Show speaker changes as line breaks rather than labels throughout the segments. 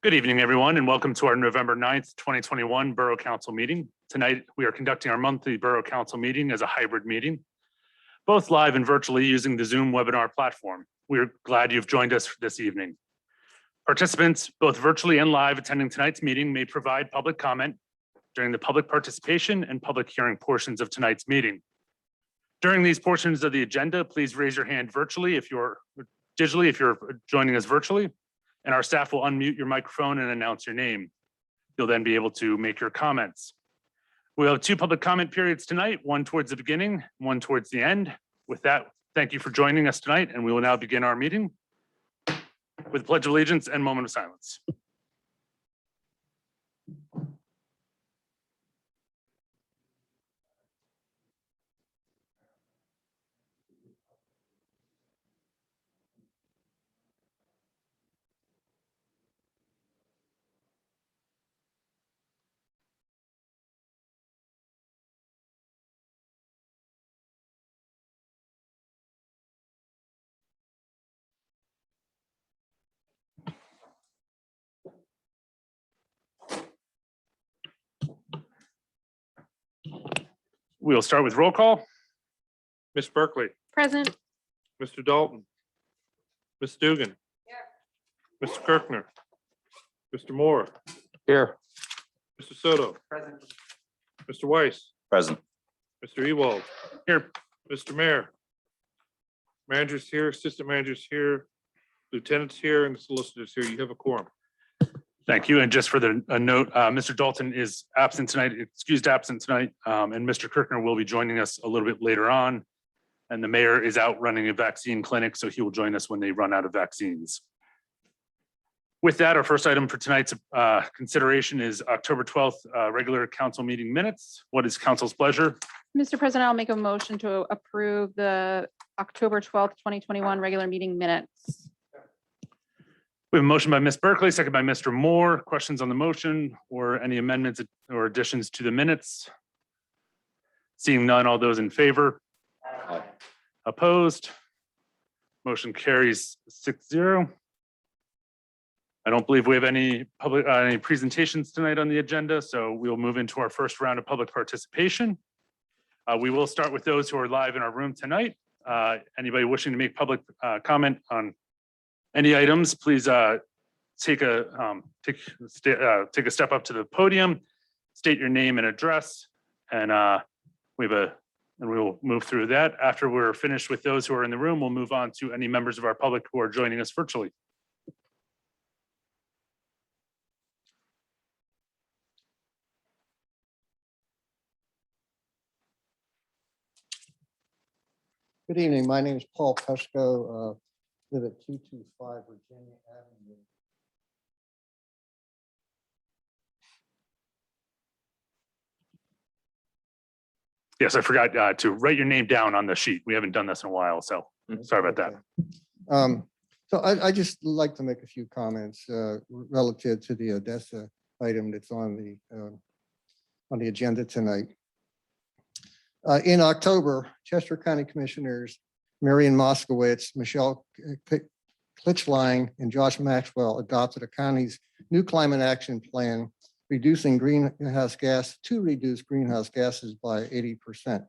Good evening, everyone, and welcome to our November 9th, 2021 Borough Council meeting. Tonight, we are conducting our monthly Borough Council meeting as a hybrid meeting, both live and virtually using the Zoom webinar platform. We're glad you've joined us this evening. Participants, both virtually and live, attending tonight's meeting may provide public comment during the public participation and public hearing portions of tonight's meeting. During these portions of the agenda, please raise your hand digitally if you're joining us virtually, and our staff will unmute your microphone and announce your name. You'll then be able to make your comments. We'll have two public comment periods tonight, one towards the beginning, one towards the end. With that, thank you for joining us tonight, and we will now begin our meeting with Pledge of Allegiance and moment of silence. We'll start with roll call.
Ms. Berkeley.
Present.
Mr. Dalton. Ms. Dugan.
Here.
Mr. Kirkner. Mr. Moore.
Here.
Mr. Soto.
Present.
Mr. Weiss.
Present.
Mr. Ewald.
Here.
Mr. Mayor. Managers here, assistant managers here, lieutenants here, and solicitors here. You have a quorum.
Thank you. And just for a note, Mr. Dalton is absent tonight, excused absent tonight, and Mr. Kirkner will be joining us a little bit later on. And the mayor is out running a vaccine clinic, so he will join us when they run out of vaccines. With that, our first item for tonight's consideration is October 12th regular council meeting minutes. What is council's pleasure?
Mr. President, I'll make a motion to approve the October 12th, 2021 regular meeting minutes.
We have a motion by Ms. Berkeley, second by Mr. Moore. Questions on the motion or any amendments or additions to the minutes? Seeing none, all those in favor?
Aye.
Opposed? Motion carries 6-0. I don't believe we have any presentations tonight on the agenda, so we'll move into our first round of public participation. We will start with those who are live in our room tonight. Anybody wishing to make public comment on any items, please take a step up to the podium, state your name and address, and we will move through that. After we're finished with those who are in the room, we'll move on to any members of our public who are joining us virtually.
Good evening. My name is Paul Pesco. Live at 225 Virginia Avenue.
Yes, I forgot to write your name down on the sheet. We haven't done this in a while, so sorry about that.
So I just like to make a few comments relative to the Odessa item that's on the agenda tonight. In October, Chester County Commissioners Marion Moskowitz, Michelle Klitschline, and Josh Maxwell adopted the county's new climate action plan, to reduce greenhouse gases by 80%.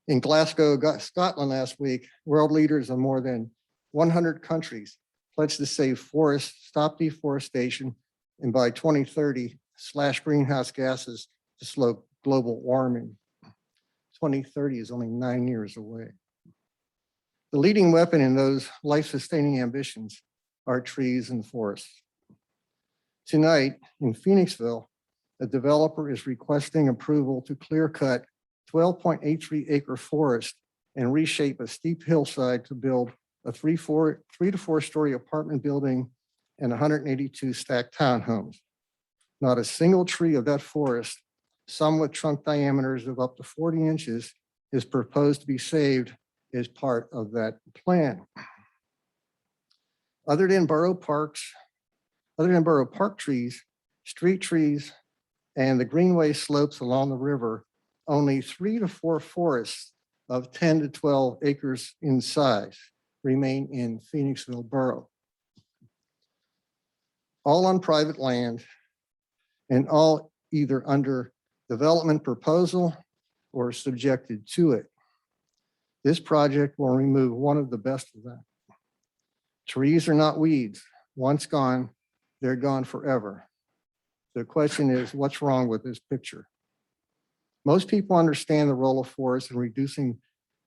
In Glasgow, Scotland last week, world leaders of more than 100 countries pledged to save forests, stop deforestation, and by 2030, slash greenhouse gases to slow global warming. 2030 is only 9 years away. The leading weapon in those life-sustaining ambitions are trees and forests. Tonight in Phoenixville, a developer is requesting approval to clear-cut 12.83 acre forest and reshape a steep hillside to build a 3 to 4 story apartment building and 182 stacked townhomes. Not a single tree of that forest, some with trunk diameters of up to 40 inches, is proposed to be saved as part of that plan. Other than borough park trees, street trees, and the greenway slopes along the river, only 3 to 4 forests of 10 to 12 acres in size remain in Phoenixville Borough. all on private land, and all either under development proposal or subjected to it. This project will remove one of the best of them. Trees are not weeds. Once gone, they're gone forever. The question is, what's wrong with this picture? Most people understand the role of forests in reducing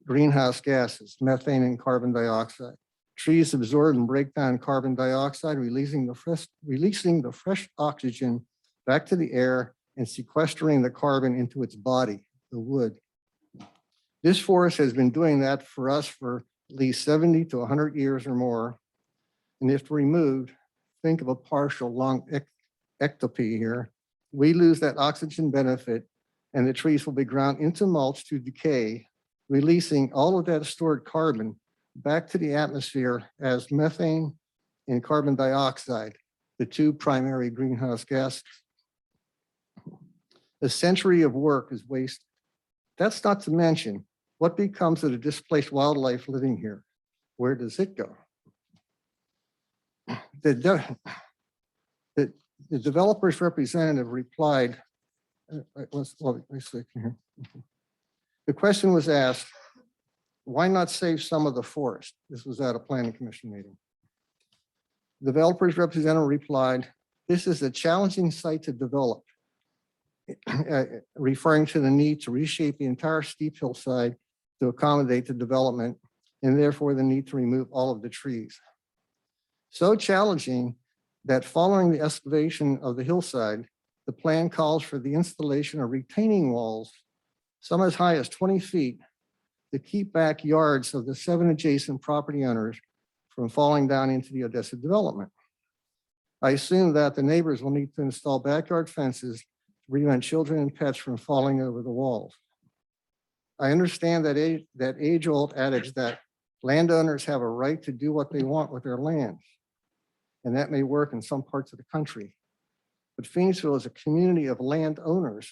greenhouse gases, methane and carbon dioxide. Trees absorb and break down carbon dioxide, releasing the fresh oxygen back to the air and sequestering the carbon into its body, the wood. This forest has been doing that for us for at least 70 to 100 years or more. And if removed, think of a partial lung ectopy here. We lose that oxygen benefit and the trees will be ground into mulch to decay, releasing all of that stored carbon back to the atmosphere as methane and carbon dioxide, the two primary greenhouse gases. A century of work is wasted. That's not to mention what becomes of the displaced wildlife living here. Where does it go? The developer's representative replied, the question was asked, why not save some of the forest? This was at a planning commission meeting. The developer's representative replied, this is a challenging site to develop, referring to the need to reshape the entire steep hillside to accommodate the development and therefore the need to remove all of the trees. So challenging that following the excavation of the hillside, the plan calls for the installation of retaining walls, some as high as 20 feet, to keep back yards of the 7 adjacent property owners from falling down into the Odessa development. I assume that the neighbors will need to install backyard fences to prevent children and pets from falling over the walls. I understand that age-old adage that landowners have a right to do what they want with their land, and that may work in some parts of the country. But Phoenixville is a community of landowners,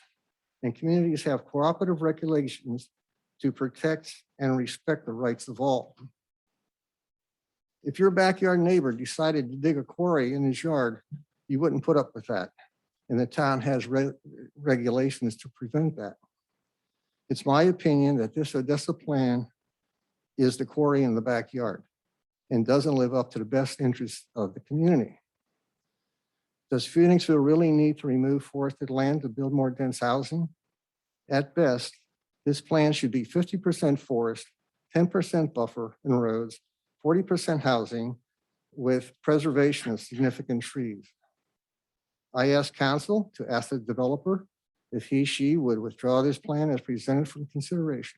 and communities have cooperative regulations to protect and respect the rights of all. If your backyard neighbor decided to dig a quarry in his yard, you wouldn't put up with that. And the town has regulations to prevent that. It's my opinion that this Odessa plan is the quarry in the backyard and doesn't live up to the best interests of the community. Does Phoenixville really need to remove forested land to build more dense housing? At best, this plan should be 50% forest, 10% buffer and roads, 40% housing with preservation of significant trees. I asked council to ask the developer if she would withdraw this plan as presented from consideration.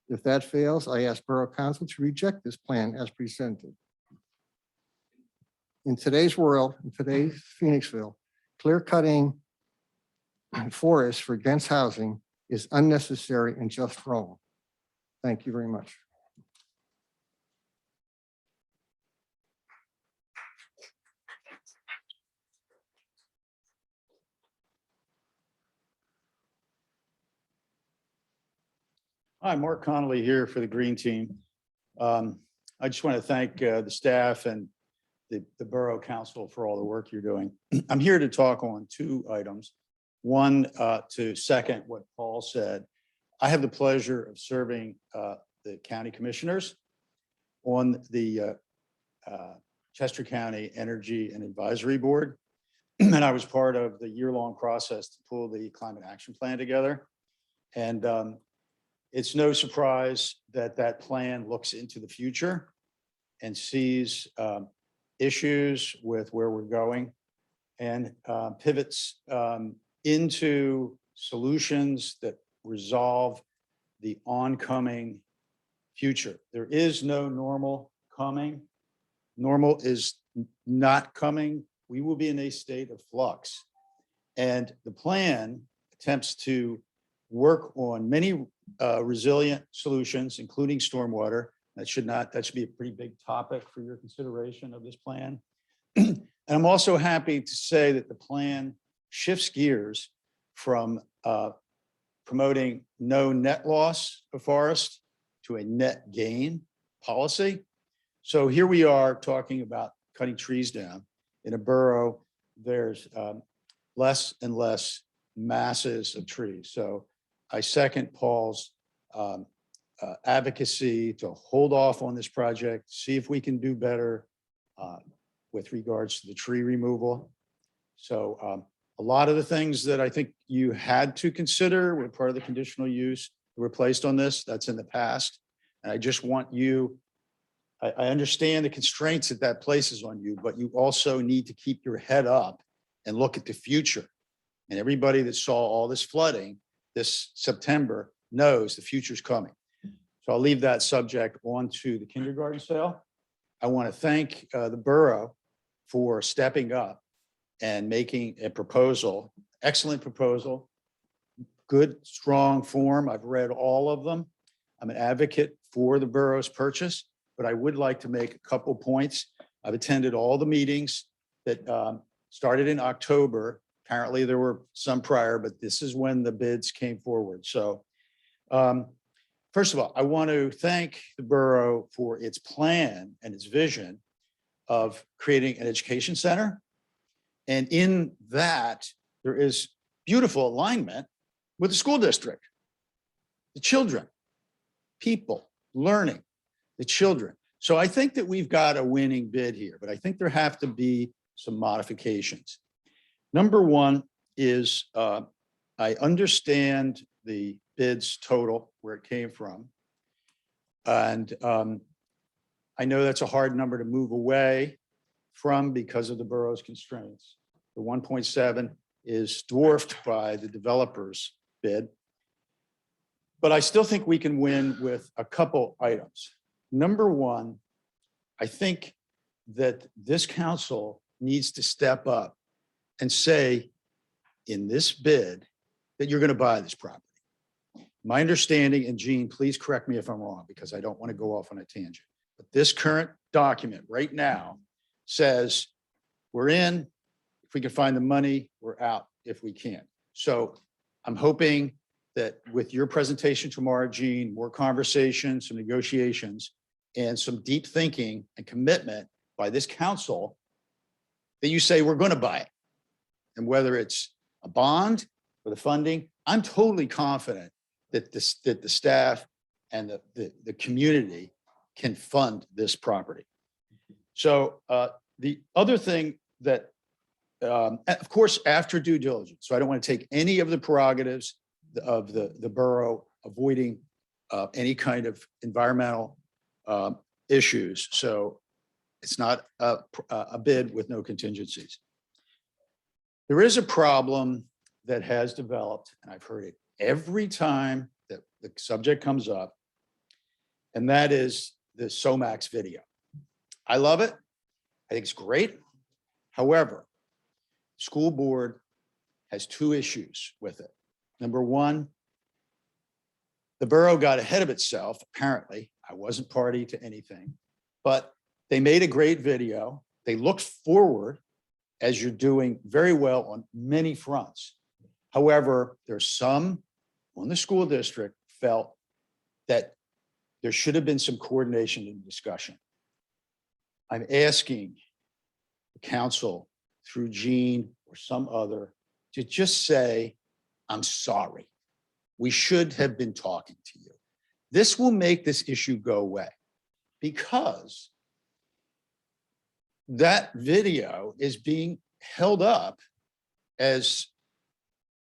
If that fails, I ask Borough Council to reject this plan as presented. In today's world, in today's Phoenixville, clear-cutting forests for dense housing is unnecessary and just wrong. Thank you very much.
Hi, Mark Connolly here for the Green Team. I just want to thank the staff and the Borough Council for all the work you're doing. I'm here to talk on 2 items. One, to second what Paul said. I have the pleasure of serving the county commissioners on the Chester County Energy and Advisory Board. And I was part of the year-long process to pull the climate action plan together. And it's no surprise that that plan looks into the future and sees issues with where we're going and pivots into solutions that resolve the oncoming future. There is no normal coming. Normal is not coming. We will be in a state of flux. And the plan attempts to work on many resilient solutions, including stormwater. That should be a pretty big topic for your consideration of this plan. And I'm also happy to say that the plan shifts gears from promoting no net loss of forest to a net gain policy. So here we are talking about cutting trees down in a borough there's less and less masses of trees. So I second Paul's advocacy to hold off on this project, see if we can do better with regards to the tree removal. So a lot of the things that I think you had to consider were part of the conditional use that were placed on this. That's in the past. And I just want you, I understand the constraints that that places on you, but you also need to keep your head up and look at the future. And everybody that saw all this flooding this September knows the future's coming. So I'll leave that subject on to the kindergarten sale. I want to thank the borough for stepping up and making a proposal, excellent proposal, good, strong form. I've read all of them. I'm an advocate for the borough's purchase, but I would like to make a couple points. I've attended all the meetings that started in October. Apparently there were some prior, but this is when the bids came forward. So first of all, I want to thank the borough for its plan and its vision of creating an education center. And in that, there is beautiful alignment with the school district, the children, people, learning, the children. So I think that we've got a winning bid here, but I think there have to be some modifications. Number one is I understand the bids total, where it came from. And I know that's a hard number to move away from because of the borough's constraints. The 1.7 is dwarfed by the developer's bid. But I still think we can win with a couple items. Number one, I think that this council needs to step up and say in this bid that you're going to buy this property. My understanding, and Gene, please correct me if I'm wrong, because I don't want to go off on a tangent, but this current document right now says we're in, if we can find the money, we're out if we can't. So I'm hoping that with your presentation tomorrow, Gene, more conversation, some negotiations, and some deep thinking and commitment by this council that you say we're going to buy it. And whether it's a bond or the funding, I'm totally confident that the staff and the community can fund this property. So the other thing that, of course, after due diligence, so I don't want to take any of the prerogatives of the borough avoiding any kind of environmental issues. So it's not a bid with no contingencies. There is a problem that has developed, and I've heard it every time that the subject comes up, and that is the SOMAX video. I love it. I think it's great. However, school board has two issues with it. Number one, the borough got ahead of itself, apparently. I wasn't party to anything, but they made a great video. They looked forward, as you're doing very well on many fronts. However, there's some on the school district felt that there should have been some coordination and discussion. I'm asking the council through Gene or some other to just say, I'm sorry. We should have been talking to you. This will make this issue go away because that video is being held up as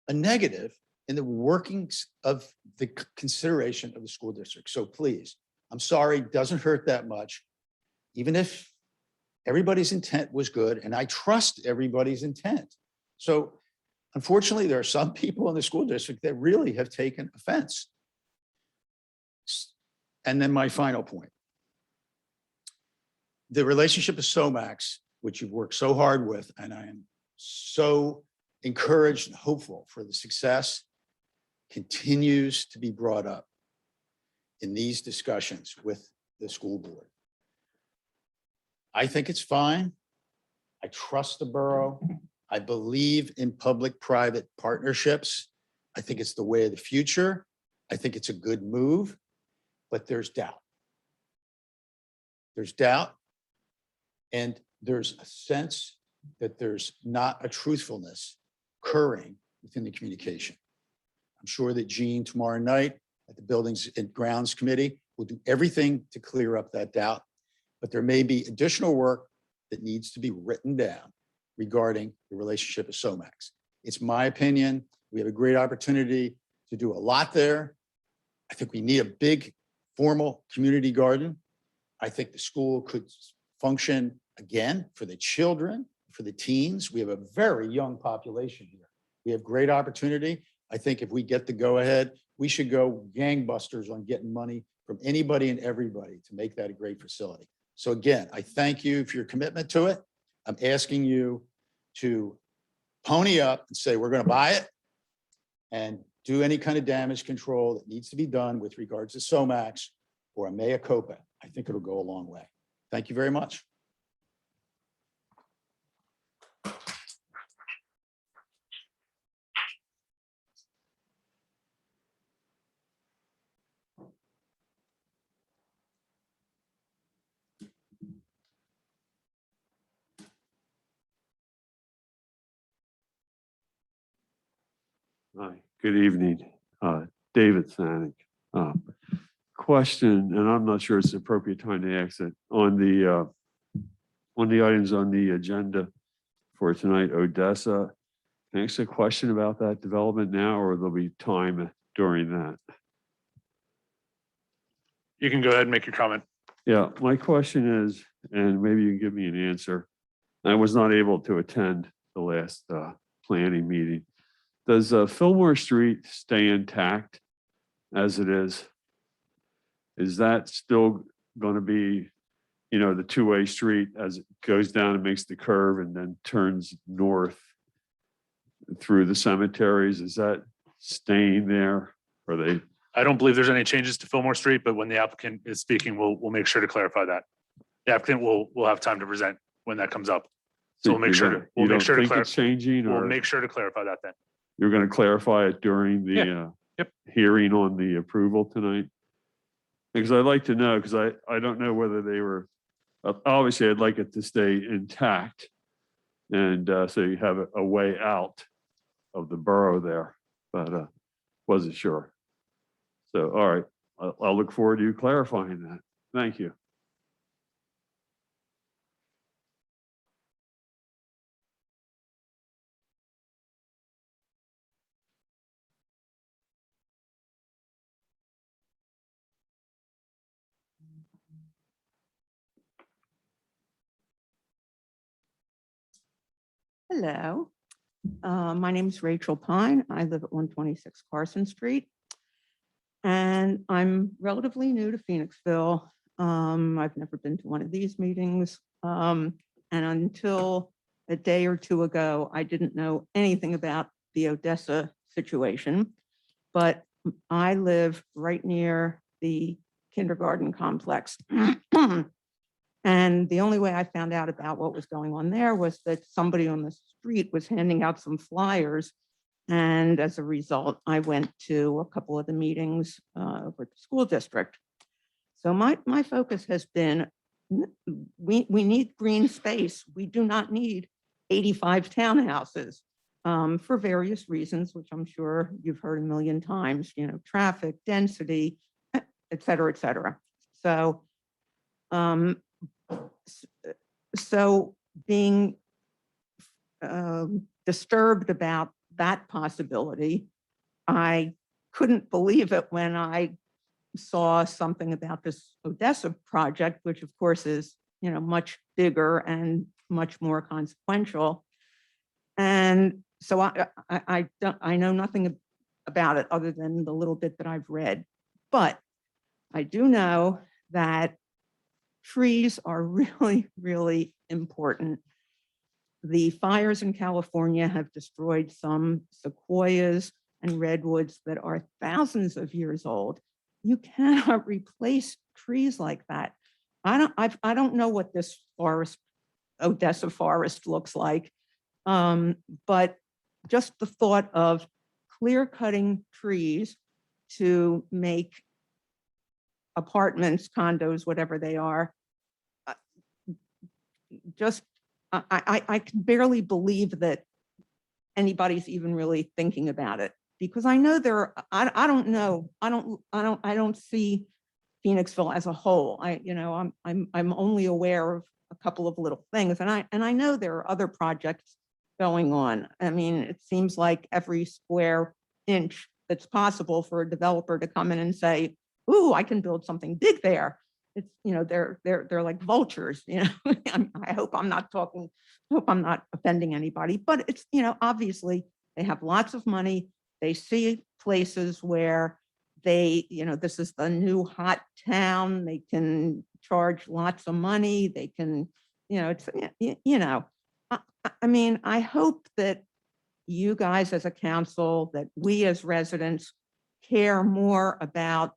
a negative in the workings of the consideration of the school district. So please, I'm sorry, doesn't hurt that much. Even if everybody's intent was good, and I trust everybody's intent. So unfortunately, there are some people in the school district that really have taken offense. And then my final point. The relationship of SOMAX, which you've worked so hard with, and I am so encouraged and hopeful for the success, continues to be brought up in these discussions with the school board. I think it's fine. I trust the borough. I believe in public-private partnerships. I think it's the way of the future. I think it's a good move, but there's doubt. There's doubt, and there's a sense that there's not a truthfulness occurring within the communication. I'm sure that Gene tomorrow night at the Buildings and Grounds Committee will do everything to clear up that doubt. But there may be additional work that needs to be written down regarding the relationship of SOMAX. It's my opinion. We have a great opportunity to do a lot there. I think we need a big formal community garden. I think the school could function again for the children, for the teens. We have a very young population here. We have great opportunity. I think if we get the go ahead, we should go gangbusters on getting money from anybody and everybody to make that a great facility. So again, I thank you for your commitment to it. I'm asking you to pony up and say, we're going to buy it and do any kind of damage control that needs to be done with regards to SOMAX or a mea culpa. I think it'll go a long way. Thank you very much.
Hi, good evening. David Sanic. Question, and I'm not sure it's the appropriate time to ask it, on the items on the agenda for tonight, Odessa. Can I ask a question about that development now, or there'll be time during that?
You can go ahead and make your comment.
Yeah, my question is, and maybe you can give me an answer. I was not able to attend the last planning meeting. Does Fillmore Street stay intact as it is? Is that still going to be, the two-way street as it goes down and makes the curve and then turns north through the cemeteries? Is that staying there? Are they?
I don't believe there's any changes to Fillmore Street, but when the applicant is speaking, we'll make sure to clarify that. The applicant will have time to present when that comes up. So we'll make sure to,
You don't think it's changing,
we'll
or
make sure to clarify that then.
you're going to clarify it during the
Yep.
hearing on the approval tonight? Because I'd like to know, because I don't know whether they were, obviously I'd like it to stay intact. And so you have a way out of the borough there, but wasn't sure. So, all right, I'll look forward to you clarifying that. Thank you.
Hello, my name is Rachel Pine. I live at 126 Carson Street. And I'm relatively new to Phoenixville. I've never been to one of these meetings. And until a day or two ago, I didn't know anything about the Odessa situation. But I live right near the kindergarten complex. And the only way I found out about what was going on there was that somebody on the street was handing out some flyers. And as a result, I went to a couple of the meetings over at the school district. So my focus has been, we need green space. We do not need 85 townhouses for various reasons, which I'm sure you've heard a million times, traffic, density, et cetera, et cetera. So being disturbed about that possibility, I couldn't believe it when I saw something about this Odessa project, which of course is, much bigger and much more consequential. And so I know nothing about it other than the little bit that I've read, but I do know that trees are really, really important. The fires in California have destroyed some sequoias and redwoods that are thousands of years old. You cannot replace trees like that. I don't know what this forest, Odessa forest, looks like, but just the thought of clear cutting trees to make apartments, condos, whatever they are, just I can barely believe that anybody's even really thinking about it, because I know I don't know, I don't see Phoenixville as a whole. I'm only aware of a couple of little things, and I know there are other projects going on. I mean, it seems like every square inch that's possible for a developer to come in and say, ooh, I can build something big there. It's, they're like vultures, I hope I'm not offending anybody, but it's, obviously they have lots of money. They see places where this is the new hot town. They can charge lots of money. They can, I mean, I hope that you guys as a council, that we as residents care more about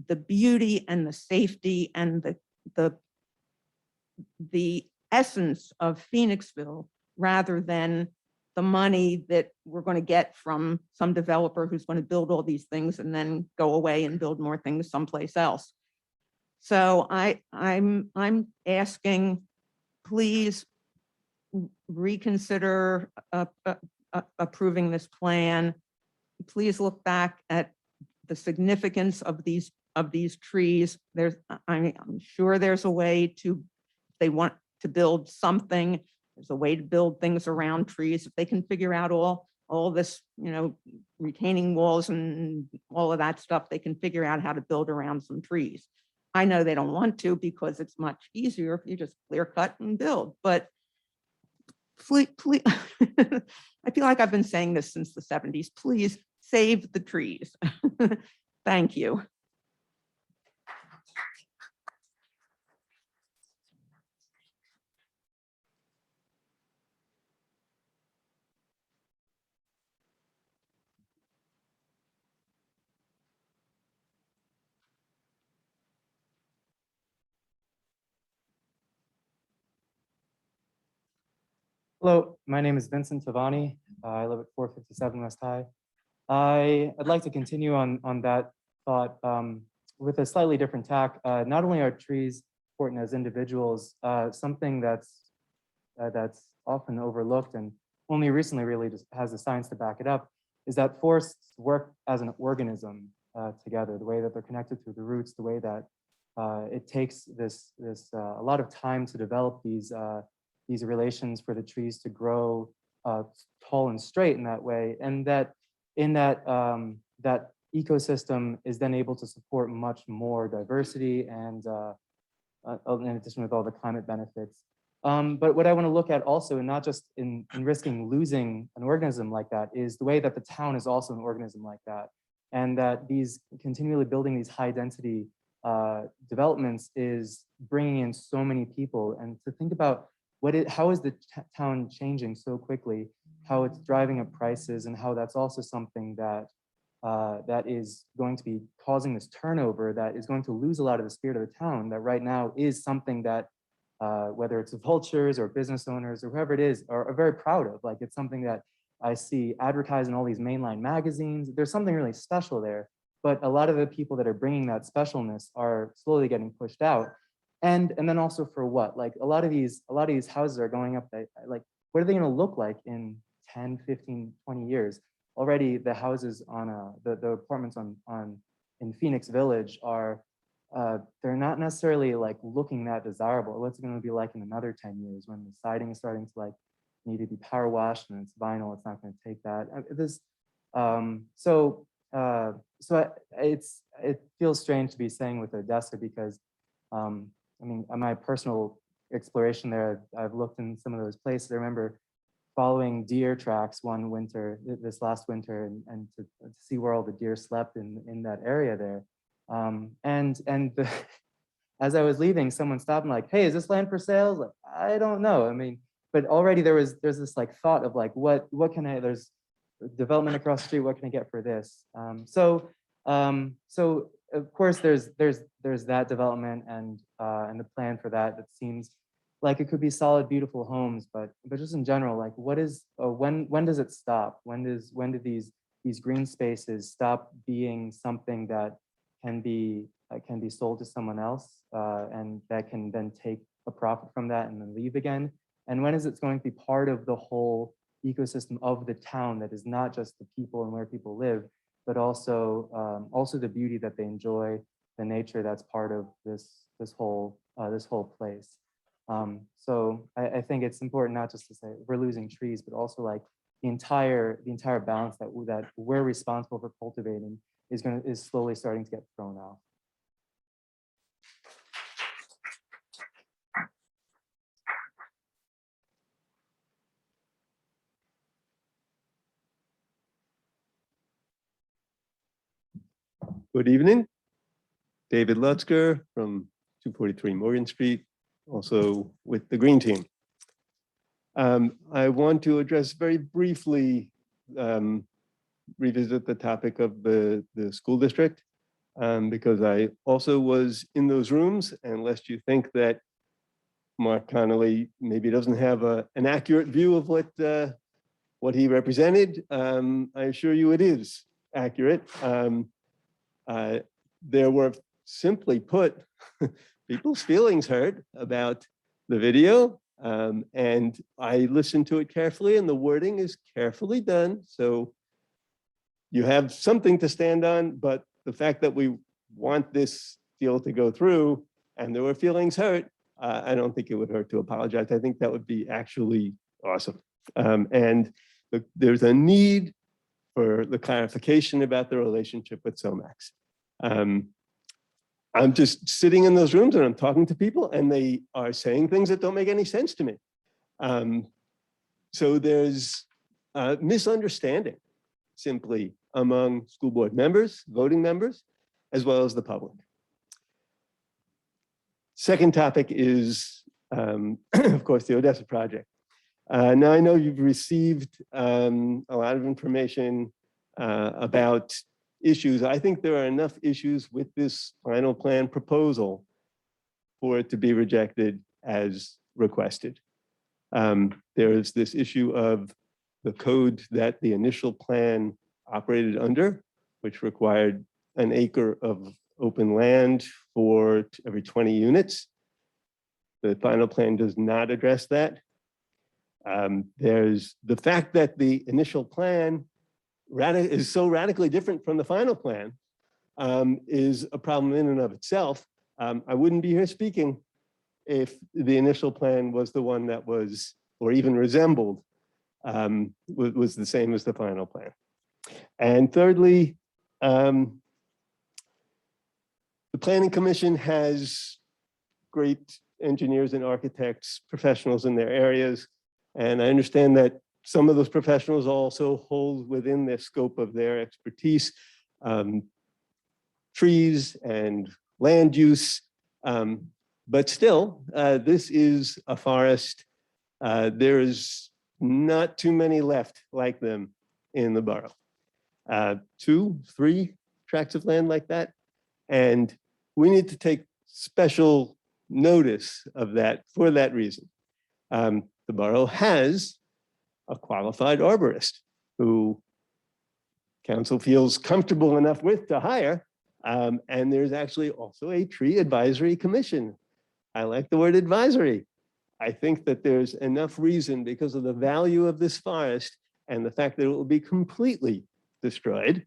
the beauty and the safety and the essence of Phoenixville, rather than the money that we're going to get from some developer who's going to build all these things and then go away and build more things someplace else. So I'm asking, please reconsider approving this plan. Please look back at the significance of these trees. I'm sure there's a way to, if they want to build something, there's a way to build things around trees. If they can figure out all this, retaining walls and all of that stuff, they can figure out how to build around some trees. I know they don't want to, because it's much easier if you just clear cut and build, but please, I feel like I've been saying this since the 70s. Please save the trees. Thank you.
Hello, my name is Vincent Tavani. I live at 457 West High. I'd like to continue on that thought with a slightly different tack. Not only are trees important as individuals, something that's often overlooked and only recently really just has the science to back it up, is that forests work as an organism together, the way that they're connected through the roots, the way that it takes a lot of time to develop these relations for the trees to grow tall and straight in that way, and that that ecosystem is then able to support much more diversity and in addition with all the climate benefits. But what I want to look at also, and not just in risking losing an organism like that, is the way that the town is also an organism like that, and that these continually building these high density developments is bringing in so many people. And to think about how is the town changing so quickly, how it's driving up prices, and how that's also something that that is going to be causing this turnover that is going to lose a lot of the spirit of the town, that right now is something that whether it's vultures or business owners or whoever it is are very proud of. Like, it's something that I see advertised in all these mainline magazines. There's something really special there, but a lot of the people that are bringing that specialness are slowly getting pushed out. And then also for what? Like, a lot of these houses are going up, like, what are they going to look like in 10, 15, 20 years? Already the houses on the apartments in Phoenix Village are they're not necessarily like looking that desirable. What's it going to be like in another 10 years when the siding is starting to like need to be power washed and it's vinyl? It's not going to take that. It feels strange to be saying with Odessa, because I mean, on my personal exploration there, I've looked in some of those places. I remember following deer tracks one winter, this last winter, and to see where all the deer slept in that area there. As I was leaving, someone stopped and like, "Hey, is this land for sale?" Like, I don't know. I mean, but already there's this like thought of like, what can I? There's development across the street. What can I get for this? So of course there's that development and the plan for that seems like it could be solid, beautiful homes, but just in general, like, what is when does it stop? When do these green spaces stop being something that can be sold to someone else and that can then take a profit from that and then leave again? And when is it going to be part of the whole ecosystem of the town that is not just the people and where people live, but also the beauty that they enjoy, the nature that's part of this whole place. So I think it's important not just to say we're losing trees, but also like the entire balance that we're responsible for cultivating is slowly starting to get thrown off.
Good evening. David Lutzker from 243 Morgan Street, also with the Green Team. I want to address very briefly, revisit the topic of the school district, because I also was in those rooms, and lest you think that Mark Connolly maybe doesn't have an accurate view of what he represented, I assure you it is accurate. There were, simply put, people's feelings hurt about the video, and I listened to it carefully, and the wording is carefully done. So you have something to stand on, but the fact that we want this deal to go through and there were feelings hurt, I don't think it would hurt to apologize. I think that would be actually awesome. And there's a need for the clarification about the relationship with SOMAX. I'm just sitting in those rooms and I'm talking to people and they are saying things that don't make any sense to me. So there's a misunderstanding simply among school board members, voting members, as well as the public. Second topic is, of course, the Odessa Project. Now I know you've received a lot of information about issues. I think there are enough issues with this final plan proposal for it to be rejected as requested. There is this issue of the code that the initial plan operated under, which required an acre of open land for every 20 units. The final plan does not address that. There's the fact that the initial plan is so radically different from the final plan is a problem in and of itself. I wouldn't be here speaking if the initial plan was the one that was, or even resembled, was the same as the final plan. And thirdly, the Planning Commission has great engineers and architects, professionals in their areas. And I understand that some of those professionals also hold within the scope of their expertise, trees and land use. But still, this is a forest. There is not too many left like them in the borough. 2, 3 tracts of land like that. And we need to take special notice of that for that reason. The borough has a qualified arborist who council feels comfortable enough with to hire. And there's actually also a tree advisory commission. I like the word advisory. I think that there's enough reason because of the value of this forest and the fact that it will be completely destroyed,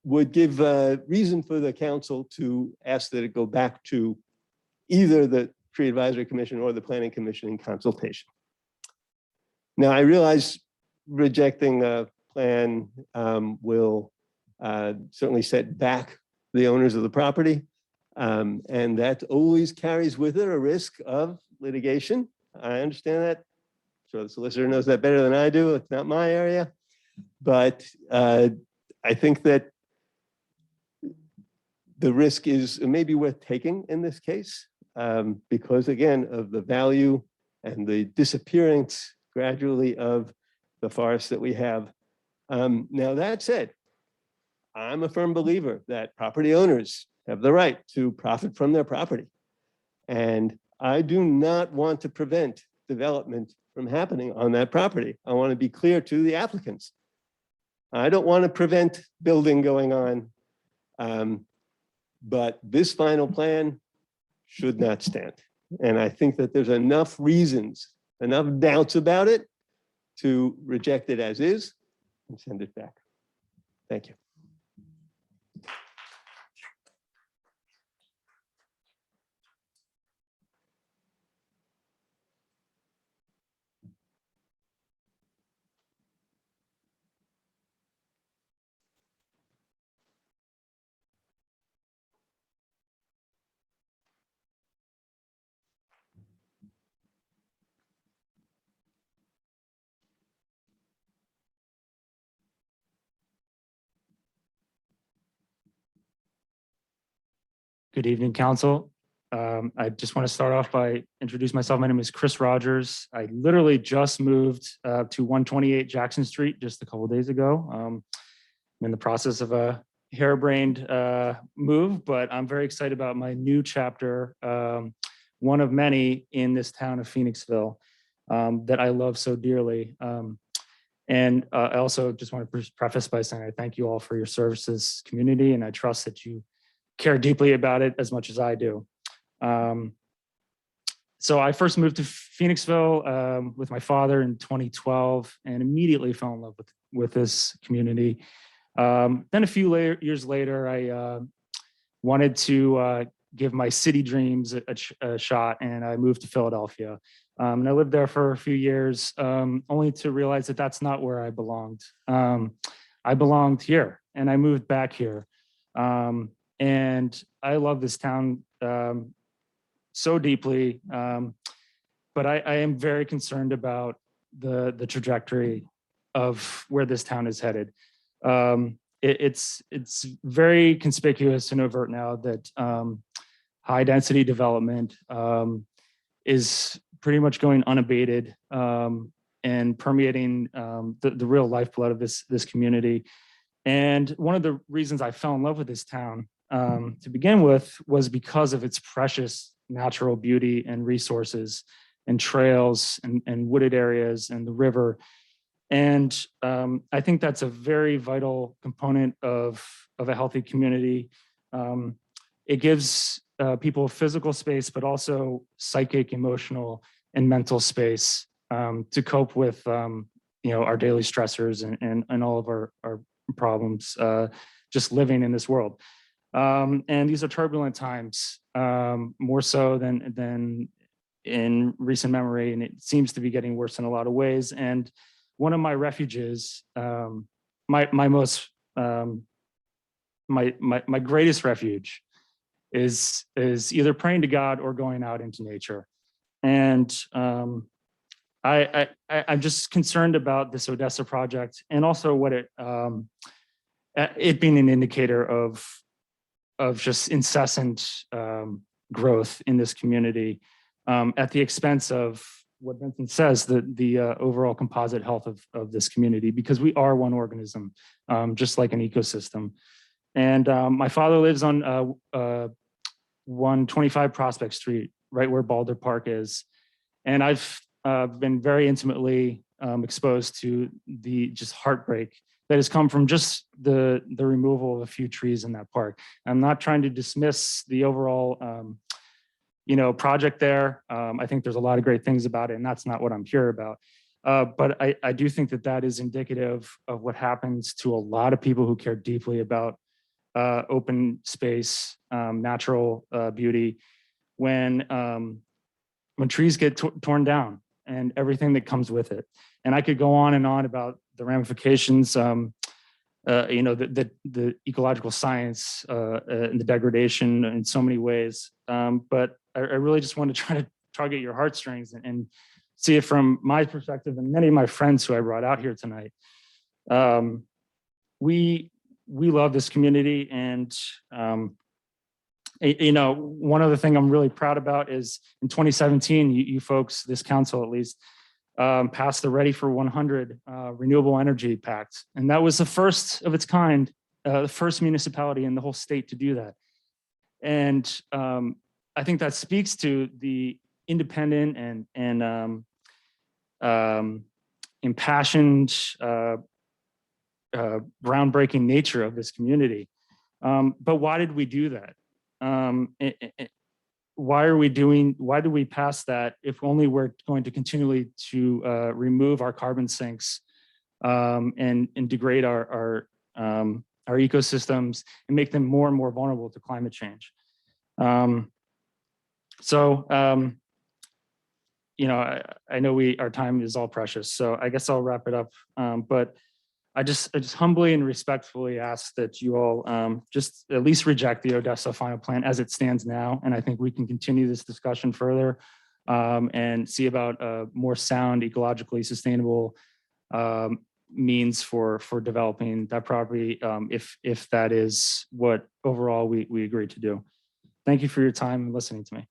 would give a reason for the council to ask that it go back to either the Tree Advisory Commission or the Planning Commission in consultation. Now, I realize rejecting a plan will certainly set back the owners of the property, and that always carries with it a risk of litigation. I understand that. So the solicitor knows that better than I do. It's not my area, but I think that the risk is maybe worth taking in this case, because again, of the value and the disappearance gradually of the forests that we have. Now that said, I'm a firm believer that property owners have the right to profit from their property. And I do not want to prevent development from happening on that property. I want to be clear to the applicants. I don't want to prevent building going on. But this final plan should not stand. And I think that there's enough reasons, enough doubts about it to reject it as is and send it back. Thank you.
Good evening, council. I just want to start off by introduce myself. My name is Chris Rogers. I literally just moved to 128 Jackson Street just a couple of days ago. I'm in the process of a harebrained move, but I'm very excited about my new chapter, one of many in this town of Phoenixville that I love so dearly. And I also just want to preface by saying I thank you all for your service to this community, and I trust that you care deeply about it as much as I do. So I first moved to Phoenixville with my father in 2012 and immediately fell in love with this community. Then a few years later, I wanted to give my city dreams a shot, and I moved to Philadelphia. And I lived there for a few years, only to realize that that's not where I belonged. I belonged here, and I moved back here. And I love this town so deeply, but I am very concerned about the trajectory of where this town is headed. It's very conspicuous and overt now that high density development is pretty much going unabated and permeating the real lifeblood of this community. And one of the reasons I fell in love with this town to begin with was because of its precious natural beauty and resources and trails and wooded areas and the river. And I think that's a very vital component of a healthy community. It gives people physical space, but also psychic, emotional, and mental space to cope with our daily stressors and all of our problems just living in this world. And these are turbulent times, more so than in recent memory, and it seems to be getting worse in a lot of ways. And one of my refuges, my greatest refuge is either praying to God or going out into nature. And I'm just concerned about this Odessa project, and also what it being an indicator of just incessant growth in this community at the expense of what Vincent says, the overall composite health of this community, because we are one organism, just like an ecosystem. And my father lives on 125 Prospect Street, right where Balder Park is. And I've been very intimately exposed to the just heartbreak that has come from just the removal of a few trees in that park. I'm not trying to dismiss the overall project there. I think there's a lot of great things about it, and that's not what I'm here about. But I do think that is indicative of what happens to a lot of people who care deeply about open space, natural beauty, when trees get torn down and everything that comes with it. And I could go on and on about the ramifications, the ecological science and the degradation in so many ways. But I really just want to try to target your heartstrings and see it from my perspective and many of my friends who I brought out here tonight. We love this community, and one other thing I'm really proud about is in 2017, you folks, this council at least, passed the Ready for 100 Renewable Energy Pact. And that was the first of its kind, the first municipality in the whole state to do that. And I think that speaks to the independent and impassioned, groundbreaking nature of this community. But why did we do that? why do we pass that if only we're going to continually to remove our carbon sinks and degrade our ecosystems and make them more and more vulnerable to climate change. You know, I know our time is all precious, so I guess I'll wrap it up. But I just humbly and respectfully ask that you all just at least reject the Odessa final plan as it stands now. And I think we can continue this discussion further and see about a more sound, ecologically sustainable means for developing that property if that is what overall we agree to do. Thank you for your time and listening to me.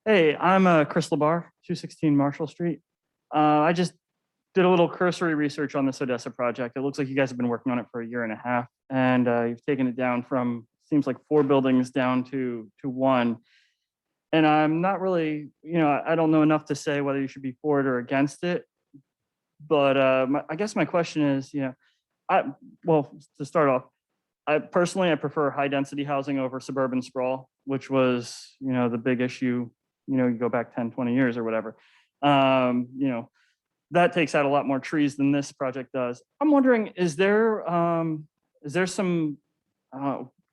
Hey, I'm Chris Labar, 216 Marshall Street. I just did a little cursory research on this Odessa project. It looks like you guys have been working on it for a year and a half, and you've taken it down from, seems like 4 buildings down to 1. And I'm not really, you know, I don't know enough to say whether you should be for it or against it. But I guess my question is, you know, well, to start off, I prefer high density housing over suburban sprawl, which was, you know, the big issue. You know, you go back 10, 20 years or whatever. You know, that takes out a lot more trees than this project does. I'm wondering, is there some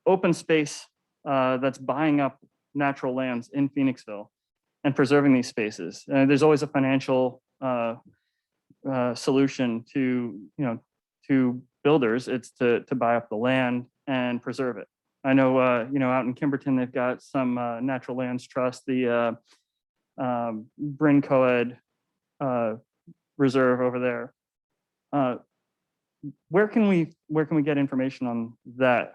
open space that's buying up natural lands in Phoenixville and preserving these spaces? There's always a financial solution to, you know, to builders. It's to buy up the land and preserve it. I know, you know, out in Kimberton, they've got some natural lands trust, the Bryn Coed Reserve over there. Where can we get information on that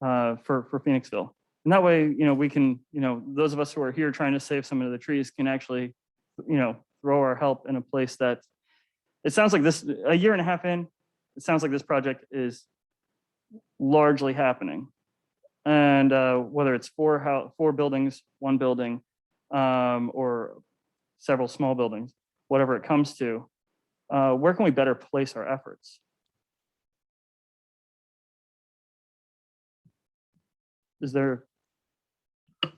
for Phoenixville? And that way, you know, we can, you know, those of us who are here trying to save some of the trees can actually, you know, throw our help in a place that it sounds like this, a year and a half in, it sounds like this project is largely happening. And whether it's 4 buildings, 1 building, or several small buildings, whatever it comes to, where can we better place our efforts? Is there?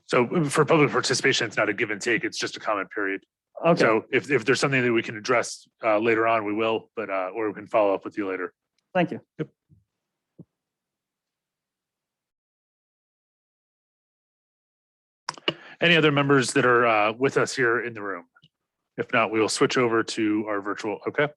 So for public participation, it's not a give and take, it's just a comment period.
Okay.
So if there's something that we can address later on, we will, but or we can follow up with you later.
Thank you.
Yep. Any other members that are with us here in the room? If not, we will switch over to our virtual, okay?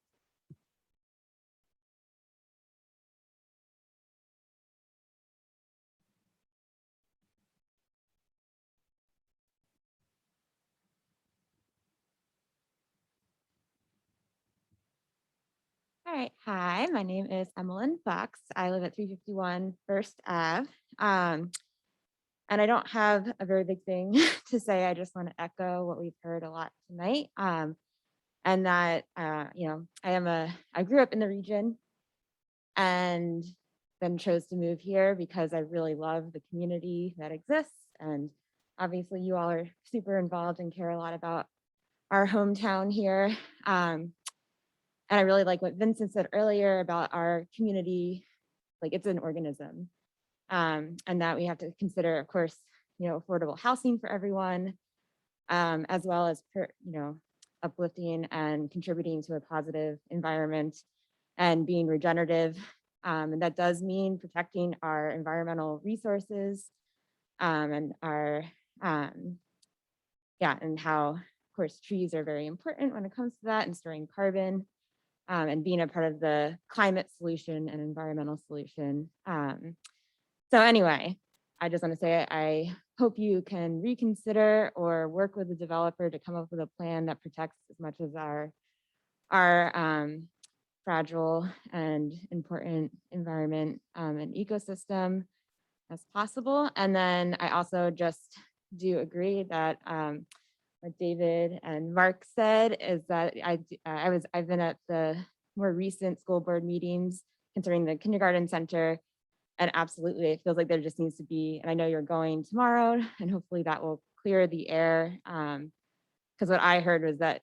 All right. Hi, my name is Emmeline Fox. I live at 351 First Ave. And I don't have a very big thing to say. I just want to echo what we've heard a lot tonight. And that, you know, I grew up in the region and then chose to move here because I really love the community that exists. And obviously you all are super involved and care a lot about our hometown here. And I really like what Vincent said earlier about our community, like it's an organism. And that we have to consider, of course, you know, affordable housing for everyone, as well as, you know, uplifting and contributing to a positive environment and being regenerative. And that does mean protecting our environmental resources and our, yeah, and how, of course, trees are very important when it comes to that and storing carbon and being a part of the climate solution and environmental solution. So anyway, I just want to say I hope you can reconsider or work with the developer to come up with a plan that protects as much as our fragile and important environment and ecosystem as possible. And then I also just do agree that what David and Mark said is that I've been at the more recent school board meetings concerning the kindergarten center. And absolutely, it feels like there just needs to be, and I know you're going tomorrow, and hopefully that will clear the air. Because what I heard was that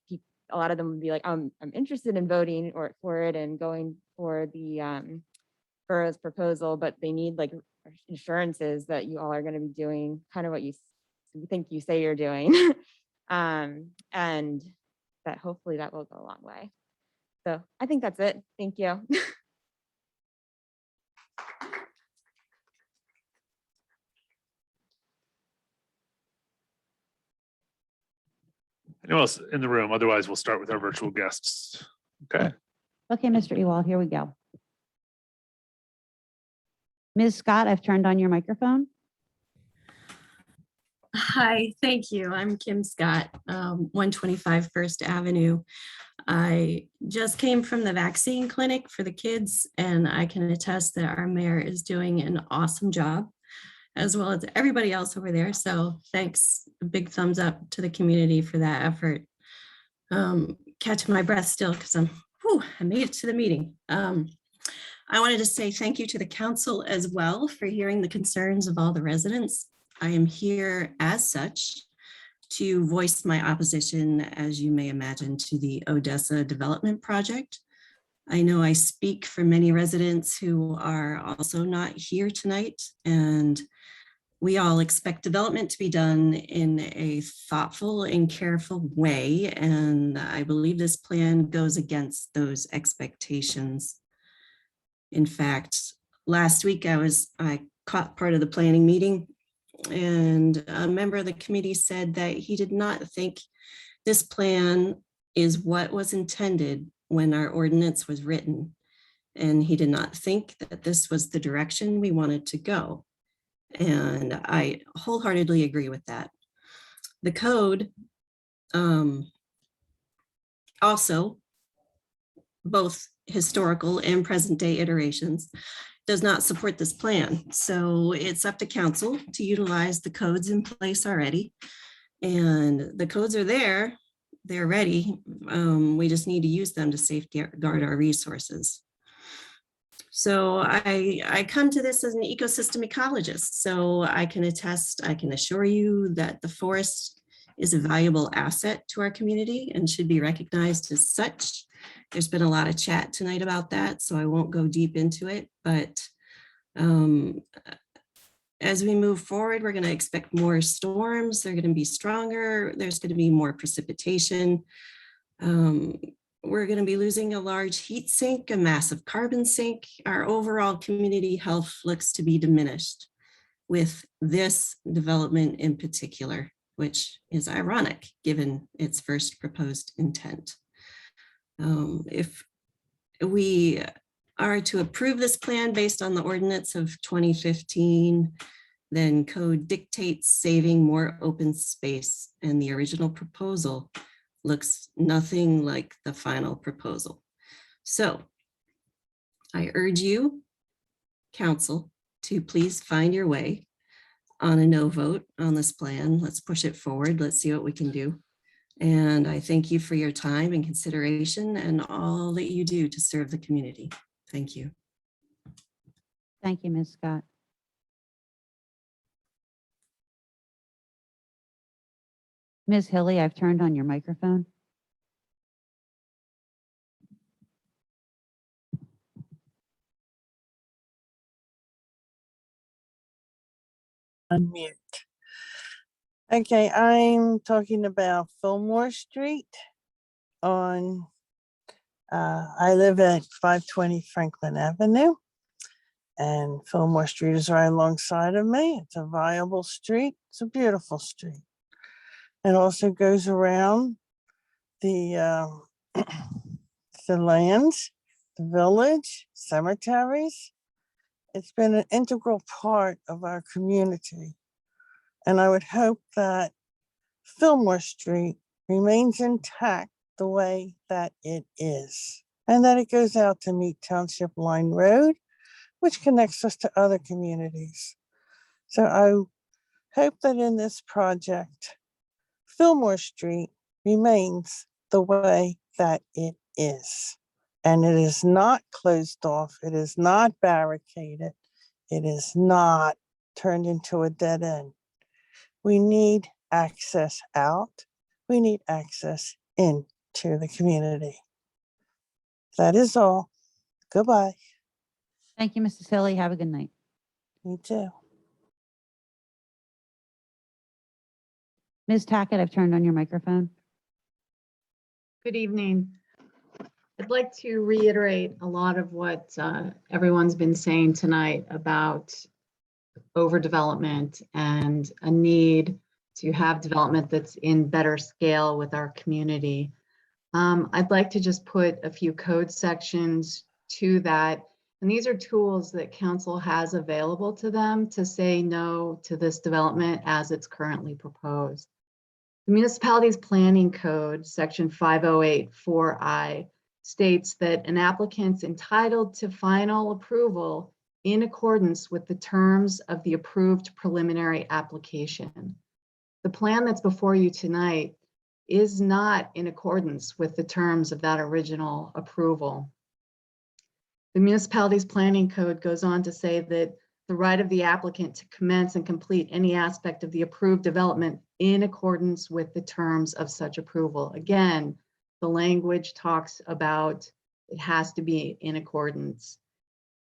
a lot of them would be like, I'm interested in voting for it and going for the borough's proposal, but they need like assurances that you all are going to be doing kind of what you think you say you're doing. And that hopefully that will go a long way. So I think that's it. Thank you.
Anyone else in the room? Otherwise, we'll start with our virtual guests. Okay.
Okay, Mr. Ewald, here we go. Ms. Scott, I've turned on your microphone.
Hi, thank you. I'm Kim Scott, 125 First Avenue. I just came from the vaccine clinic for the kids, and I can attest that our mayor is doing an awesome job, as well as everybody else over there. So thanks, a big thumbs up to the community for that effort. Catching my breath still because I made it to the meeting. I wanted to say thank you to the council as well for hearing the concerns of all the residents. I am here as such to voice my opposition, as you may imagine, to the Odessa Development Project. I know I speak for many residents who are also not here tonight, and we all expect development to be done in a thoughtful and careful way, and I believe this plan goes against those expectations. In fact, last week I caught part of the planning meeting, and a member of the committee said that he did not think this plan is what was intended when our ordinance was written. And he did not think that this was the direction we wanted to go. And I wholeheartedly agree with that. The code also, both historical and present day iterations, does not support this plan. So it's up to council to utilize the codes in place already. And the codes are there, they're ready. We just need to use them to safeguard our resources. So I come to this as an ecosystem ecologist. So I can attest, I can assure you that the forest is a valuable asset to our community and should be recognized as such. There's been a lot of chat tonight about that, so I won't go deep into it, but as we move forward, we're going to expect more storms. They're going to be stronger. There's going to be more precipitation. We're going to be losing a large heat sink, a massive carbon sink. Our overall community health looks to be diminished with this development in particular, which is ironic given its first proposed intent. If we are to approve this plan based on the ordinance of 2015, then code dictates saving more open space, and the original proposal looks nothing like the final proposal. So I urge you, council, to please find your way on a no vote on this plan. Let's push it forward. Let's see what we can do. And I thank you for your time and consideration and all that you do to serve the community. Thank you.
Thank you, Ms. Scott. Ms. Hilly, I've turned on your microphone.
Unmute. Okay, I'm talking about Fillmore Street on, I live at 520 Franklin Avenue, and Fillmore Street is right alongside of me. It's a viable street. It's a beautiful street. It also goes around the the lands, the village, cemeteries. It's been an integral part of our community. And I would hope that Fillmore Street remains intact the way that it is, and that it goes out to meet Township Line Road, which connects us to other communities. So I hope that in this project, Fillmore Street remains the way that it is. And it is not closed off. It is not barricaded. It is not turned into a dead end. We need access out. We need access into the community. That is all. Goodbye.
Thank you, Mrs. Hilly. Have a good night.
You too.
Ms. Tackett, I've turned on your microphone.
Good evening. I'd like to reiterate a lot of what everyone's been saying tonight about overdevelopment and a need to have development that's in better scale with our community. I'd like to just put a few code sections to that. And these are tools that council has available to them to say no to this development as it's currently proposed. The Municipalities Planning Code, section 508(4)(I), states that an applicant's entitled to final approval in accordance with the terms of the approved preliminary application. The plan that's before you tonight is not in accordance with the terms of that original approval. The Municipalities Planning Code goes on to say that the right of the applicant to commence and complete any aspect of the approved development in accordance with the terms of such approval. Again, the language talks about it has to be in accordance.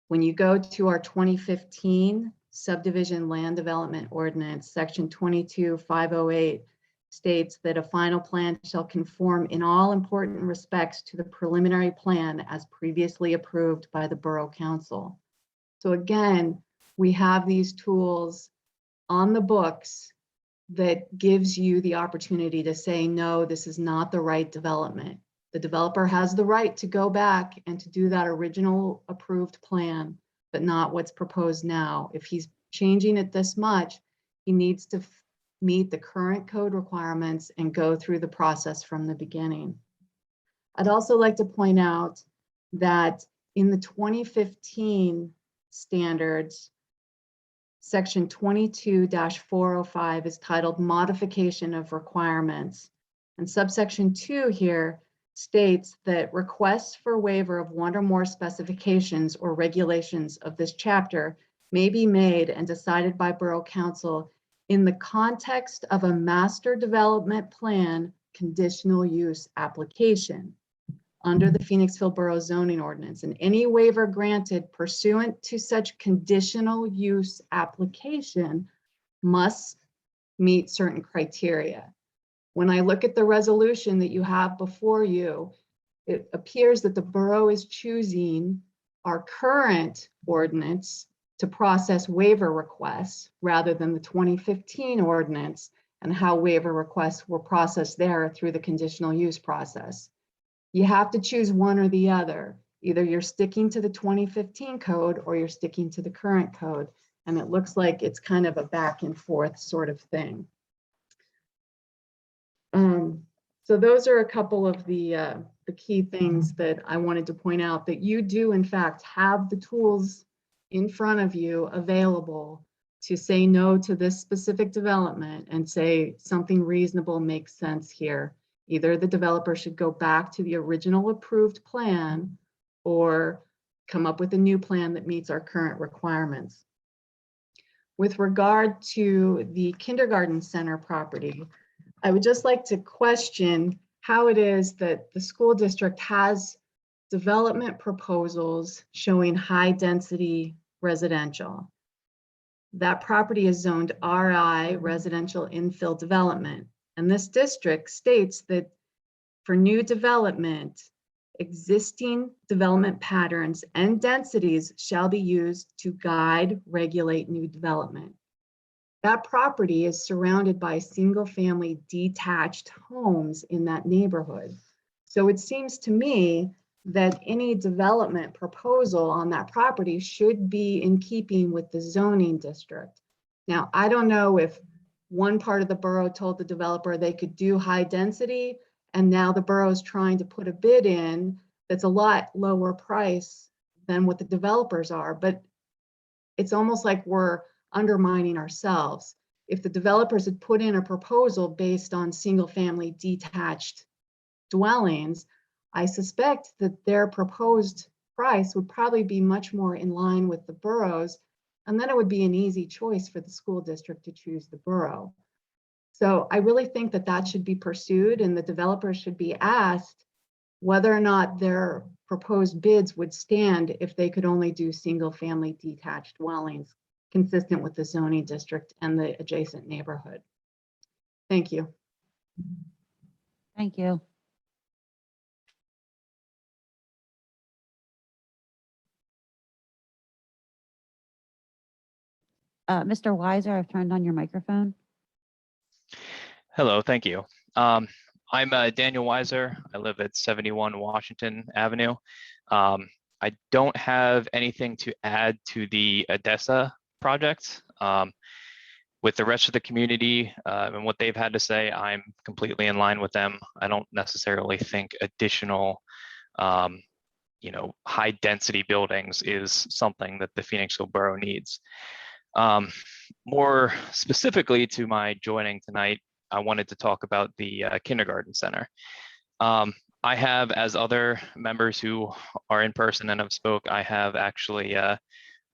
When you go to our 2015 subdivision land development ordinance, section 22-508 states that a final plan shall conform in all important respects to the preliminary plan as previously approved by the Borough Council. So again, we have these tools on the books that gives you the opportunity to say, no, this is not the right development. The developer has the right to go back and to do that original approved plan, but not what's proposed now. If he's changing it this much, he needs to meet the current code requirements and go through the process from the beginning. I'd also like to point out that in the 2015 standards, section 22-405 is titled Modification of Requirements. And subsection 2 here states that requests for waiver of one or more specifications or regulations of this chapter may be made and decided by Borough Council in the context of a master development plan conditional use application under the Phoenixville Borough zoning ordinance, and any waiver granted pursuant to such conditional use application must meet certain criteria. When I look at the resolution that you have before you, it appears that the borough is choosing our current ordinance to process waiver requests rather than the 2015 ordinance and how waiver requests were processed there through the conditional use process. You have to choose one or the other. Either you're sticking to the 2015 code or you're sticking to the current code. And it looks like it's kind of a back and forth sort of thing. So those are a couple of the key things that I wanted to point out, that you do in fact have the tools in front of you available to say no to this specific development and say something reasonable makes sense here. Either the developer should go back to the original approved plan or come up with a new plan that meets our current requirements. With regard to the kindergarten center property, I would just like to question how it is that the school district has development proposals showing high density residential. That property is zoned RI, residential infill development. And this district states that for new development, existing development patterns and densities shall be used to guide, regulate new development. That property is surrounded by single-family detached homes in that neighborhood. So it seems to me that any development proposal on that property should be in keeping with the zoning district. Now, I don't know if one part of the borough told the developer they could do high density, and now the borough is trying to put a bid in that's a lot lower price than what the developers are, but it's almost like we're undermining ourselves. if the developers had put in a proposal based on single-family detached dwellings, I suspect that their proposed price would probably be much more in line with the boroughs, and then it would be an easy choice for the school district to choose the borough. So I really think that that should be pursued, and the developers should be asked whether or not their proposed bids would stand if they could only do single-family detached dwellings consistent with the zoning district and the adjacent neighborhood. Thank you.
Thank you. Mr. Weiser, I've turned on your microphone.
Hello, thank you. I'm Daniel Weiser. I live at 71 Washington Avenue. I don't have anything to add to the Odessa project. With the rest of the community and what they've had to say, I'm completely in line with them. I don't necessarily think additional, high density buildings is something that the Phoenixville Borough needs. More specifically to my joining tonight, I wanted to talk about the kindergarten center. I have, as other members who are in person and have spoke, I have actually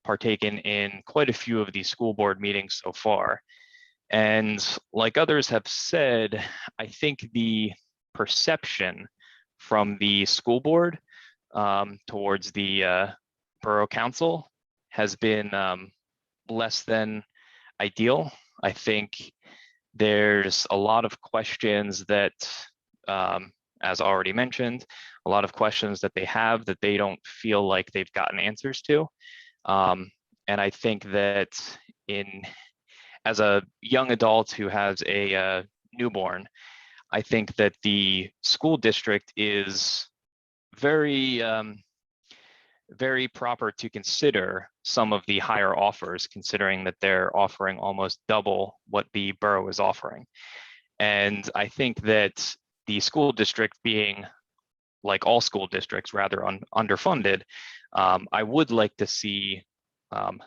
partaken in quite a few of these school board meetings so far. And like others have said, I think the perception from the school board towards the borough council has been less than ideal. I think there's a lot of questions that, as already mentioned, a lot of questions that they have that they don't feel like they've gotten answers to. And I think that as a young adult who has a newborn, I think that the school district is very, very proper to consider some of the higher offers, considering that they're offering almost double what the borough is offering. And I think that the school district, being like all school districts, rather underfunded, I would like to see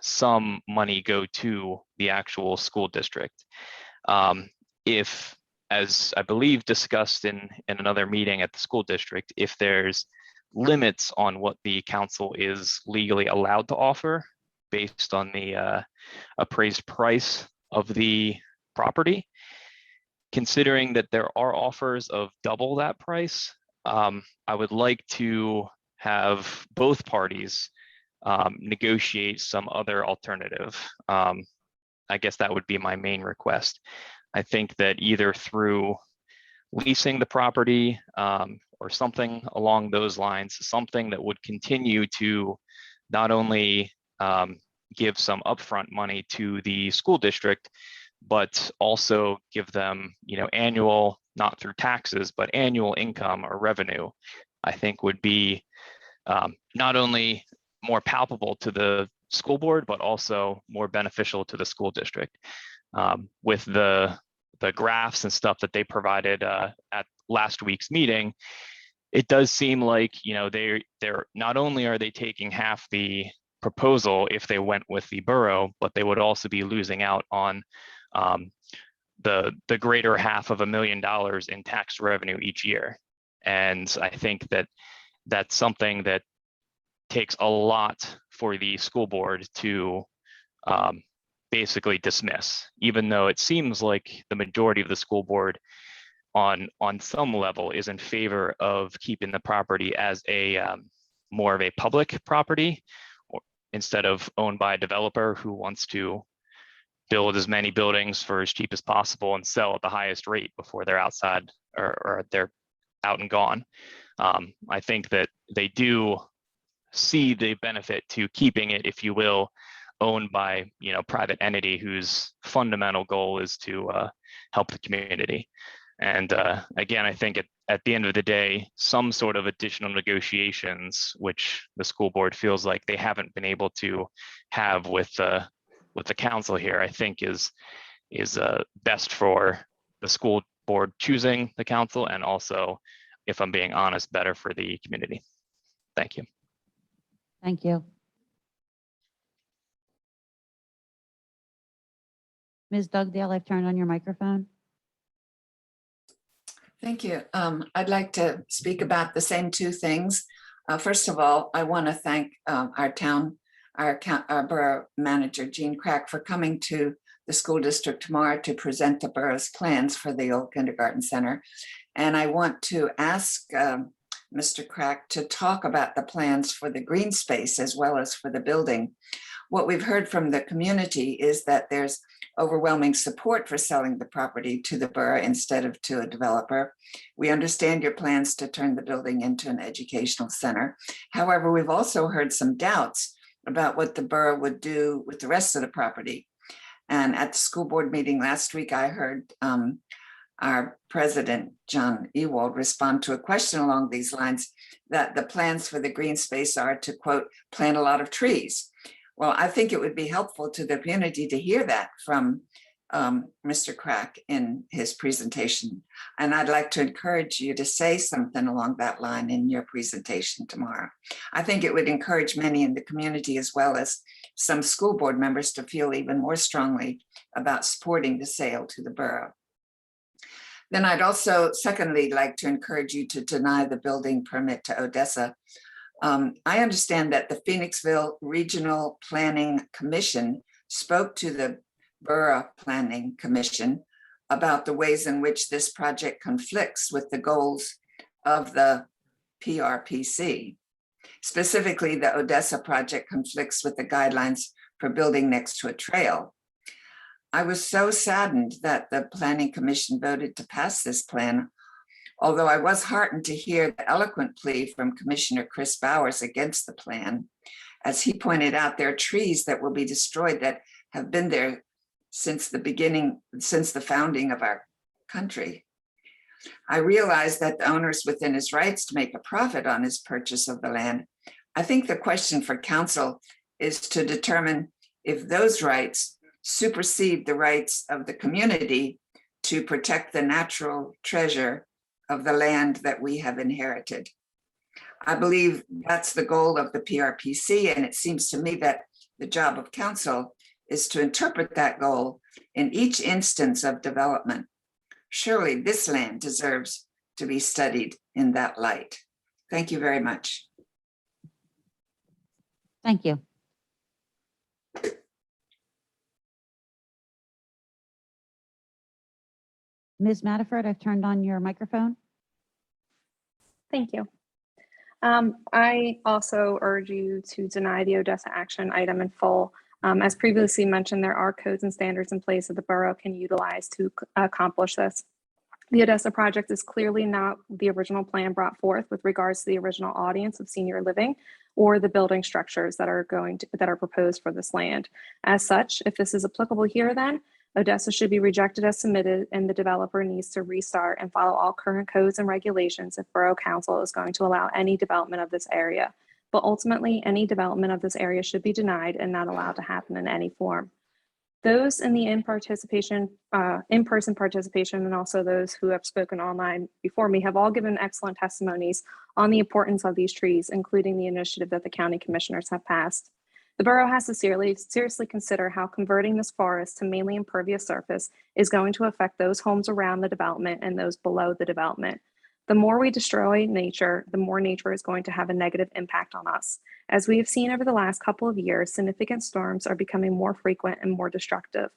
some money go to the actual school district. If, as I believe discussed in another meeting at the school district, if there's limits on what the council is legally allowed to offer based on the appraised price of the property, considering that there are offers of double that price, I would like to have both parties negotiate some other alternative. I guess that would be my main request. I think that either through leasing the property or something along those lines, something that would continue to not only give some upfront money to the school district, but also give them, annual, not through taxes, but annual income or revenue, I think would be not only more palpable to the school board, but also more beneficial to the school district. With the graphs and stuff that they provided at last week's meeting, it does seem like, they're not only are they taking half the proposal if they went with the borough, but they would also be losing out on the greater half of $1 million in tax revenue each year. And I think that that's something that takes a lot for the school board to basically dismiss, even though it seems like the majority of the school board on some level is in favor of keeping the property as a more of a public property, or instead of owned by a developer who wants to build as many buildings for as cheap as possible and sell at the highest rate before they're outside or they're out and gone. I think that they do see the benefit to keeping it, if you will, owned by private entity whose fundamental goal is to help the community. And again, I think at the end of the day, some sort of additional negotiations, which the school board feels like they haven't been able to have with the council here, I think is best for the school board choosing the council, and also, if I'm being honest, better for the community. Thank you.
Thank you. Ms. Dugdale, I've turned on your microphone.
Thank you. I'd like to speak about the same two things. First of all, I want to thank our borough manager, Jean Crack, for coming to the school district tomorrow to present the borough's plans for the old kindergarten center. And I want to ask Mr. Crack to talk about the plans for the green space as well as for the building. What we've heard from the community is that there's overwhelming support for selling the property to the borough instead of to a developer. We understand your plans to turn the building into an educational center. However, we've also heard some doubts about what the borough would do with the rest of the property. And at the school board meeting last week, I heard our president, John Ewald, respond to a question along these lines, that the plans for the green space are to, quote, plant a lot of trees. Well, I think it would be helpful to the community to hear that from Mr. Crack in his presentation. And I'd like to encourage you to say something along that line in your presentation tomorrow. I think it would encourage many in the community as well as some school board members to feel even more strongly about supporting the sale to the borough. Then I'd also secondly like to encourage you to deny the building permit to Odessa. I understand that the Phoenixville Regional Planning Commission spoke to the Borough Planning Commission about the ways in which this project conflicts with the goals of the PRPC. Specifically, the Odessa Project conflicts with the guidelines for building next to a trail. I was so saddened that the Planning Commission voted to pass this plan, although I was heartened to hear the eloquent plea from Commissioner Chris Bowers against the plan. As he pointed out, there are trees that will be destroyed that have been there since the founding of our country. I realize that the owner is within his rights to make a profit on his purchase of the land. I think the question for council is to determine if those rights supersede the rights of the community to protect the natural treasure of the land that we have inherited. I believe that's the goal of the PRPC, and it seems to me that the job of council is to interpret that goal in each instance of development. Surely this land deserves to be studied in that light. Thank you very much.
Thank you. Ms. Matterford, I've turned on your microphone.
Thank you. I also urge you to deny the Odessa action item in full. As previously mentioned, there are codes and standards in place that the borough can utilize to accomplish this. The Odessa project is clearly not the original plan brought forth with regards to the original audience of senior living or the building structures that are proposed for this land. As such, if this is applicable here, then Odessa should be rejected as submitted, and the developer needs to restart and follow all current codes and regulations if Borough Council is going to allow any development of this area. But ultimately, any development of this area should be denied and not allowed to happen in any form. Those in the in-person participation, and also those who have spoken online before me, have all given excellent testimonies on the importance of these trees, including the initiative that the county commissioners have passed. The borough has to seriously consider how converting this forest to mainly impervious surface is going to affect those homes around the development and those below the development. The more we destroy nature, the more nature is going to have a negative impact on us. As we have seen over the last couple of years, significant storms are becoming more frequent and more destructive.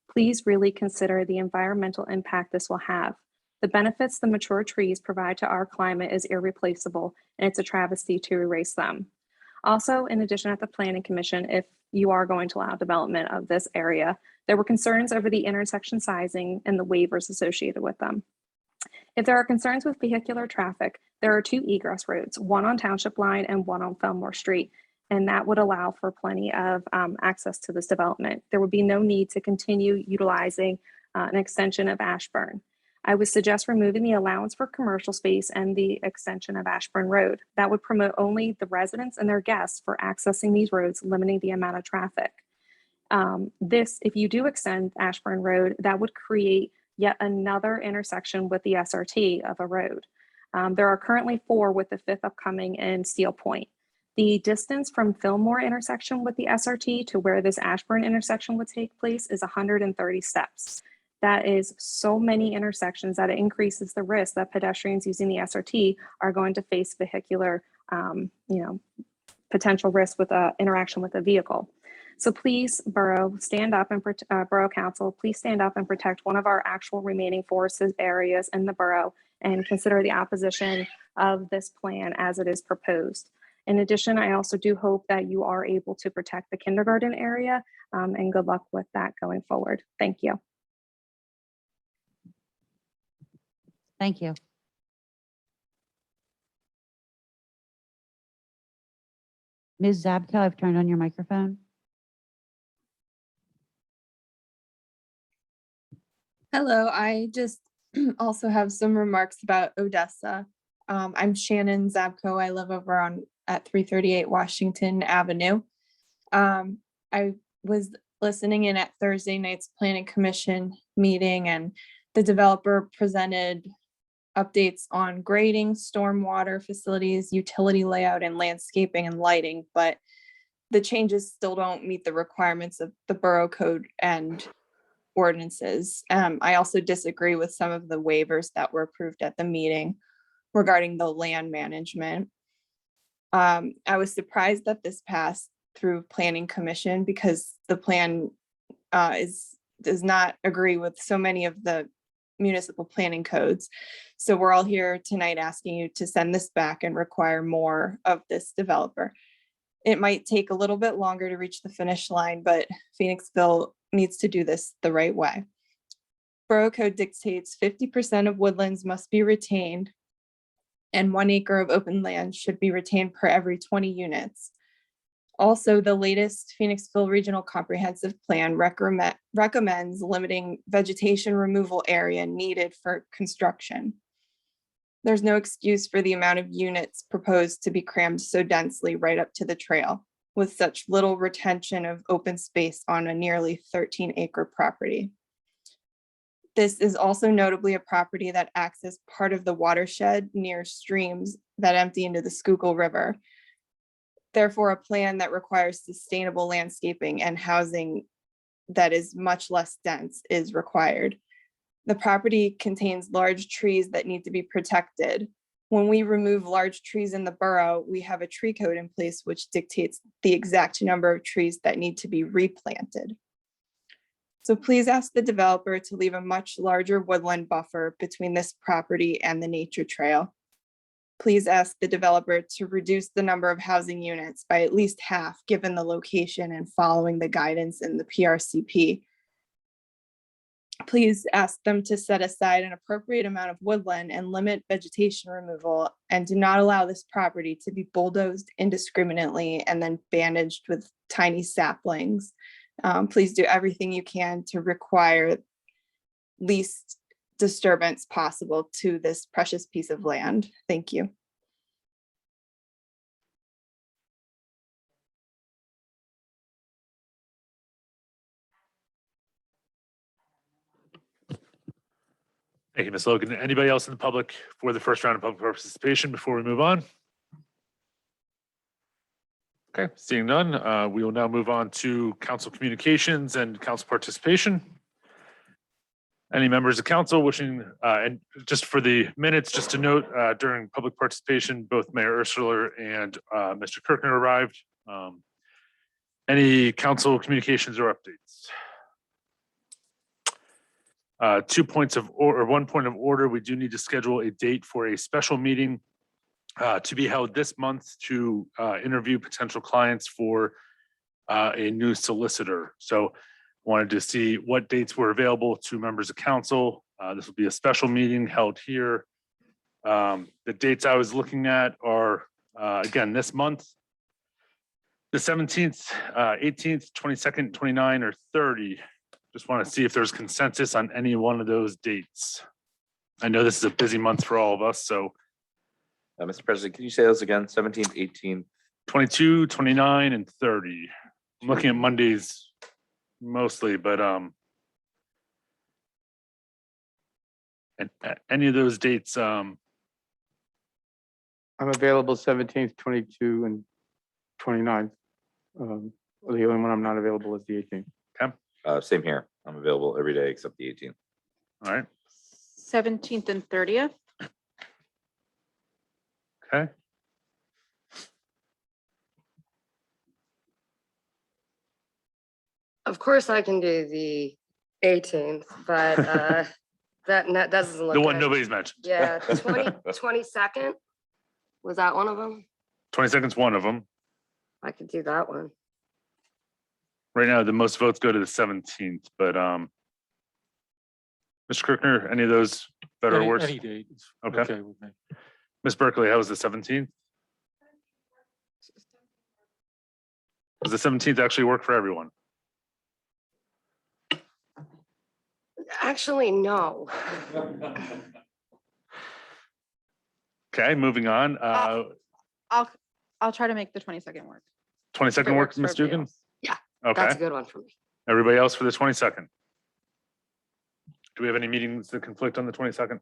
Please really consider the environmental impact this will have. The benefits the mature trees provide to our climate is irreplaceable, and it's a travesty to erase them. Also, in addition, at the Planning Commission, if you are going to allow development of this area, there were concerns over the intersection sizing and the waivers associated with them. If there are concerns with vehicular traffic, there are two egress roads, one on Township Line and one on Fillmore Street, and that would allow for plenty of access to this development. There would be no need to continue utilizing an extension of Ashburn. I would suggest removing the allowance for commercial space and the extension of Ashburn Road. That would promote only the residents and their guests for accessing these roads, limiting the amount of traffic. If you do extend Ashburn Road, that would create yet another intersection with the SRT of a road. There are currently 4 with the 5th upcoming in Steel Point. The distance from Fillmore intersection with the SRT to where this Ashburn intersection would take place is 130 steps. That is so many intersections that it increases the risk that pedestrians using the SRT are going to face vehicular, potential risk with interaction with a vehicle. So please, Borough, stand up and Borough Council, please stand up and protect one of our actual remaining forested areas in the borough and consider the opposition of this plan as it is proposed. In addition, I also do hope that you are able to protect the kindergarten area, and good luck with that going forward. Thank you.
Thank you. Ms. Zabka, I've turned on your microphone.
Hello, I just also have some remarks about Odessa. I'm Shannon Zabko. I live over at 338 Washington Avenue. I was listening in at Thursday night's Planning Commission meeting, and the developer presented updates on grading, stormwater facilities, utility layout, and landscaping and lighting, but the changes still don't meet the requirements of the borough code and ordinances. I also disagree with some of the waivers that were approved at the meeting regarding the land management. I was surprised that this passed through Planning Commission because the plan does not agree with so many of the municipal planning codes. So we're all here tonight asking you to send this back and require more of this developer. It might take a little bit longer to reach the finish line, but Phoenixville needs to do this the right way. Borough code dictates 50% of woodlands must be retained and 1 acre of open land should be retained per every 20 units. Also, the latest Phoenixville Regional Comprehensive Plan recommends limiting vegetation removal area needed for construction. There's no excuse for the amount of units proposed to be crammed so densely right up to the trail, with such little retention of open space on a nearly 13-acre property. This is also notably a property that acts as part of the watershed near streams that empty into the Schuylkill River. Therefore, a plan that requires sustainable landscaping and housing that is much less dense is required. The property contains large trees that need to be protected. When we remove large trees in the borough, we have a tree code in place which dictates the exact number of trees that need to be replanted. So please ask the developer to leave a much larger woodland buffer between this property and the nature trail. Please ask the developer to reduce the number of housing units by at least half, given the location and following the guidance in the PRCP. Please ask them to set aside an appropriate amount of woodland and limit vegetation removal, and do not allow this property to be bulldozed indiscriminately and then bandaged with tiny saplings. Please do everything you can to require least disturbance possible to this precious piece of land. Thank you.
Thank you, Ms. Logan. Anybody else in the public for the first round of public participation before we move on? Okay, seeing none, we will now move on to council communications and council participation. Any members of council wishing, and just for the minutes, just to note, during public participation, both Mayor Ursula and Mr. Kirkner arrived. Any council communications or updates? 2 points of order, 1 point of order. We do need to schedule a date for a special meeting to be held this month to interview potential clients for a new solicitor. So wanted to see what dates were available to members of council. This will be a special meeting held here. The dates I was looking at are, again, this month, the 17th, 18th, 22nd, 29, or 30. Just want to see if there's consensus on any one of those dates. I know this is a busy month for all of us, so.
Mr. President, can you say those again? 17th, 18th?
22, 29, and 30. I'm looking at Mondays mostly, but and any of those dates,
I'm available 17th, 22, and 29th. The only one I'm not available is the 18th.
Same here. I'm available every day except the 18th.
All right,
17th and 30th.
okay.
Of course, I can do the 18th, but that doesn't look
The one
good.
nobody's mentioned.
Yeah, 22nd. Was that one of them?
22nd's one of them.
I could do that one.
Right now, the most votes go to the 17th, but Mr. Kirkner, any of those better or worse?
Any date. is
Okay.
Okay with me.
Ms. Berkeley, how was the 17th? Does the 17th actually work for everyone?
Actually, no.
Okay, moving on.
I'll try to make the 22nd work.
22nd work,
for
Ms.
everybody
Dugan?
else.
Yeah,
Okay.
that's a good one for me.
Everybody else for the 22nd? Do we have any meetings that conflict on the 22nd?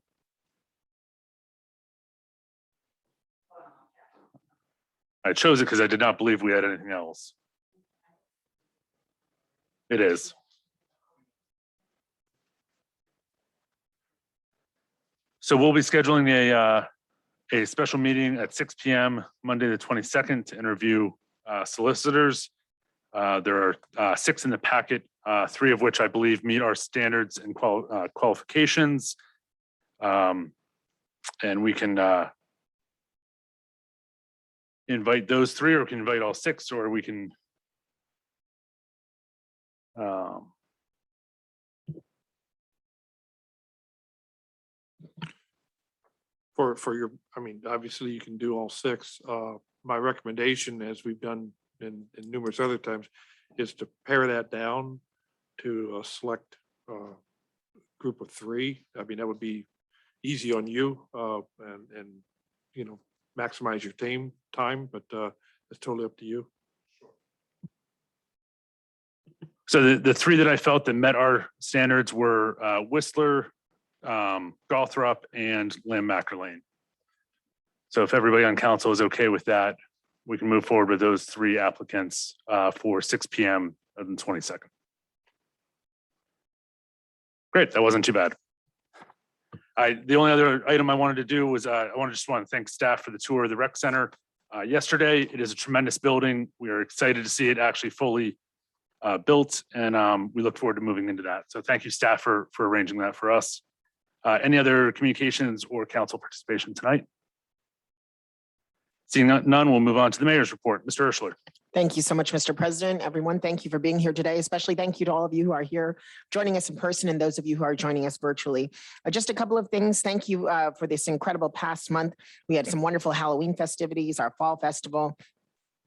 I chose it because I did not believe we had anything else. It is. So we'll be scheduling a special meeting at 6 p.m. Monday, the 22nd to interview solicitors. There are 6 in the packet, 3 of which I believe meet our standards and qualifications. And we can invite those 3, or we can invite all 6, or we can
For your, I mean, obviously you can do all 6. My recommendation, as we've done in numerous other times, is to pare that down to a select group of 3. I mean, that would be easy on you and you know, maximize your team time, but it's totally up to you.
So the 3 that I felt that met our standards were Whistler, Gothrop, and Lamb-Mackerlane. So if everybody on council is okay with that, we can move forward with those 3 applicants for 6 p.m. on the 22nd. Great, that wasn't too bad. The only other item I wanted to do was I just want to thank staff for the tour of the rec center yesterday. It is a tremendous building. We are excited to see it actually fully built, and we look forward to moving into that. So thank you, staff, for arranging that for us. Any other communications or council participation tonight? Seeing none, we'll move on to the mayor's report. Mr. Urschler.
Thank you so much, Mr. President. Everyone, thank you for being here today. Especially thank you to all of you who are here joining us in person and those of you who are joining us virtually. Just a couple of things. Thank you for this incredible past month. We had some wonderful Halloween festivities, our fall festival,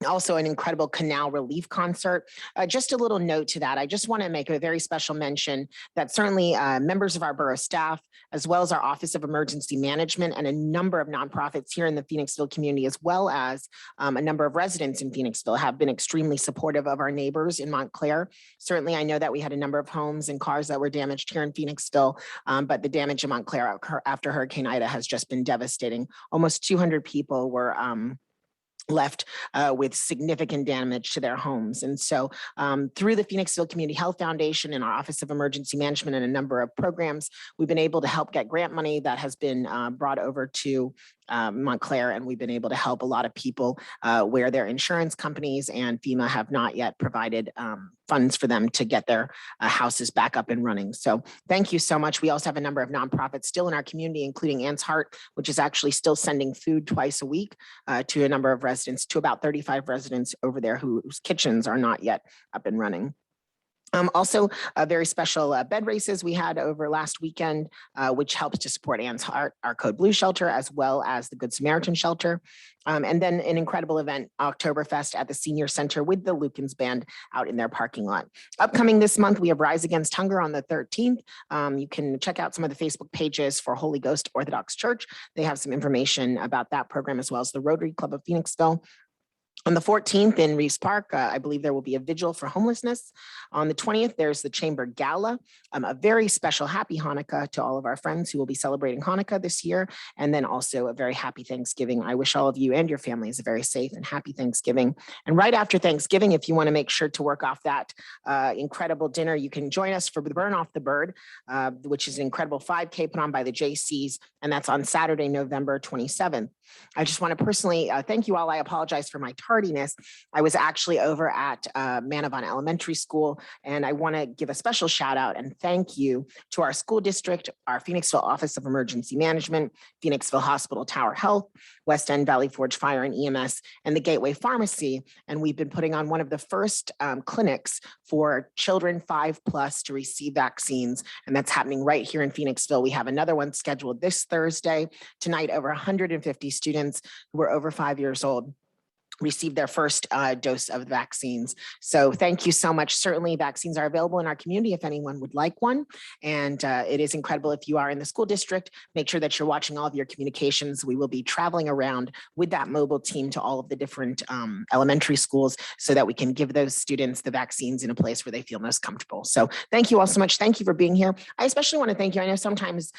also an incredible canal relief concert. Just a little note to that. I just want to make a very special mention that certainly members of our borough staff, as well as our Office of Emergency Management and a number of nonprofits here in the Phoenixville community, as well as a number of residents in Phoenixville, have been extremely supportive of our neighbors in Montclair. Certainly, I know that we had a number of homes and cars that were damaged here in Phoenixville, but the damage in Montclair after Hurricane Ida has just been devastating. Almost 200 people were left with significant damage to their homes. And so through the Phoenixville Community Health Foundation and our Office of Emergency Management and a number of programs, we've been able to help get grant money that has been brought over to Montclair, and we've been able to help a lot of people where their insurance companies and FEMA have not yet provided funds for them to get their houses back up and running. So thank you so much. We also have a number of nonprofits still in our community, including Ann's Heart, which is actually still sending food twice a week to a number of residents, to about 35 residents over there whose kitchens are not yet up and running. Also, very special bed races we had over last weekend, which helps to support Ann's Heart, our Code Blue shelter, as well as the Good Samaritan shelter. And then an incredible event, Oktoberfest at the Senior Center with the Lukens Band out in their parking lot. Upcoming this month, we have Rise Against Hunger on the 13th. You can check out some of the Facebook pages for Holy Ghost Orthodox Church. They have some information about that program, as well as the Rotary Club of Phoenixville. On the 14th in Reeves Park, I believe there will be a vigil for homelessness. On the 20th, there's the Chamber Gala, a very special happy Hanukkah to all of our friends who will be celebrating Hanukkah this year. And then also a very happy Thanksgiving. I wish all of you and your families a very safe and happy Thanksgiving. And right after Thanksgiving, if you want to make sure to work off that incredible dinner, you can join us for the Burn Off the Bird, which is an incredible 5K put on by the JCs. And that's on Saturday, November 27th. I just want to personally thank you all. I apologize for my tardiness. I was actually over at Manavon Elementary School, and I want to give a special shout out and thank you to our school district, our Phoenixville Office of Emergency Management, Phoenixville Hospital Tower Health, West End Valley Forge Fire and EMS, and the Gateway Pharmacy. And we've been putting on one of the first clinics for children 5+ to receive vaccines, and that's happening right here in Phoenixville. We have another one scheduled this Thursday. Tonight, over 150 students who are over 5 years old received their first dose of the vaccines. So thank you so much. Certainly vaccines are available in our community if anyone would like one. And it is incredible if you are in the school district, make sure that you're watching all of your communications. We will be traveling around with that mobile team to all of the different elementary schools so that we can give those students the vaccines in a place where they feel most comfortable. So thank you all so much. Thank you for being here. I especially want to thank you. I know sometimes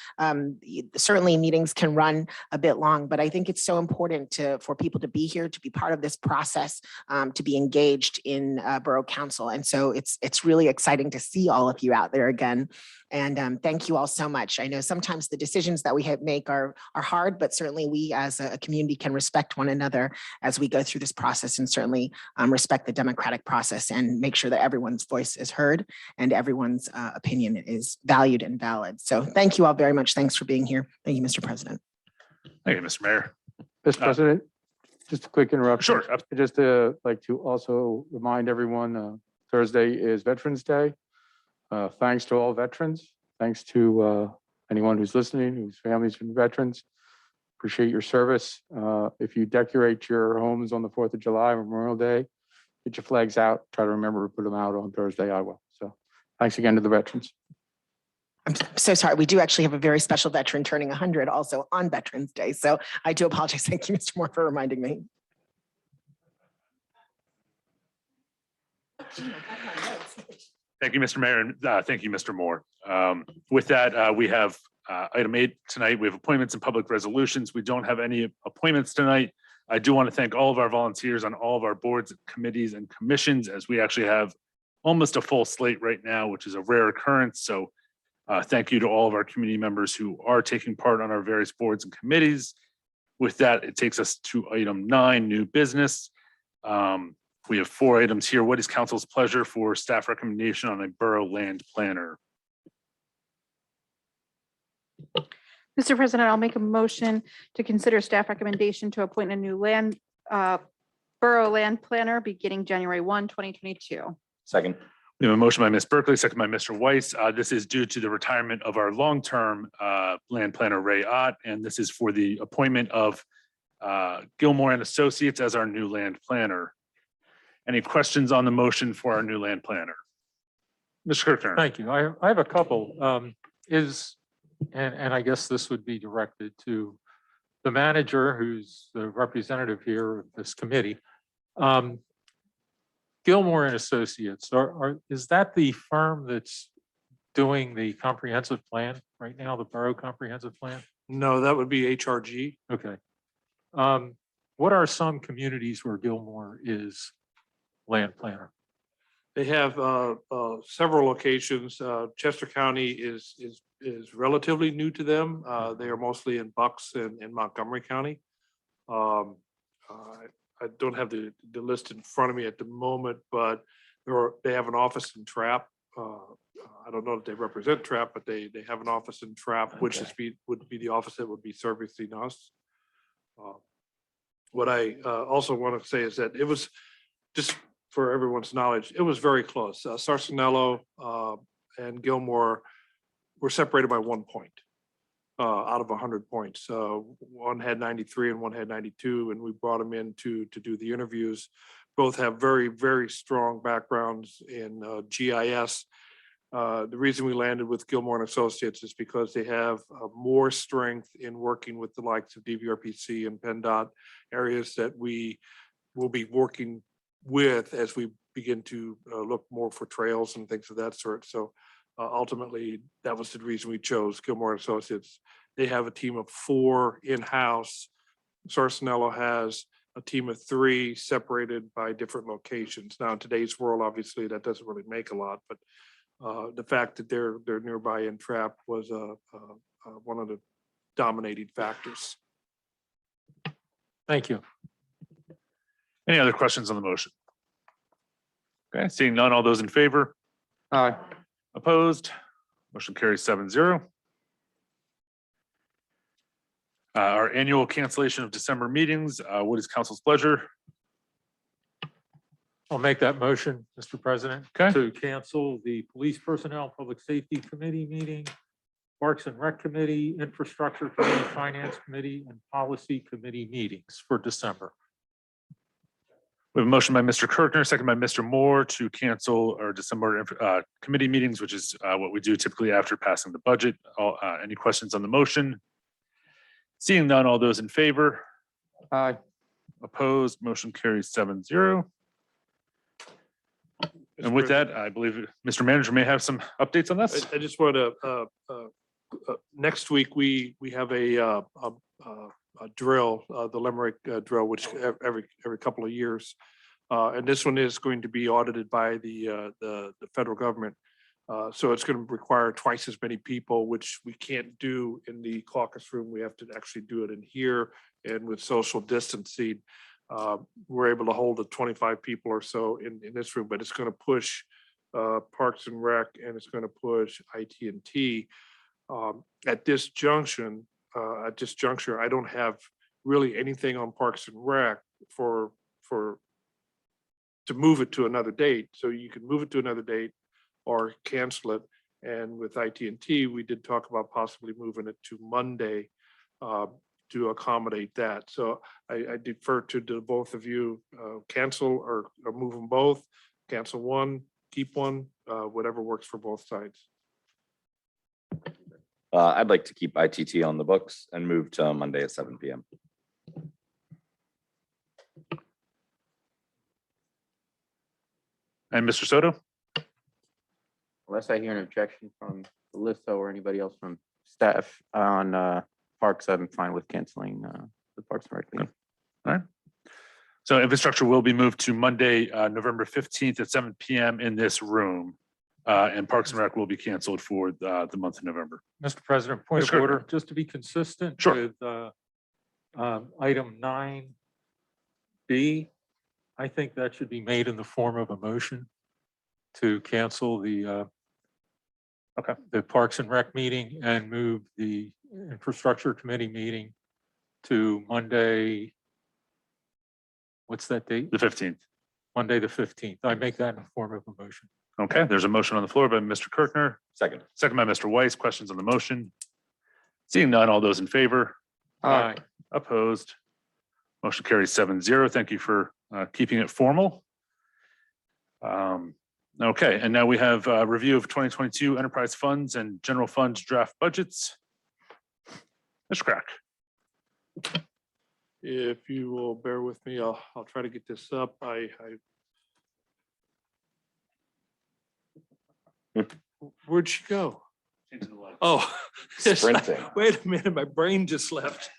certainly meetings can run a bit long, but I think it's so important for people to be here, to be part of this process, to be engaged in Borough Council. And so it's really exciting to see all of you out there again. And thank you all so much. I know sometimes the decisions that we make are hard, but certainly we as a community can respect one another as we go through this process, and certainly respect the democratic process and make sure that everyone's voice is heard and everyone's opinion is valued and valid. So thank you all very much. Thanks for being here. Thank you, Mr. President.
Thank you, Mr. Mayor.
Mr. President, just a quick interruption.
Sure.
Just like to also remind everyone, Thursday is Veterans Day. Thanks to all veterans. Thanks to anyone who's listening, whose families are veterans. Appreciate your service. If you decorate your homes on the 4th of July, Memorial Day, get your flags out. Try to remember to put them out on Thursday. I will. So thanks again to the veterans.
I'm so sorry. We do actually have a very special veteran turning 100 also on Veterans Day. So I do apologize. Thank you, Mr. Moore, for reminding me.
Thank you, Mr. Mayor, and thank you, Mr. Moore. With that, we have item 8 tonight. We have appointments and public resolutions. We don't have any appointments tonight. I do want to thank all of our volunteers on all of our boards, committees, and commissions, as we actually have almost a full slate right now, which is a rare occurrence. So thank you to all of our community members who are taking part on our various boards and committees. With that, it takes us to item 9, new business. We have 4 items here. What is council's pleasure for staff recommendation on a borough land planner?
Mr. President, I'll make a motion to consider staff recommendation to appoint a new borough land planner beginning January 1, 2022.
Second.
We have a motion by Ms. Berkeley, second by Mr. Weiss. This is due to the retirement of our long-term land planner, Ray Ott, and this is for the appointment of Gilmore and Associates as our new land planner. Any questions on the motion for our new land planner? Mr. Kirkner.
Thank you. I have a couple. And I guess this would be directed to the manager, who's the representative here of this committee. Gilmore and Associates, is that the firm that's doing the comprehensive plan right now, the borough comprehensive plan? No, that would be HRG. Okay. What are some communities where Gilmore is land planner? They have several locations. Chester County is relatively new to them. They are mostly in Bucks and in Montgomery County. I don't have the list in front of me at the moment, but they have an office in Trapp. I don't know if they represent Trapp, but they have an office in Trapp, which would be the office that would be servicing us. What I also want to say is that it was, just for everyone's knowledge, it was very close. Sarcinello and Gilmore were separated by 1 point. Out of 100 points. One had 93 and one had 92, and we brought them in to do the interviews. Both have very, very strong backgrounds in GIS. The reason we landed with Gilmore and Associates is because they have more strength in working with the likes of DVRPC and PennDOT, areas that we we'll be working with as we begin to look more for trails and things of that sort. So ultimately, that was the reason we chose Gilmore Associates. They have a team of 4 in-house. Sarsenello has a team of 3 separated by different locations. Now, in today's world, obviously, that doesn't really make a lot, but the fact that they're nearby in Trap was one of the dominating factors.
Thank you.
Any other questions on the motion? Okay, seeing none, all those in favor?
Aye.
Opposed? Motion carries 7-0. Our annual cancellation of December meetings, what is council's pleasure?
I'll make that motion, Mr. President.
Okay.
To cancel the Police Personnel Public Safety Committee meeting, Parks and Rec Committee, Infrastructure Committee, Finance Committee, and Policy Committee meetings for December.
We have a motion by Mr. Kirkner, second by Mr. Moore to cancel our December committee meetings, which is what we do typically after passing the budget. Any questions on the motion? Seeing none, all those in favor?
Aye.
Opposed, motion carries 7-0. And with that, I believe Mr. Manager may have some updates on this.
I just want to, next week, we have a drill, the Limerick drill, which every couple of years. And this one is going to be audited by the federal government. So it's going to require twice as many people, which we can't do in the caucus room. We have to actually do it in here, and with social distancing. We're able to hold the 25 people or so in this room, but it's going to push Parks and Rec, and it's going to push IT&T. At this juncture, I don't have really anything on Parks and Rec to move it to another date. So you can move it to another date or cancel it. And with IT&T, we did talk about possibly moving it to Monday to accommodate that. So I defer to the both of you, cancel or move them both, cancel one, keep one, whatever works for both sides.
I'd like to keep ITT on the books and move to Monday at 7 p.m.
And Mr. Soto?
Unless I hear an objection from Alyssa or anybody else from staff on Parks, I'm fine with canceling the Parks and Rec meeting.
All right. So infrastructure will be moved to Monday, November 15th at 7 p.m. in this room. And Parks and Rec will be canceled for the month of November.
Mr. President, point
Mr.
of order, just to be consistent
Sure.
with item 9B, I think that should be made in the form of a motion to cancel the Parks and Rec meeting and move the Infrastructure Committee meeting to Monday. What's that date?
The 15th.
Monday, the 15th. I make that in the form of a motion.
Okay, there's a motion on the floor by Mr. Kirkner.
Second.
Second by Mr. Weiss. Questions on the motion? Seeing none, all those in favor?
Aye.
Opposed? Motion carries 7-0. Thank you for keeping it formal. Okay, and now we have a review of 2022 enterprise funds and general funds draft budgets. Mr. Crack.
If you will bear with me, I'll try to get this up. Where'd she go? Oh,
Sprinting.
Wait a minute, my brain just left.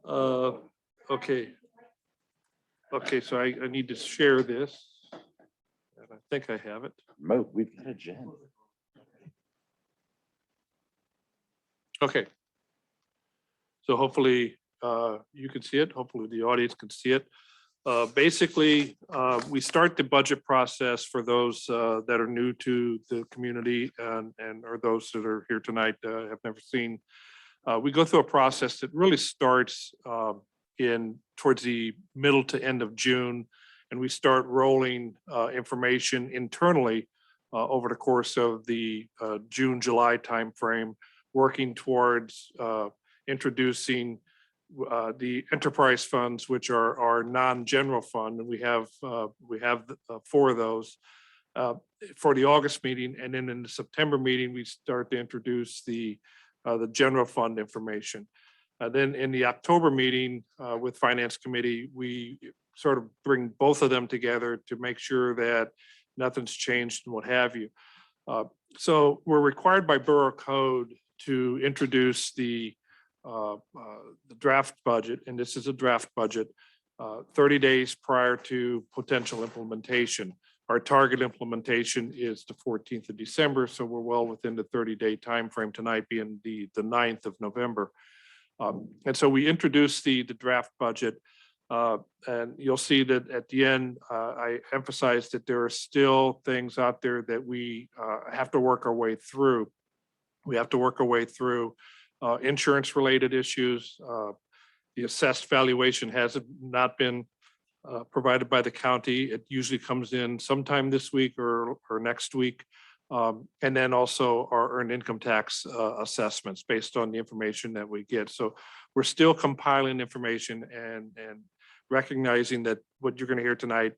Okay. Okay, so I need to share this. And I think I have it.
Mo, we've got a Jen.
Okay. So hopefully you can see it. Hopefully the audience can see it. Basically, we start the budget process for those that are new to the community and or those that are here tonight have never seen. We go through a process that really starts towards the middle to end of June, and we start rolling information internally over the course of the June, July timeframe, working towards introducing the enterprise funds, which are our non-general fund, and we have 4 of those for the August meeting, and then in the September meeting we start to introduce the general fund information. Then in the October meeting with Finance Committee, we sort of bring both of them together to make sure that nothing's changed and what have you. So we're required by Borough Code to introduce the draft budget, and this is a draft budget, 30 days prior to potential implementation. Our target implementation is the 14th of December, so we're well within the 30-day timeframe, tonight being the 9th of November. And so we introduced the draft budget, and you'll see that at the end, I emphasized that there are still things out there that we have to work our way through. We have to work our way through insurance-related issues. The assessed valuation has not been provided by the county. It usually comes in sometime this week or next week. And then also our earned income tax assessments based on the information that we get. So we're still compiling information and recognizing that what you're going to hear tonight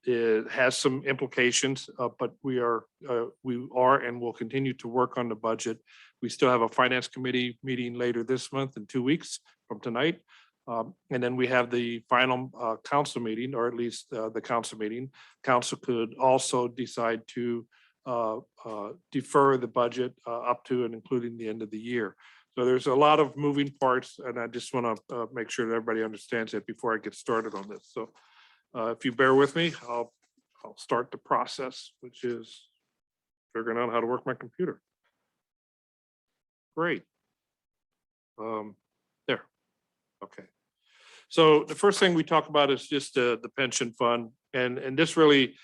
it has some implications, but we are and will continue to work on the budget. We still have a finance committee meeting later this month in 2 weeks from tonight. And then we have the final council meeting, or at least the council meeting. Council could also decide to defer the budget up to and including the end of the year. So there's a lot of moving parts, and I just want to make sure that everybody understands it before I get started on this. So if you bear with me, I'll start the process, which is figuring out how to work my computer. Great. There. Okay. So the first thing we talk about is just the pension fund, and this really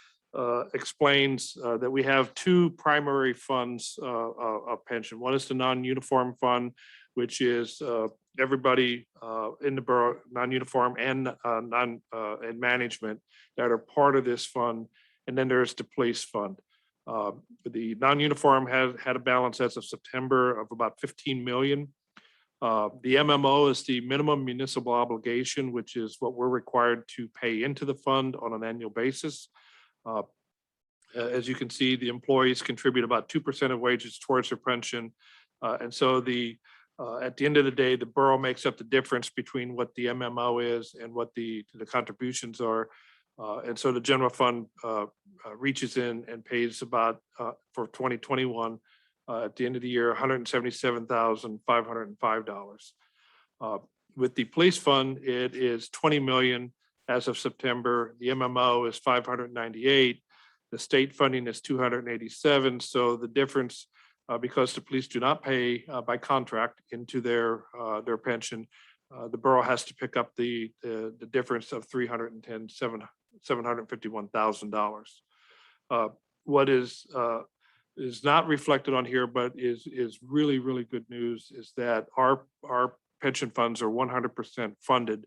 explains that we have two primary funds of pension. One is the non-uniform fund, which is everybody in the borough, non-uniform and and management that are part of this fund. And then there's the police fund. The non-uniform has had a balance as of September of about 15 million. The MMO is the minimum municipal obligation, which is what we're required to pay into the fund on an annual basis. As you can see, the employees contribute about 2% of wages towards their pension. And so at the end of the day, the borough makes up the difference between what the MMO is and what the contributions are. And so the general fund reaches in and pays about, for 2021, at the end of the year, $177,505. With the police fund, it is 20 million as of September. The MMO is 598. The state funding is 287. So the difference, because the police do not pay by contract into their pension, the borough has to pick up the difference of $751,000. What is not reflected on here, but is really, really good news, is that our pension funds are 100% funded.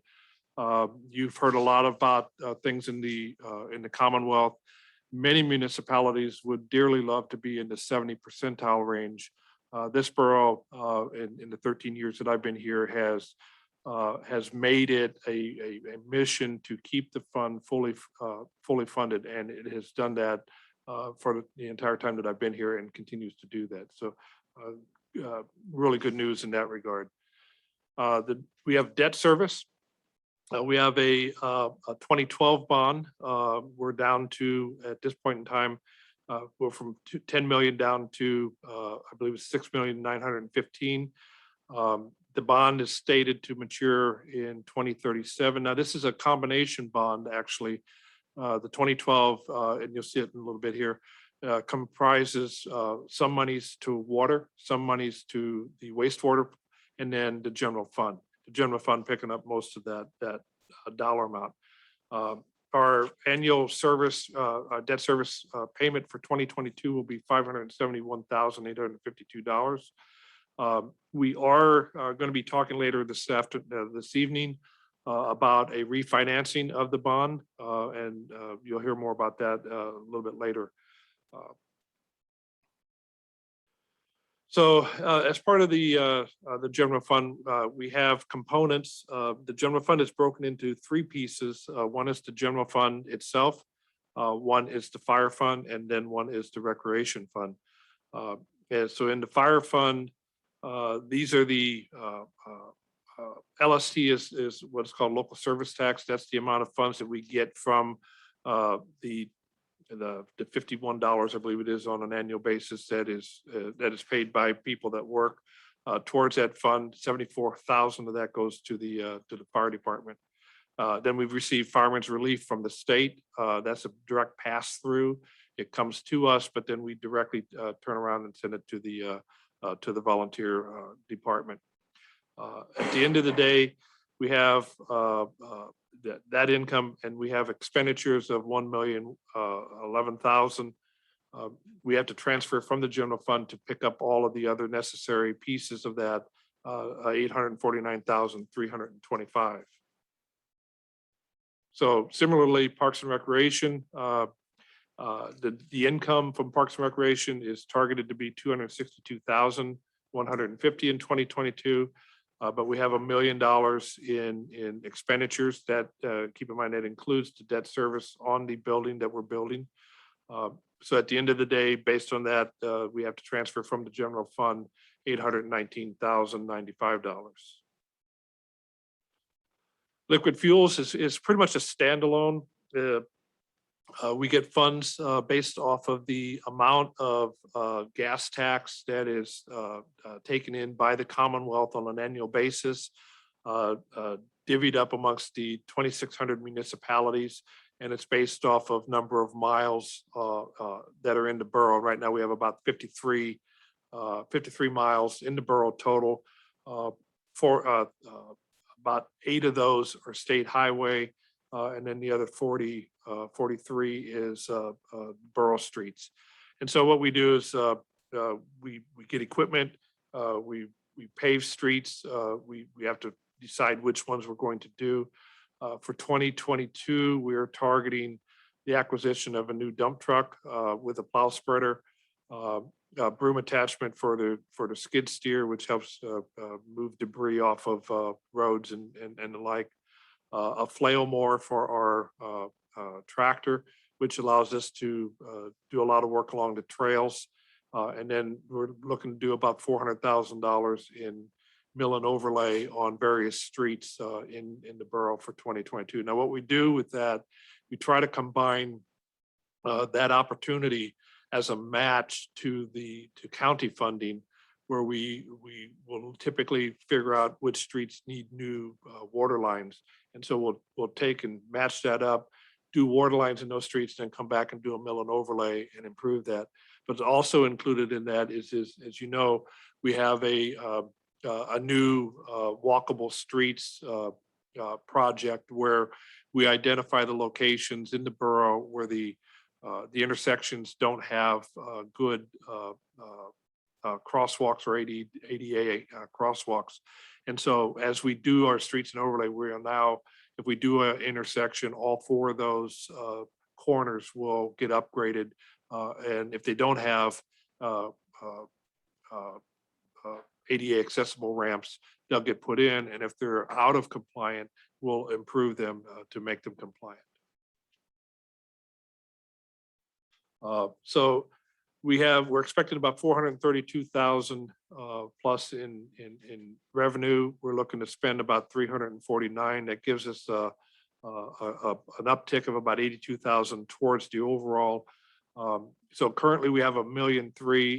You've heard a lot about things in the Commonwealth. Many municipalities would dearly love to be in the 70 percentile range. This borough, in the 13 years that I've been here, has made it a mission to keep the fund fully funded, and it has done that for the entire time that I've been here and continues to do that. So really good news in that regard. We have debt service. We have a 2012 bond. We're down to, at this point in time, we're from 10 million down to, I believe it's 6,915,000. The bond is stated to mature in 2037. Now, this is a combination bond, actually. The 2012, and you'll see it in a little bit here, comprises some monies to water, some monies to the wastewater, and then the general fund. The general fund picking up most of that dollar amount. Our annual service, debt service payment for 2022 will be $571,852. We are going to be talking later this evening about a refinancing of the bond, and you'll hear more about that a little bit later. So as part of the general fund, we have components. The general fund is broken into three pieces. One is the general fund itself, one is the fire fund, and then one is the recreation fund. And so in the fire fund, these are the LST is what's called local service tax. That's the amount of funds that we get from the $51, I believe it is, on an annual basis that is paid by people that work towards that fund. 74,000 of that goes to the fire department. Then we've received fireman's relief from the state. That's a direct pass through. It comes to us, but then we directly turn around and send it to the volunteer department. At the end of the day, we have that income, and we have expenditures of $1,011,000. We have to transfer from the general fund to pick up all of the other necessary pieces of that, $849,325. So similarly, Parks and Recreation, the income from Parks and Recreation is targeted to be $262,150 in 2022. But we have $1 million in expenditures that, keep in mind, that includes the debt service on the building that we're building. So at the end of the day, based on that, we have to transfer from the general fund $819,095. Liquid fuels is pretty much a standalone. We get funds based off of the amount of gas tax that is taken in by the Commonwealth on an annual basis, divvied up amongst the 2,600 municipalities, and it's based off of number of miles that are in the borough. Right now, we have about 53 miles in the borough total. For about 8 of those are state highway, and then the other 43 is borough streets. And so what we do is we get equipment, we pave streets, we have to decide which ones we're going to do. For 2022, we are targeting the acquisition of a new dump truck with a plow spreader, broom attachment for the skid steer, which helps move debris off of roads and the like. A flail mower for our tractor, which allows us to do a lot of work along the trails. And then we're looking to do about $400,000 in mill and overlay on various streets in the borough for 2022. Now, what we do with that, we try to combine that opportunity as a match to county funding, where we will typically figure out which streets need new water lines. And so we'll take and match that up, do water lines in those streets, then come back and do a mill and overlay and improve that. But also included in that is as you know, we have a new walkable streets project where we identify the locations in the borough where the intersections don't have good crosswalks or ADA crosswalks. And so as we do our streets and overlay, we are now, if we do an intersection, all 4 of those corners will get upgraded. And if they don't have ADA accessible ramps, they'll get put in. And if they're out of compliant, we'll improve them to make them compliant. So we're expecting about 432,000 plus in revenue. We're looking to spend about 349. That gives us an uptick of about 82,000 towards the overall. So currently we have $1.3 million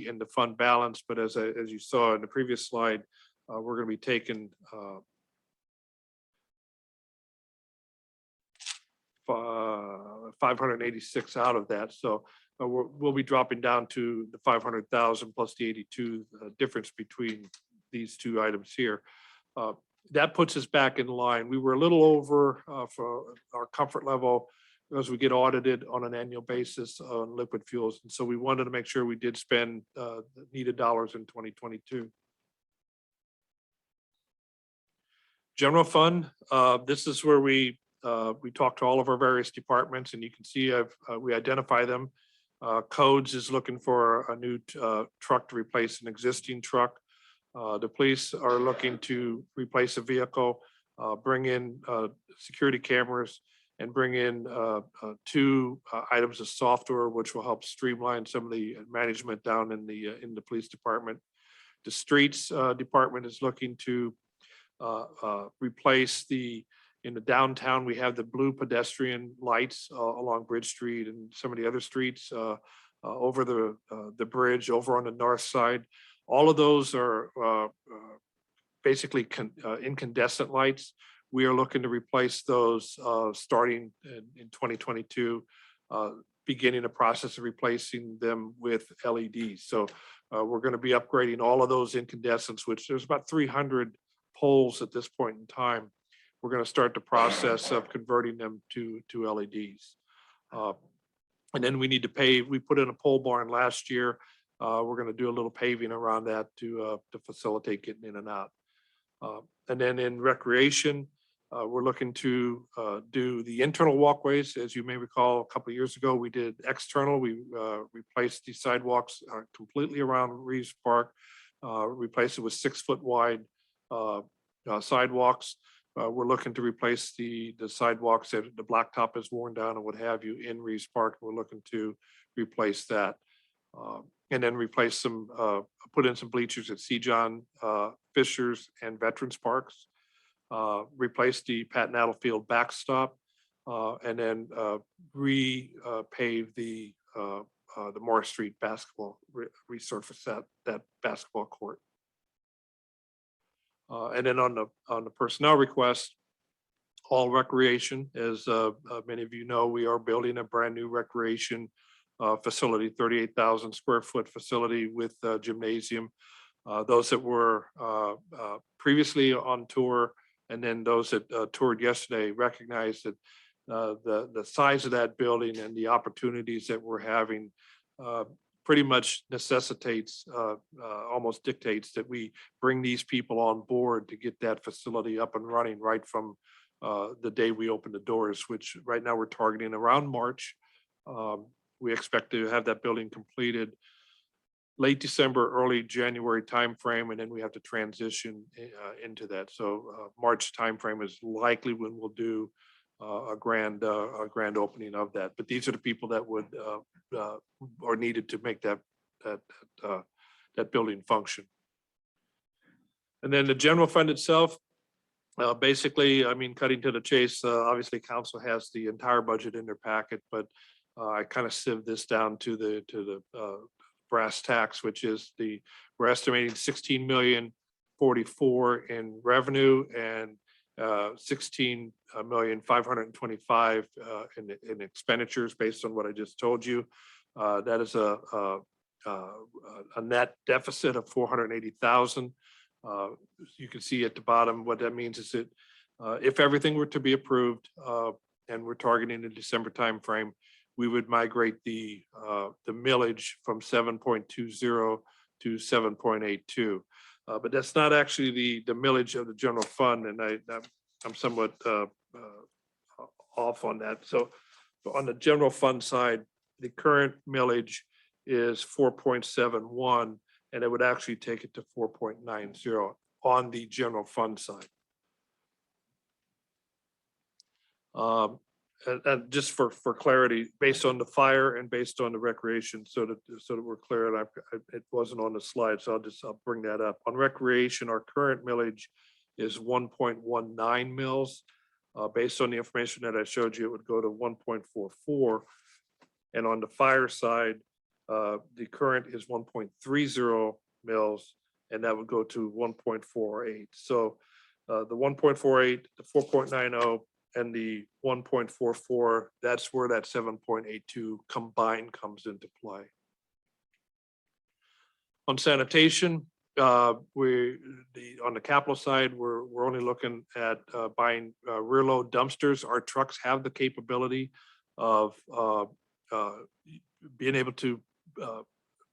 in the fund balance, but as you saw in the previous slide, we're going to be taking 586 out of that. So we'll be dropping down to the 500,000 plus the 82 difference between these 2 items here. That puts us back in line. We were a little over for our comfort level as we get audited on an annual basis on liquid fuels. And so we wanted to make sure we did spend needed dollars in 2022. General fund, this is where we talk to all of our various departments, and you can see we identify them. Codes is looking for a new truck to replace an existing truck. The police are looking to replace a vehicle, bring in security cameras, and bring in 2 items of software, which will help streamline some of the management down in the police department. The streets department is looking to replace in the downtown, we have the blue pedestrian lights along Bridge Street and some of the other streets over the bridge over on the north side. All of those are basically incandescent lights. We are looking to replace those starting in 2022, beginning a process of replacing them with LEDs. So we're going to be upgrading all of those incandescents, which there's about 300 poles at this point in time. We're going to start the process of converting them to LEDs. And then we need to pave. We put in a pole barn last year. We're going to do a little paving around that to facilitate getting in and out. And then in recreation, we're looking to do the internal walkways. As you may recall, a couple of years ago, we did external. We replaced the sidewalks completely around Reeves Park, replaced it with 6-foot wide sidewalks. We're looking to replace the sidewalks that the blacktop is worn down and what have you in Reeves Park. We're looking to replace that. And then replace some, put in some bleachers at C. John Fisher's and Veterans Parks. Replace the Pat Nattlefield backstop, and then repave the Morris Street basketball, resurface that basketball court. And then on the personnel request, all recreation, as many of you know, we are building a brand new recreation facility, 38,000 square foot facility with gymnasium. Those that were previously on tour and then those that toured yesterday recognize that the size of that building and the opportunities that we're having pretty much necessitates, almost dictates that we bring these people on board to get that facility up and running right from the day we open the doors, which right now we're targeting around March. We expect to have that building completed late December, early January timeframe, and then we have to transition into that. So March timeframe is likely when we'll do a grand opening of that. But these are the people that would are needed to make that building function. And then the general fund itself, basically, I mean, cutting to the chase, obviously council has the entire budget in their packet, but I kind of sieved this down to the brass tacks, which is we're estimating 16,044,000 in revenue and 16,525,000 in expenditures based on what I just told you. That is a net deficit of 480,000. You can see at the bottom what that means is that if everything were to be approved and we're targeting the December timeframe, we would migrate the millage from 7.20 to 7.82. But that's not actually the millage of the general fund, and I'm somewhat off on that. So on the general fund side, the current millage is 4.71, and it would actually take it to 4.90 on the general fund side. And just for clarity, based on the fire and based on the recreation, so that we're clear, and it wasn't on the slide, so I'll bring that up. On recreation, our current millage is 1.19 mils. Based on the information that I showed you, it would go to 1.44. And on the fire side, the current is 1.30 mils, and that would go to 1.48. So the 1.48, the 4.90, and the 1.44, that's where that 7.82 combined comes into play. On sanitation, on the capital side, we're only looking at buying rear load dumpsters. Our trucks have the capability of being able to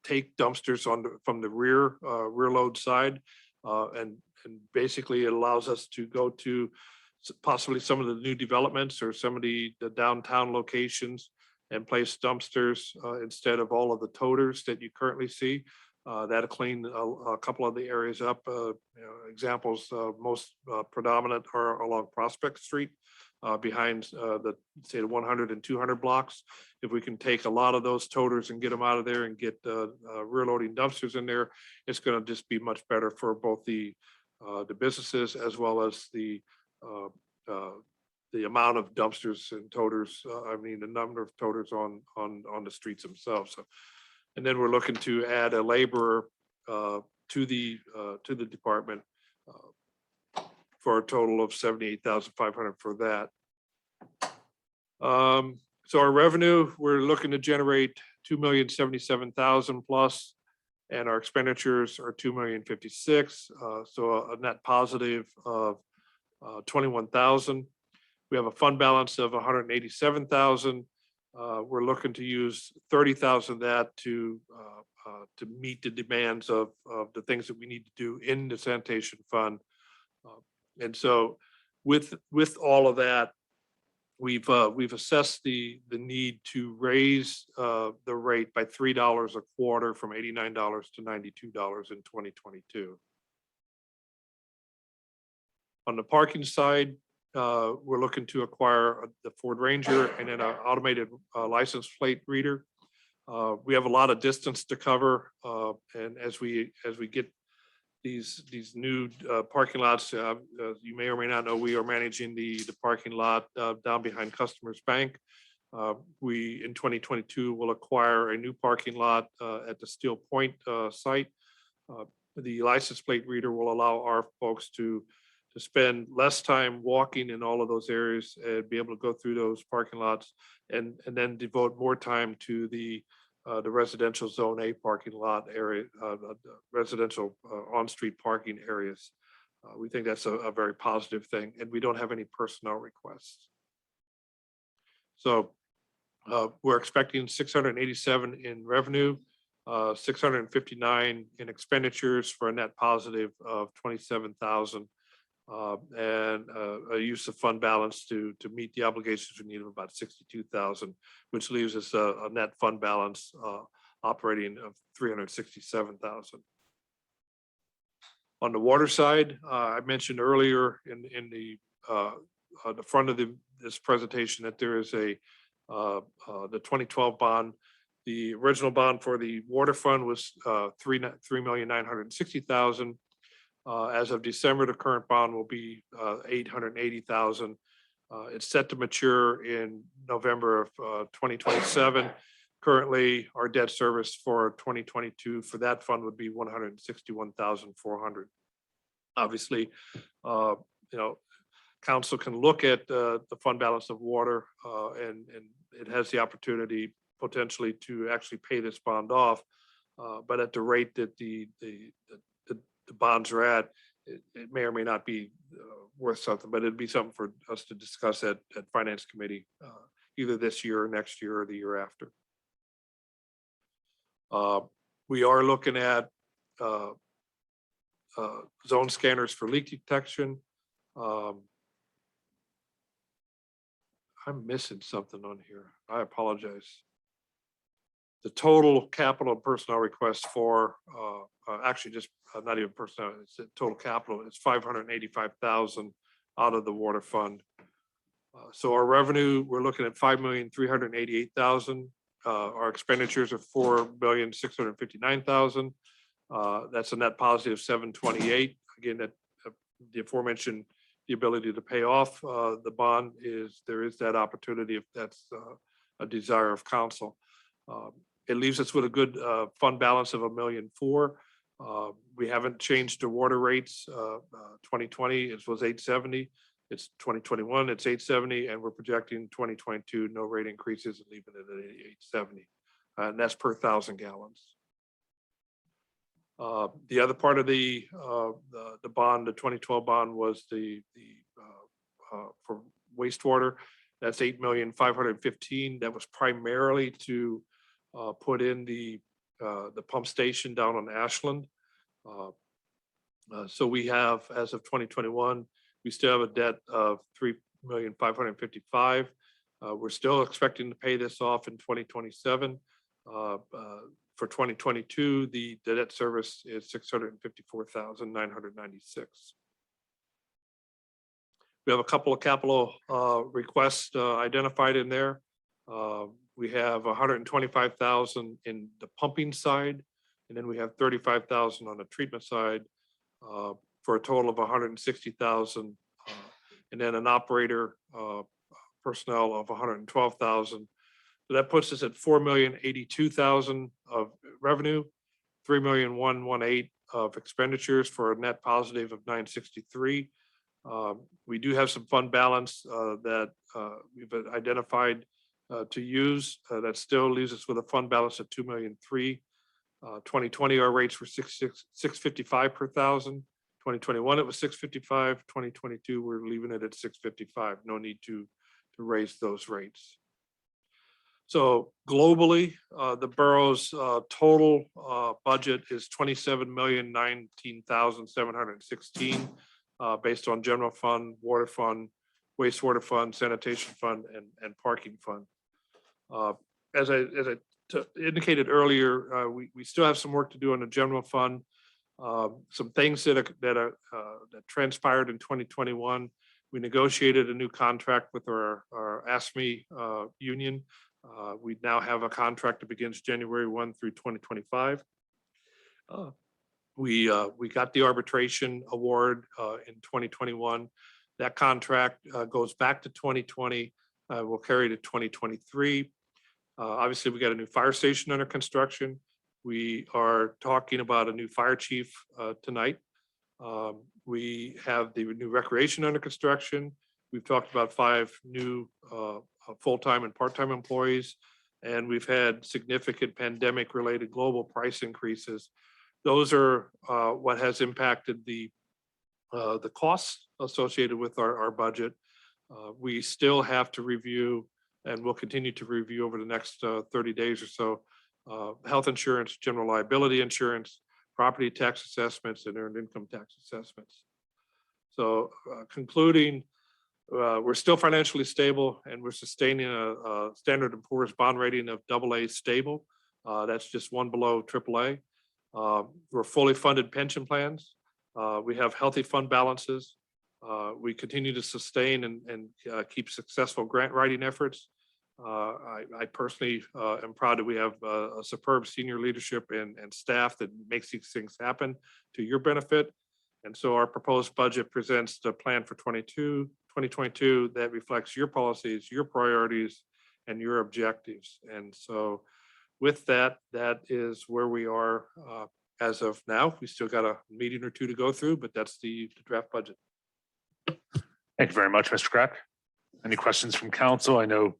take dumpsters from the rear load side, and basically it allows us to go to possibly some of the new developments or some of the downtown locations and place dumpsters instead of all of the toters that you currently see. That'll clean a couple of the areas up. Examples most predominant are along Prospect Street behind the 100 and 200 blocks. If we can take a lot of those toters and get them out of there and get rear loading dumpsters in there, it's going to just be much better for both the the businesses, as well as the amount of dumpsters and toters, the number of toters on the streets themselves. So, and then we're looking to add a laborer to the department for a total of 78,500 for that. So our revenue, we're looking to generate 2,077,000 plus, and our expenditures are 2,056,000. So a net positive of 21,000. We have a fund balance of 187,000. We're looking to use 30,000 of that to meet the demands of the things that we need to do in the sanitation fund. And so with all of that, we've assessed the need to raise the rate by $3 a quarter from $89 to $92 in 2022. On the parking side, we're looking to acquire the Ford Ranger and then an automated license plate reader. We have a lot of distance to cover, and as we get these new parking lots, you may or may not know, we are managing the parking lot down behind Customers Bank. We in 2022 will acquire a new parking lot at the Steel Point site. The license plate reader will allow our folks to spend less time walking in all of those areas and be able to go through those parking lots, and then devote more time to the residential zone A parking lot area, the residential on-street parking areas. We think that's a very positive thing, and we don't have any personnel requests. So we're expecting 687 in revenue, 659 in expenditures for a net positive of 27,000. And a use of fund balance to meet the obligations we need of about 62,000, which leaves us a net fund balance operating of 367,000. On the water side, I mentioned earlier in the front of this presentation that there is the 2012 bond. The original bond for the water fund was $3,960,000. As of December, the current bond will be $880,000. It's set to mature in November of 2027. Currently, our debt service for 2022 for that fund would be $161,400. Obviously, council can look at the fund balance of water, and it has the opportunity potentially to actually pay this bond off, but at the rate that the bonds are at, it may or may not be worth something, but it'd be something for us to discuss at Finance Committee, either this year or next year or the year after. We are looking at zone scanners for leak detection. I'm missing something on here. I apologize. The total capital and personnel request for actually just not even personnel, it's the total capital, it's 585,000 out of the water fund. So our revenue, we're looking at 5,388,000. Our expenditures are 4,659,000. That's a net positive 728. Again, that the aforementioned, the ability to pay off the bond there is that opportunity if that's a desire of council. It leaves us with a good fund balance of $1,000,004. We haven't changed the water rates. 2020 it was 870. It's 2021, it's 870, and we're projecting 2022 no rate increases and leaving it at 870, and that's per 1,000 gallons. The other part of the bond, the 2012 bond, was for wastewater. That's 8,515,000. That was primarily to put in the pump station down on Ashland. So we have, as of 2021, we still have a debt of 3,555,000. We're still expecting to pay this off in 2027. For 2022, the debt service is 654,996. We have a couple of capital requests identified in there. We have 125,000 in the pumping side, and then we have 35,000 on the treatment side. for a total of 160,000. And then an operator personnel of 112,000. So that puts us at 4,082,000 of revenue, 3,118,000 of expenditures for a net positive of 963. We do have some fund balance that we've identified to use. That still leaves us with a fund balance of 2,003,000. 2020, our rates were 655 per thousand. 2021, it was 655. 2022, we're leaving it at 655. No need to raise those rates. So globally, the borough's total budget is 27,019,716 based on general fund, water fund, wastewater fund, sanitation fund, and parking fund. As I indicated earlier, we still have some work to do on the general fund. Some things that transpired in 2021. We negotiated a new contract with our ASME union. We now have a contract that begins January 1 through 2025. We got the arbitration award in 2021. That contract goes back to 2020. We'll carry to 2023. Obviously, we got a new fire station under construction. We are talking about a new fire chief tonight. We have the new recreation under construction. We've talked about 5 new full-time and part-time employees, and we've had significant pandemic-related global price increases. Those are what has impacted the costs associated with our budget. We still have to review, and we'll continue to review over the next 30 days or so, health insurance, general liability insurance, property tax assessments, and earned income tax assessments. So concluding, we're still financially stable, and we're sustaining a Standard & Poor's bond rating of AA stable. That's just one below AAA. We're fully funded pension plans. We have healthy fund balances. We continue to sustain and keep successful grant writing efforts. I personally am proud that we have a superb senior leadership and staff that makes these things happen to your benefit. And so our proposed budget presents the plan for 2022 that reflects your policies, your priorities, and your objectives. And so with that, that is where we are as of now. We still got a meeting or two to go through, but that's the draft budget.
Thank you very much, Mr. Crack. Any questions from council? I know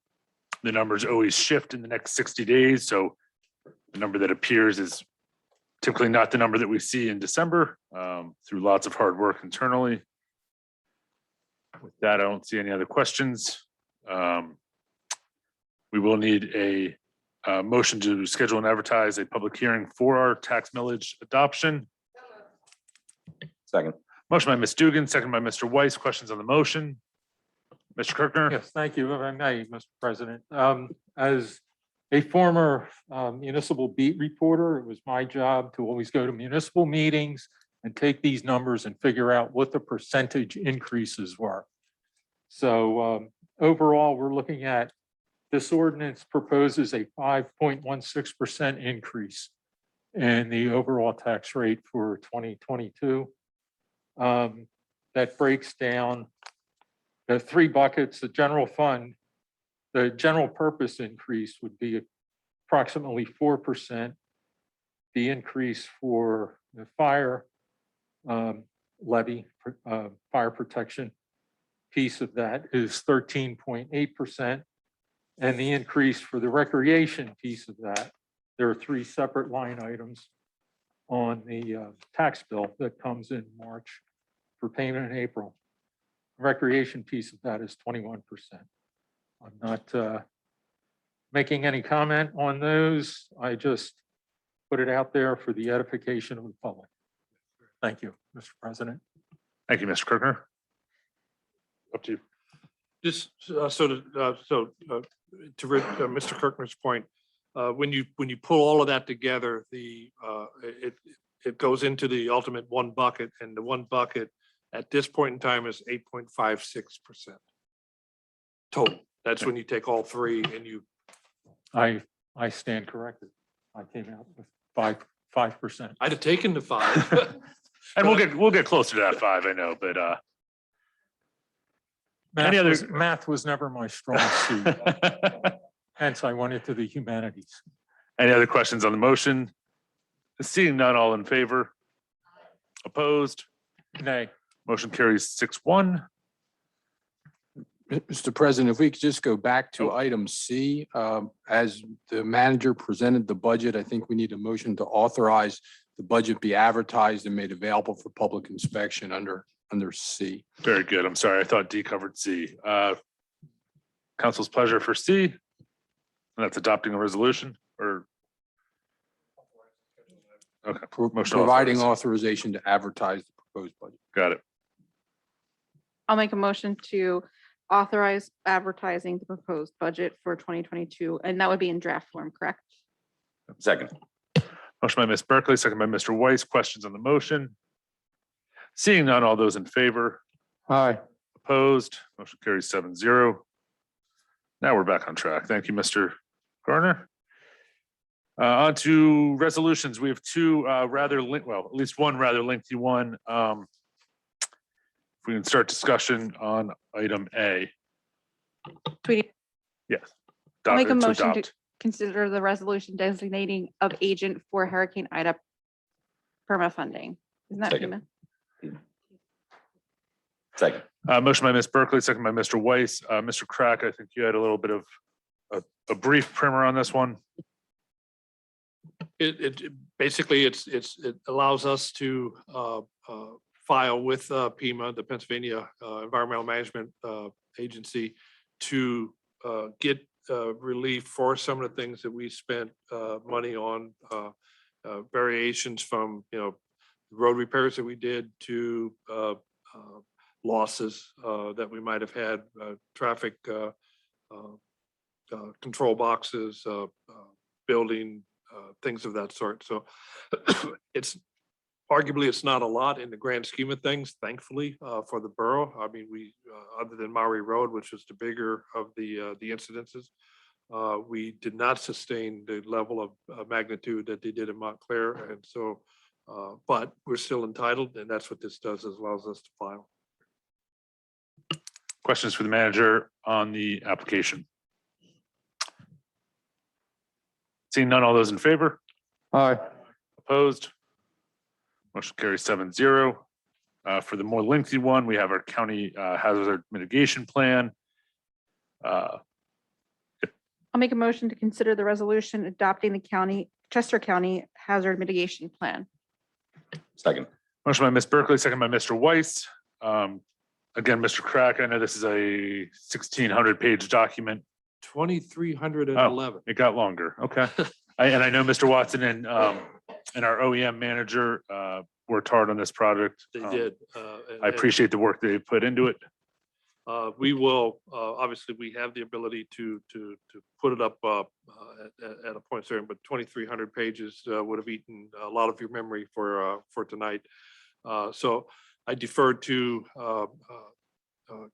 the numbers always shift in the next 60 days. So the number that appears is typically not the number that we see in December through lots of hard work internally. With that, I don't see any other questions. We will need a motion to schedule and advertise a public hearing for our tax millage adoption.
Second.
Motion by Ms. Dugan, second by Mr. Weiss. Questions on the motion? Mr. Kirkner?
Yes, thank you. If I may, Mr. President. As a former municipal beat reporter, it was my job to always go to municipal meetings and take these numbers and figure out what the percentage increases were. So overall, we're looking at this ordinance proposes a 5.16% increase in the overall tax rate for 2022. That breaks down the 3 buckets. The general fund, the general purpose increase would be approximately 4%. The increase for the fire levy, fire protection piece of that is 13.8%. And the increase for the recreation piece of that, there are 3 separate line items on the tax bill that comes in March for payment in April. Recreation piece of that is 21%. I'm not making any comment on those. I just put it out there for the edification of the public. Thank you, Mr. President.
Thank you, Mr. Kirkner. Up to you.
Just to Mr. Kirkner's point, when you pull all of that together, it goes into the ultimate one bucket, and the one bucket at this point in time is 8.56% total. That's when you take all 3 and you.
I stand corrected. I came out with 5%.
I'd have taken the 5.
And we'll get closer to that 5, I know, but Any other-
Math was never my strong suit. Hence, I went into the humanities.
any other questions on the motion? Seeing none, all in favor? Opposed?
Nay.
Motion carries 6-1.
Mr. President, if we could just go back
Oh.
to item C, as the manager presented the budget, I think we need a motion to authorize the budget be advertised and made available for public inspection under C.
Very good. I'm sorry. I thought D covered C. Council's pleasure for C. And that's adopting a resolution or? Okay. Motion
Providing
authorized.
authorization to advertise the proposed budget.
Got it.
I'll make a motion to authorize advertising the proposed budget for 2022, and that would be in draft form, correct?
Second.
Motion by Ms. Berkeley, second by Mr. Weiss. Questions on the motion? Seeing none, all those in favor?
Aye.
Opposed? Motion carries 7-0. Now we're back on track. Thank you, Mr. Garner. On to resolutions. We have two well, at least one rather lengthy one. If we can start discussion on item A.
Tweety,
Yes.
I'll make a
To
motion to
adopt.
consider the resolution designating of agent for Hurricane Ida perma funding. Isn't that
Second.
FEMA?
Second.
Motion by Ms. Berkeley, second by Mr. Weiss. Mr. Crack, I think you had a little bit of a brief primer on this one.
Basically, it allows us to file with PEMA, the Pennsylvania Environmental Management Agency, to get relief for some of the things that we spent money on, variations from, road repairs that we did to losses that we might have had, traffic control boxes, building, things of that sort. So it's arguably, it's not a lot in the grand scheme of things, thankfully, for the borough. I mean, we, other than Maury Road, which was the bigger of the incidences, we did not sustain the level of magnitude that they did in Montclair. And so, but we're still entitled, and that's what this does, is allows us to file.
Questions for the manager on the application? Seeing none, all those in favor?
Aye.
Opposed? Motion carries 7-0. For the more lengthy one, we have our county hazard mitigation plan.
I'll make a motion to consider the resolution adopting the Chester County Hazard Mitigation Plan.
Second.
Motion by Ms. Berkeley, second by Mr. Weiss. Again, Mr. Crack, I know this is a 1,600-page document.
2,311.
It got longer. Okay. And I know Mr. Watson and our OEM manager worked hard on this project.
They did.
I appreciate the work they put into it.
We will, obviously, we have the ability to put it up at a point certain, but 2,300 pages would have eaten a lot of your memory for tonight. So I deferred to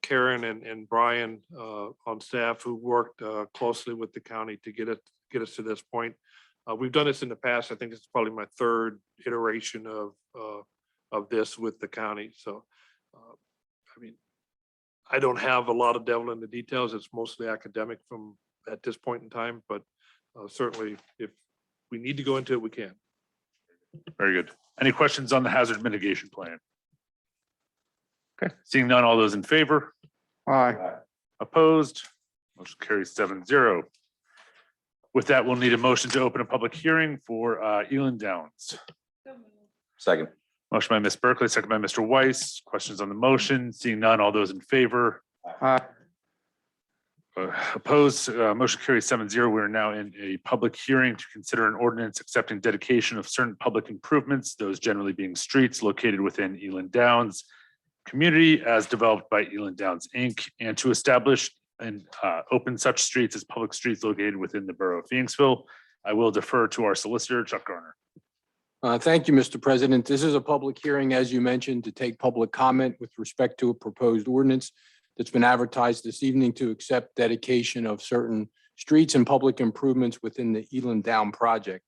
Karen and Brian on staff, who worked closely with the county to get us to this point. We've done this in the past. I think it's probably my third iteration of this with the county. So, I mean, I don't have a lot of devil in the details. It's mostly academic from at this point in time, but certainly if we need to go into it, we can.
Very good. Any questions on the hazard mitigation plan? Okay, seeing none, all those in favor?
Aye.
Opposed? Motion carries 7-0. With that, we'll need a motion to open a public hearing for Eland Downs.
Second.
Motion by Ms. Berkeley, second by Mr. Weiss. Questions on the motion? Seeing none, all those in favor?
Aye.
Opposed? Motion carries 7-0. We are now in a public hearing to consider an ordinance accepting dedication of certain public improvements, those generally being streets located within Eland Downs community as developed by Eland Downs, Inc., and to establish and open such streets as public streets located within the borough of Phoenixville. I will defer to our solicitor, Chuck Garner.
Thank you, Mr. President. This is a public hearing, as you mentioned, to take public comment with respect to a proposed ordinance that's been advertised this evening to accept dedication of certain streets and public improvements within the Eland Down project.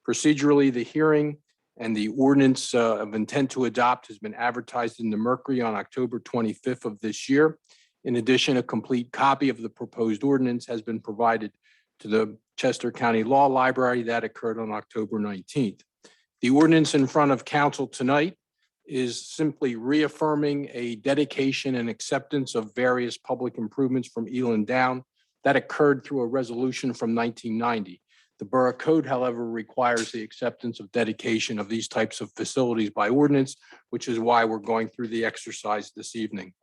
Procedurally, the hearing and the ordinance of intent to adopt has been advertised in the Mercury on October 25th of this year. In addition, a complete copy of the proposed ordinance has been provided to the Chester County Law Library. That occurred on October 19th. The ordinance in front of council tonight is simply reaffirming a dedication and acceptance of various public improvements from Eland Down that occurred through a resolution from 1990. The Borough Code, however, requires the acceptance of dedication of these types of facilities by ordinance, which is why we're going through the exercise this evening.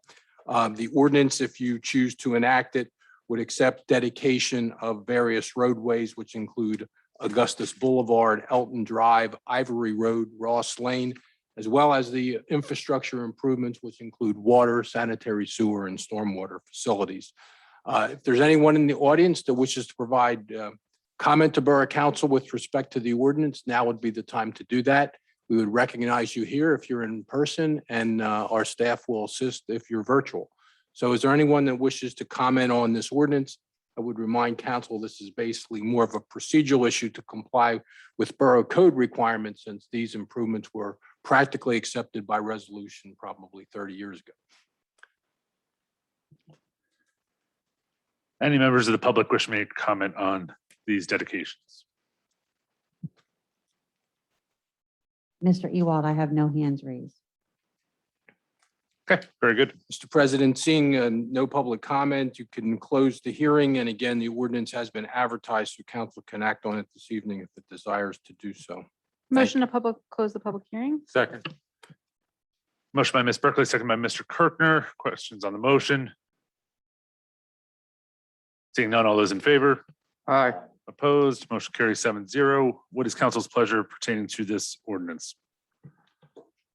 The ordinance, if you choose to enact it, would accept dedication of various roadways, which include Augustus Boulevard, Elton Drive, Ivory Road, Ross Lane, as well as the infrastructure improvements, which include water, sanitary sewer, and stormwater facilities. If there's anyone in the audience that wishes to provide comment to Borough Council with respect to the ordinance, now would be the time to do that. We would recognize you here if you're in person, and our staff will assist if you're virtual. So is there anyone that wishes to comment on this ordinance? I would remind council this is basically more of a procedural issue to comply with Borough Code requirements, since these improvements were practically accepted by resolution probably 30 years ago.
Any members of the public wish to make comment on these dedications?
Mr. Ewald, I have no hands raised.
Okay, very good.
Mr. President, seeing no public comment, you can close the hearing. And again, the ordinance has been advertised, so council can act on it this evening if it desires to do so.
Motion to close the public hearing.
Second.
Motion by Ms. Berkeley, second by Mr. Kirkner. Questions on the motion? Seeing none, all those in favor?
Aye.
Opposed, motion carries 7-0. What is council's pleasure pertaining to this ordinance?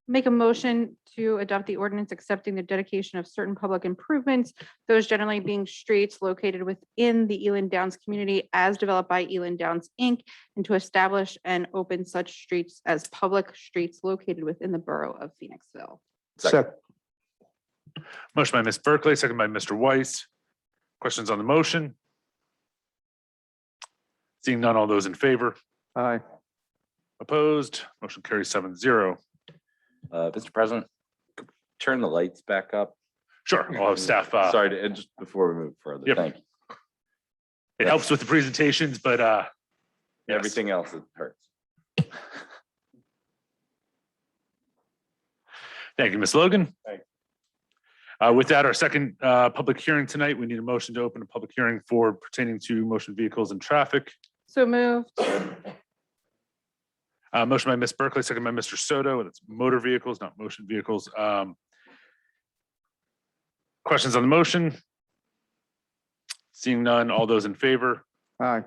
Make a motion to adopt the ordinance accepting the dedication of certain public improvements, those generally being streets located within the Eland Downs community as developed by Eland Downs, Inc., and to establish and open such streets as public streets located within the borough of Phoenixville.
Second.
Motion by Ms. Berkeley, second by Mr. Weiss. Questions on the motion? Seeing none, all those in favor?
Aye.
Opposed, motion carries 7-0.
Mr. President, turn the lights back up.
Sure, I'll have staff.
Sorry to, and just before we move further,
Yep.
thank you.
It helps with the presentations, but yes.
Everything else, it hurts.
Thank you, Ms. Logan.
Thanks.
With that, our second public hearing tonight, we need a motion to open a public hearing for pertaining to motion vehicles and traffic.
So moved.
Motion by Ms. Berkeley, second by Mr. Soto. That's motor vehicles, not motion vehicles. Questions on the motion? Seeing none, all those in favor?
Aye.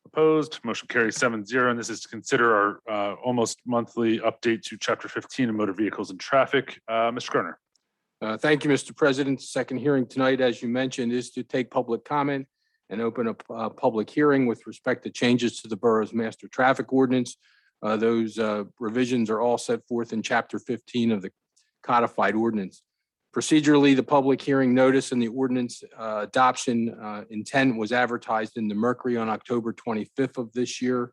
Opposed, motion carries 7-0. And this is to consider our almost monthly update to Chapter 15 of motor vehicles and traffic. Mr. Kerner.
Thank you, Mr. President. Second hearing tonight, as you mentioned, is to take public comment and open up a public hearing with respect to changes to the borough's master traffic ordinance. Those revisions are all set forth in Chapter 15 of the codified ordinance. Procedurally, the public hearing notice and the ordinance adoption intent was advertised in the Mercury on October 25th of this year.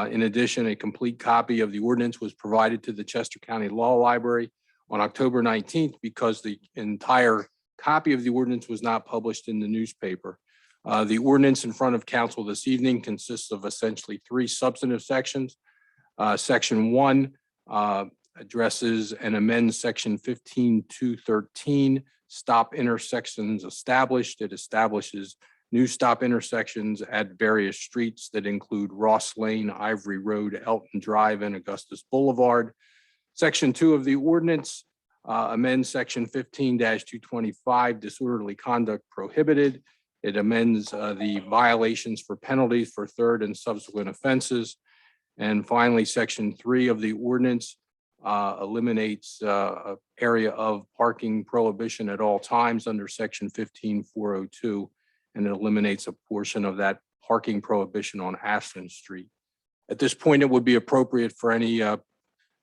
In addition, a complete copy of the ordinance was provided to the Chester County Law Library on October 19th because the entire copy of the ordinance was not published in the newspaper. The ordinance in front of council this evening consists of essentially three substantive sections. Section 1 addresses and amends Section 15-213, stop intersections established. It establishes new stop intersections at various streets that include Ross Lane, Ivory Road, Elton Drive, and Augustus Boulevard. Section 2 of the ordinance amends Section 15-225, disorderly conduct prohibited. It amends the violations for penalties for third and subsequent offenses. And finally, Section 3 of the ordinance eliminates an area of parking prohibition at all times under Section 15-402, and it eliminates a portion of that parking prohibition on Ashburn Street. At this point, it would be appropriate for any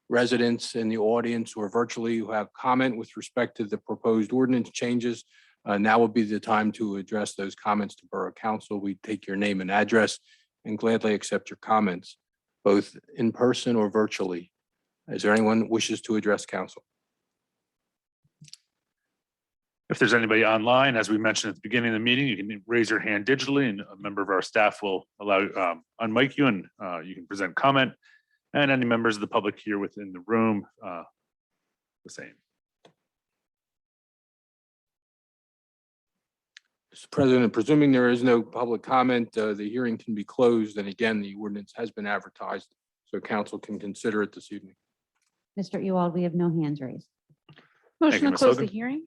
residents in the audience or virtually who have comment with respect to the proposed ordinance changes. Now would be the time to address those comments to Borough Council. We take your name and address and gladly accept your comments. both in person or virtually. Is there anyone wishes to address council?
If there's anybody online, as we mentioned at the beginning of the meeting, you can raise your hand digitally and a member of our staff will allow, unmic you and you can present comment. And any members of the public here within the room, the same.
Mr. President, presuming there is no public comment, the hearing can be closed. And again, the ordinance has been advertised, so council can consider it this evening.
Mr. Ewald, we have no hands raised.
Motion
you,
to
Ms.
close the
Hogan.
hearing?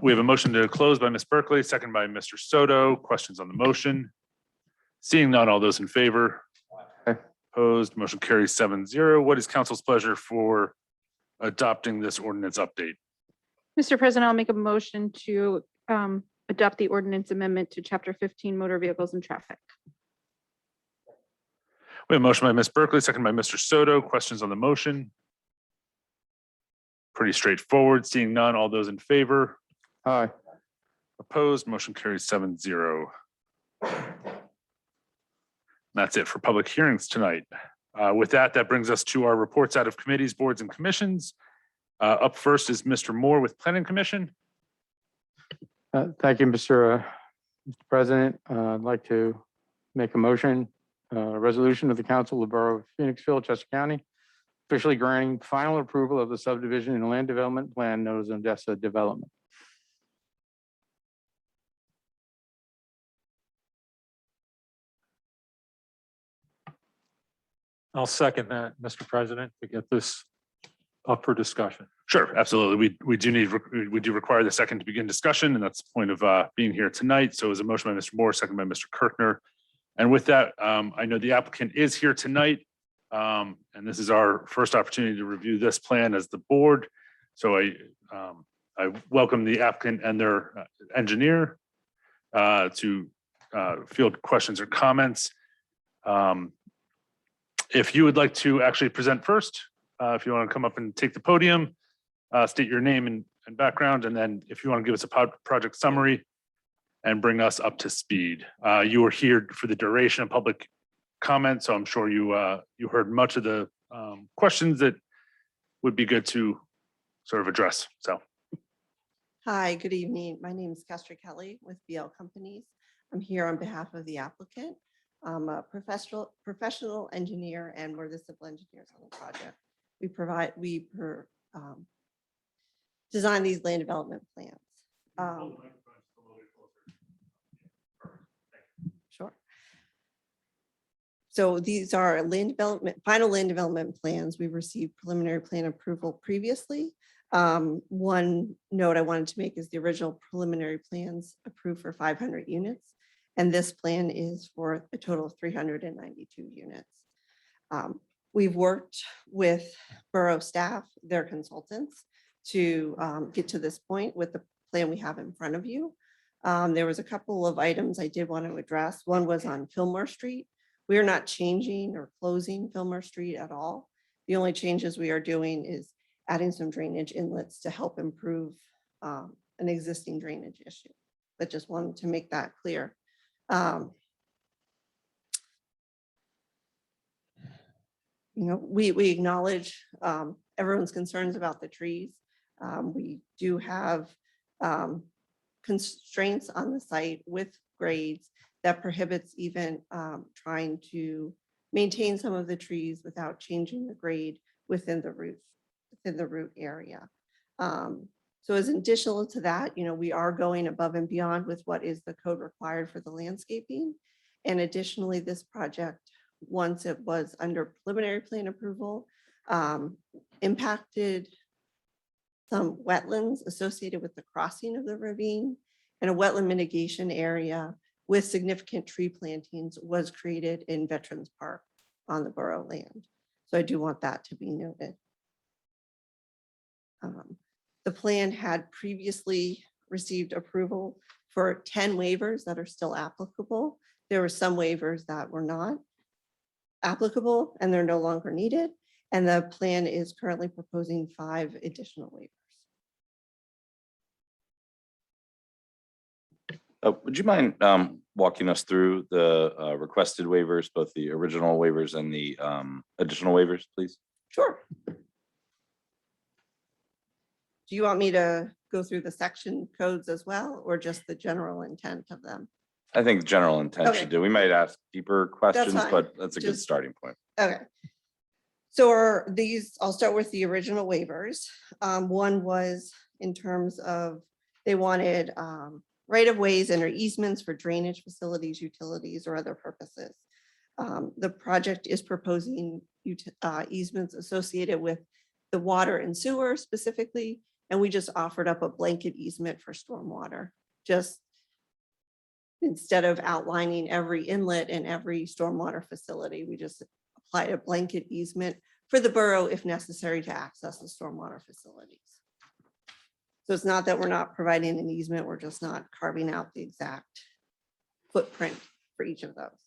We have a motion to close by Ms. Berkeley, second by Mr. Soto. Questions on the motion? Seeing none, all those in favor? Opposed, motion carries 7-0. What is council's pleasure for adopting this ordinance update?
Mr. President, I'll make a motion to adopt the ordinance amendment to Chapter 15 Motor Vehicles and Traffic.
We have a motion by Ms. Berkeley, second by Mr. Soto. Questions on the motion? Pretty straightforward. Seeing none, all those in favor?
Aye.
Opposed, motion carries 7-0. That's it for public hearings tonight. With that, that brings us to our reports out of committees, boards, and commissions. Up first is Mr. Moore with Planning Commission.
Thank you, Mr. President. I'd like to make a motion, a resolution of the Council of the Borough of Phoenixville, Chester County, officially granting final approval of the subdivision and land development plan known as Odessa Development.
I'll second that, Mr. President, to get this up for discussion.
Sure, absolutely. We do require the second to begin discussion, and that's the point of being here tonight. So it was a motion by Mr. Moore, second by Mr. Kirkner. And with that, I know the applicant is here tonight. And this is our first opportunity to review this plan as the board. So I welcome the applicant and their engineer to field questions or comments. If you would like to actually present first, if you want to come up and take the podium, state your name and background, and then if you want to give us a project summary and bring us up to speed. You were here for the duration of public comment, so I'm sure you heard much of the questions that would be good to sort of address. So,
hi, good evening. My name is Kester Kelly with BL Companies. I'm here on behalf of the applicant. I'm a professional engineer, and we're the civil engineers on the project. We design these land development plans. Sure. So these are final land development plans. We received preliminary plan approval previously. One note I wanted to make is the original preliminary plans approved for 500 units. And this plan is for a total of 392 units. We've worked with borough staff, their consultants, to get to this point with the plan we have in front of you. There was a couple of items I did want to address. One was on Fillmore Street. We are not changing or closing Fillmore Street at all. The only changes we are doing is adding some drainage inlets to help improve an existing drainage issue. But just wanted to make that clear. We acknowledge everyone's concerns about the trees. We do have constraints on the site with grades that prohibits even trying to maintain some of the trees without changing the grade within the root area. So as additional to that, we are going above and beyond with what is the code required for the landscaping. And additionally, this project, once it was under preliminary plan approval, impacted some wetlands associated with the crossing of the ravine, and a wetland mitigation area with significant tree plantings was created in Veterans Park on the borough land. So I do want that to be noted. The plan had previously received approval for 10 waivers that are still applicable. There were some waivers that were not applicable and they're no longer needed. And the plan is currently proposing 5 additional waivers.
Would you mind walking us through the requested waivers, both the original waivers and the additional waivers, please?
Sure. Do you want me to go through the section codes as well, or just the general intent of them?
I think general intent
Okay.
should do. We might ask deeper questions,
fine.
but that's a good
Just-
starting point.
Okay. So are these, I'll start with the original waivers. One was in terms of, they wanted right of ways and or easements for drainage facilities, utilities, or other purposes. The project is proposing easements associated with the water and sewer specifically, and we just offered up a blanket easement for stormwater. Just instead of outlining every inlet and every stormwater facility, we just applied a blanket easement for the borough if necessary to access the stormwater facilities. So it's not that we're not providing an easement, we're just not carving out the exact footprint for each of those.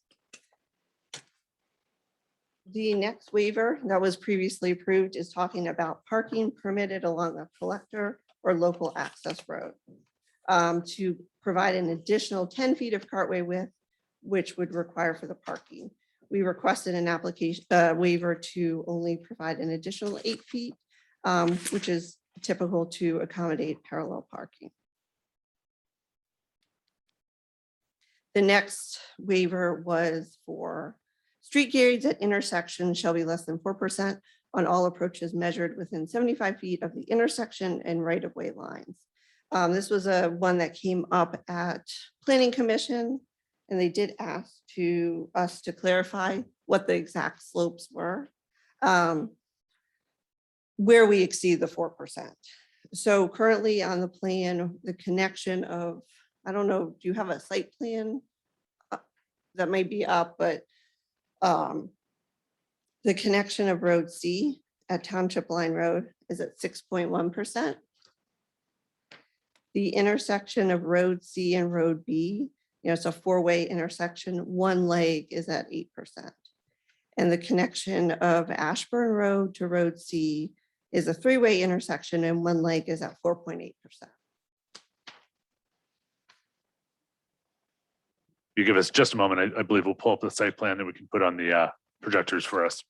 The next waiver that was previously approved is talking about parking permitted along the collector or local access road to provide an additional 10 feet of cartway width, which would require for the parking. We requested an application waiver to only provide an additional 8 feet, which is typical to accommodate parallel parking. The next waiver was for street grades at intersections shall be less than 4% on all approaches measured within 75 feet of the intersection and right-of-way lines. This was one that came up at Planning Commission, and they did ask us to clarify what the exact slopes were where we exceed the 4%. So currently on the plan, the connection of, I don't know, do you have a site plan? That might be up, but the connection of Road C at Township Line Road is at 6.1%. The intersection of Road C and Road B, it's a four-way intersection, one leg is at 8%. And the connection of Ashburn Road to Road C is a three-way intersection and one leg is at 4.8%.
You give us just a moment. I believe we'll pull up the site plan that we can put on the projectors for us.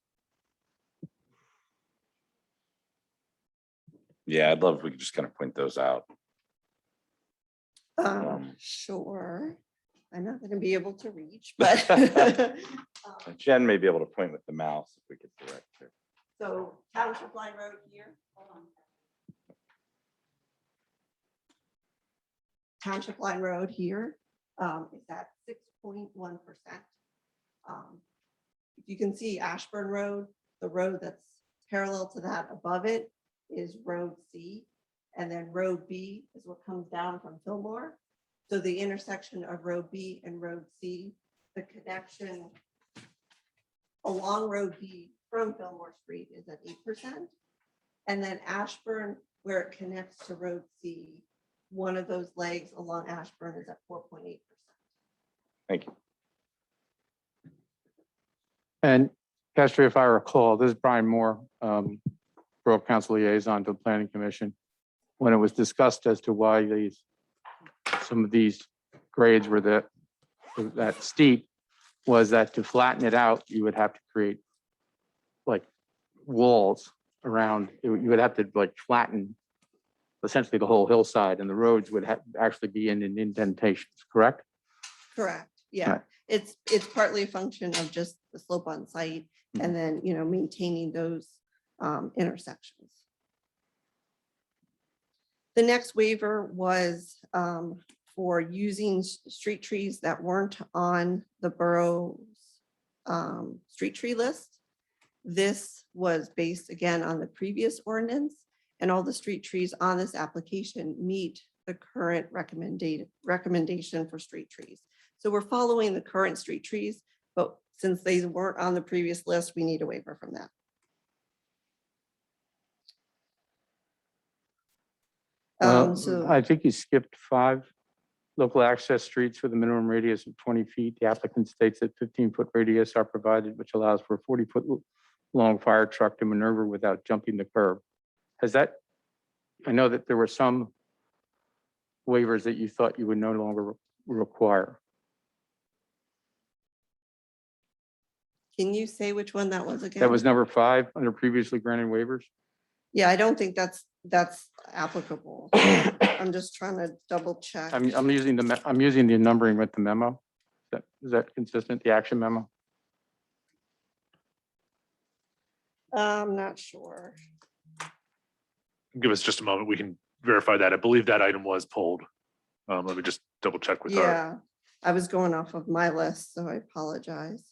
Yeah, I'd love if we could just kind of point those out.
Sure. I'm not going to be able to reach, but
Jen may be able to point with the mouse if we could direct her.
so Township Line Road here. Hold on. Township Line Road here is at 6.1%. You can see Ashburn Road, the road that's parallel to that above it is Road C. And then Road B is what comes down from Fillmore. So the intersection of Road B and Road C, the connection along Road B from Fillmore Street is at 8%. And then Ashburn, where it connects to Road C, one of those legs along Ashburn is at 4.8%.
Thank you.
And Castro, if I recall, this is Brian Moore, Borough Council Liaison to the Planning Commission. When it was discussed as to why some of these grades were that steep, was that to flatten it out, you would have to create like walls around, you would have to like flatten essentially the whole hillside, and the roads would actually be in indentations, correct?
Correct. Yeah,
Right.
it's partly a function of just the slope on site and then, maintaining those intersections. The next waiver was for using street trees that weren't on the borough's street tree list. This was based again on the previous ordinance, and all the street trees on this application meet the current recommendation for street trees. So we're following the current street trees, but since they weren't on the previous list, we need a waiver from that. So
I think you skipped 5 local access streets with a minimum radius of 20 feet. The applicant states that 15-foot radius are provided, which allows for a 40-foot long fire truck to maneuver without jumping the curb. Has that, I know that there were some waivers that you thought you would no longer require.
Can you say which one that was again?
That was number 5 under previously granted waivers.
Yeah, I don't think that's applicable. I'm just trying to double check.
I'm using I'm using the numbering with the memo. Is that consistent, the action memo?
I'm not sure.
Give us just a moment. We can verify that. I believe that item was pulled. Let me just double check with our.
Yeah, I was going off of my list, so I apologize.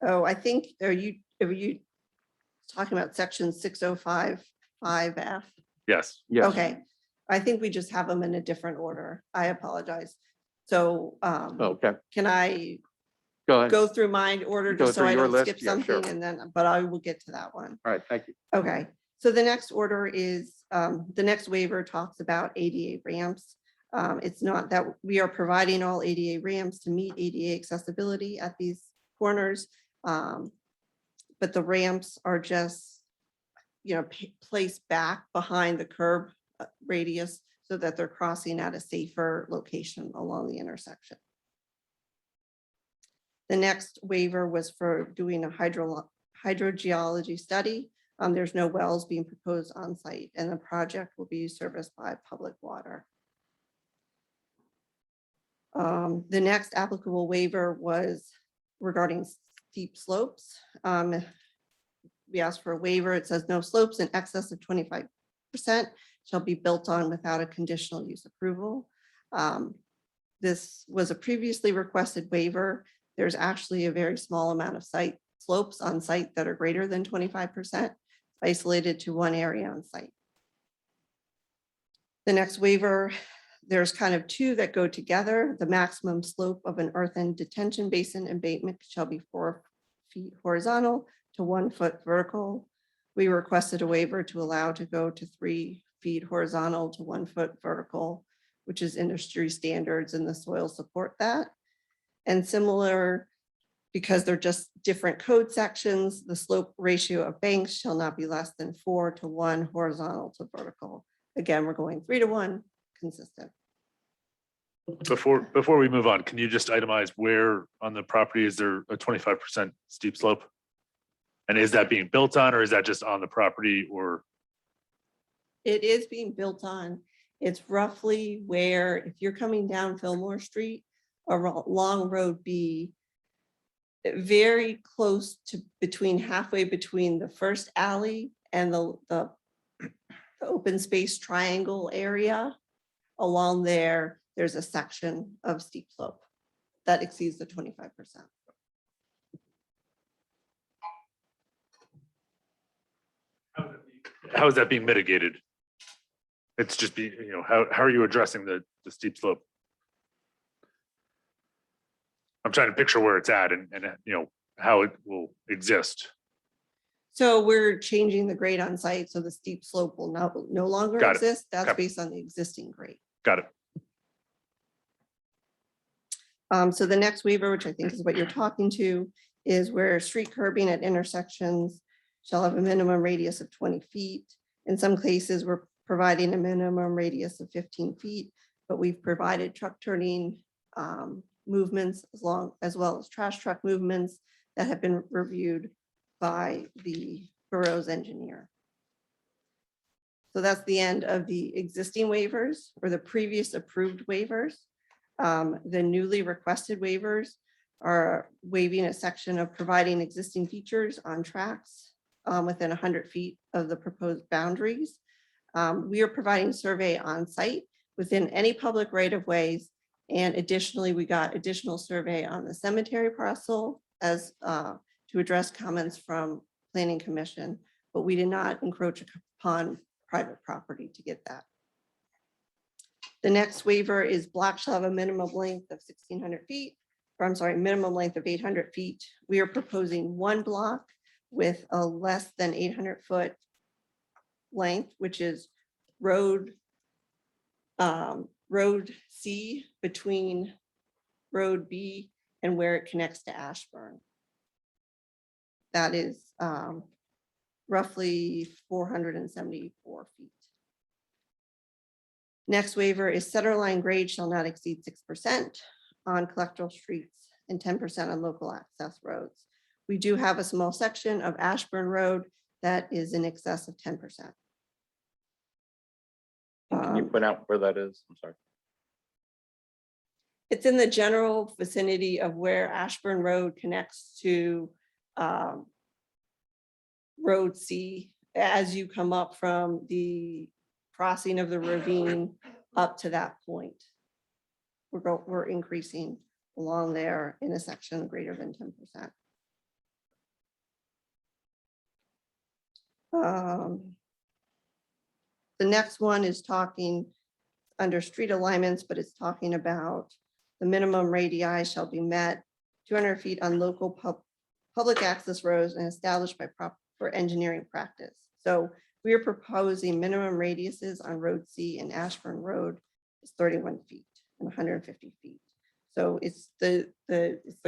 Oh, I think, are you talking about section 6055F?
Yes.
Yes.
Okay, I think we just have them in a different order. I apologize. So
Okay,
can I
go ahead.
go through my order
Go
just so
through
I
your
don't
list?
skip
Yeah, sure.
something and then, but I will get to that one.
All right, thank you.
Okay, so the next order is, the next waiver talks about ADA ramps. It's not that we are providing all ADA ramps to meet ADA accessibility at these corners. But the ramps are just, placed back behind the curb radius so that they're crossing at a safer location along the intersection. The next waiver was for doing a hydrogeology study. There's no wells being proposed on site and the project will be serviced by public water. The next applicable waiver was regarding steep slopes. We asked for a waiver. It says no slopes in excess of 25% shall be built on without a conditional use approval. This was a previously requested waiver. There's actually a very small amount of site slopes on site that are greater than 25%, isolated to one area on site. The next waiver, there's kind of two that go together. The maximum slope of an earthen detention basin embankment shall be 4 feet horizontal to 1 foot vertical. We requested a waiver to allow to go to 3 feet horizontal to 1 foot vertical, which is industry standards and the soil support that. And similar, because they're just different code sections, the slope ratio of banks shall not be less than 4 to 1 horizontal to vertical. Again, we're going 3 to 1, consistent.
Before we move on, can you just itemize where on the property is there a 25% steep slope? And is that being built on or is that just on the property or?
It is being built on. It's roughly where, if you're coming down Fillmore Street, along Road B, very close to halfway between the first alley and the open space triangle area. Along there, there's a section of steep slope that exceeds the 25%.
How is that being mitigated? It's just be, how are you addressing the steep slope? I'm trying to picture where it's at and how it will exist.
So we're changing the grade on site, so the steep slope will no longer
Got it.
exist. That's
Okay.
based on the existing grade.
Got it.
So the next waiver, which I think is what you're talking to, is where street curbing at intersections shall have a minimum radius of 20 feet. In some cases, we're providing a minimum radius of 15 feet, but we've provided truck turning movements as well as trash truck movements that have been reviewed by the borough's engineer. So that's the end of the existing waivers or the previous approved waivers. The newly requested waivers are waiving a section of providing existing features on tracks within 100 feet of the proposed boundaries. We are providing survey on site within any public right of ways. And additionally, we got additional survey on the cemetery parcel as to address comments from Planning Commission, but we did not encroach upon private property to get that. The next waiver is block shall have a minimum length of 1,600 feet, or I'm sorry, minimum length of 800 feet. We are proposing one block with a less than 800 foot length, which is road C between Road B, and where it connects to Ashburn. That is roughly 474 feet. Next waiver is centerline grade shall not exceed 6% on collectoral streets and 10% on local access roads. We do have a small section of Ashburn Road that is in excess of 10%.
Can you point out where that is? I'm sorry.
It's in the general vicinity of where Ashburn Road connects to Road C as you come up from the crossing of the ravine up to that point. We're increasing along there in a section greater than 10%. The next one is talking under street alignments, but it's talking about the minimum radii shall be met 200 feet on local public access roads and established by proper engineering practice. So we are proposing minimum radiuses on Road C and Ashburn Road is 31 feet and 150 feet. So it's the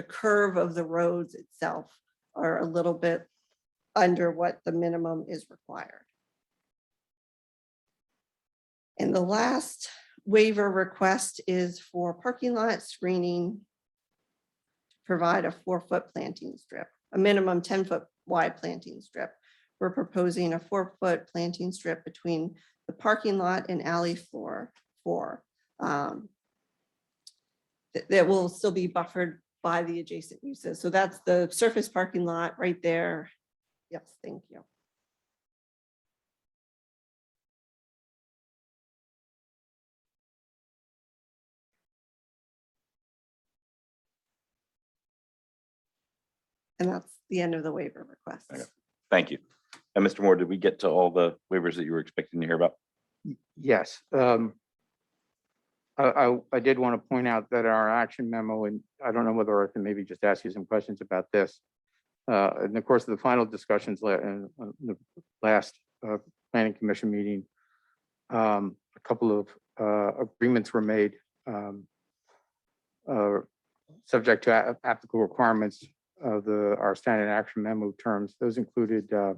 curve of the roads itself are a little bit under what the minimum is required. And the last waiver request is for parking lot screening to provide a 4-foot planting strip, a minimum 10-foot wide planting strip. We're proposing a 4-foot planting strip between the parking lot and alley floor that will still be buffered by the adjacent uses. So that's the surface parking lot right there. Yes, thank you. And that's the end of the waiver request.
Okay. Thank you. And Mr. Moore, did we get to all the waivers that you were expecting to hear about?
Yes. I did want to point out that our action memo, and I don't know whether I can maybe just ask you some questions about this. In the course of the final discussions in the last planning commission meeting, a couple of agreements were made subject to applicable requirements of our standard action memo terms. Those included a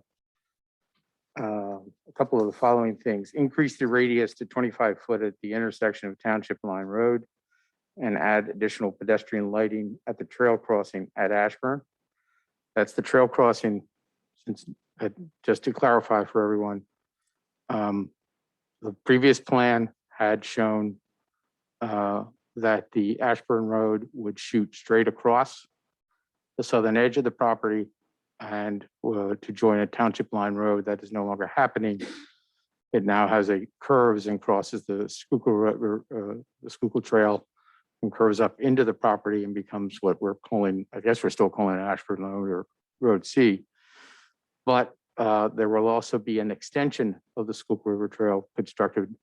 couple of the following things: increase the radius to 25 foot at the intersection of Township Line Road and add additional pedestrian lighting at the trail crossing at Ashburn. That's the trail crossing, since just to clarify for everyone, the previous plan had shown that the Ashburn Road would shoot straight across the southern edge of the property and to join a Township Line Road. That is no longer happening. It now has a curves and crosses the Schuylkill Trail and curves up into the property and becomes what we're calling, I guess we're still calling it Ashburn Road or Road C. But there will also be an extension of the Schuylkill River Trail constructed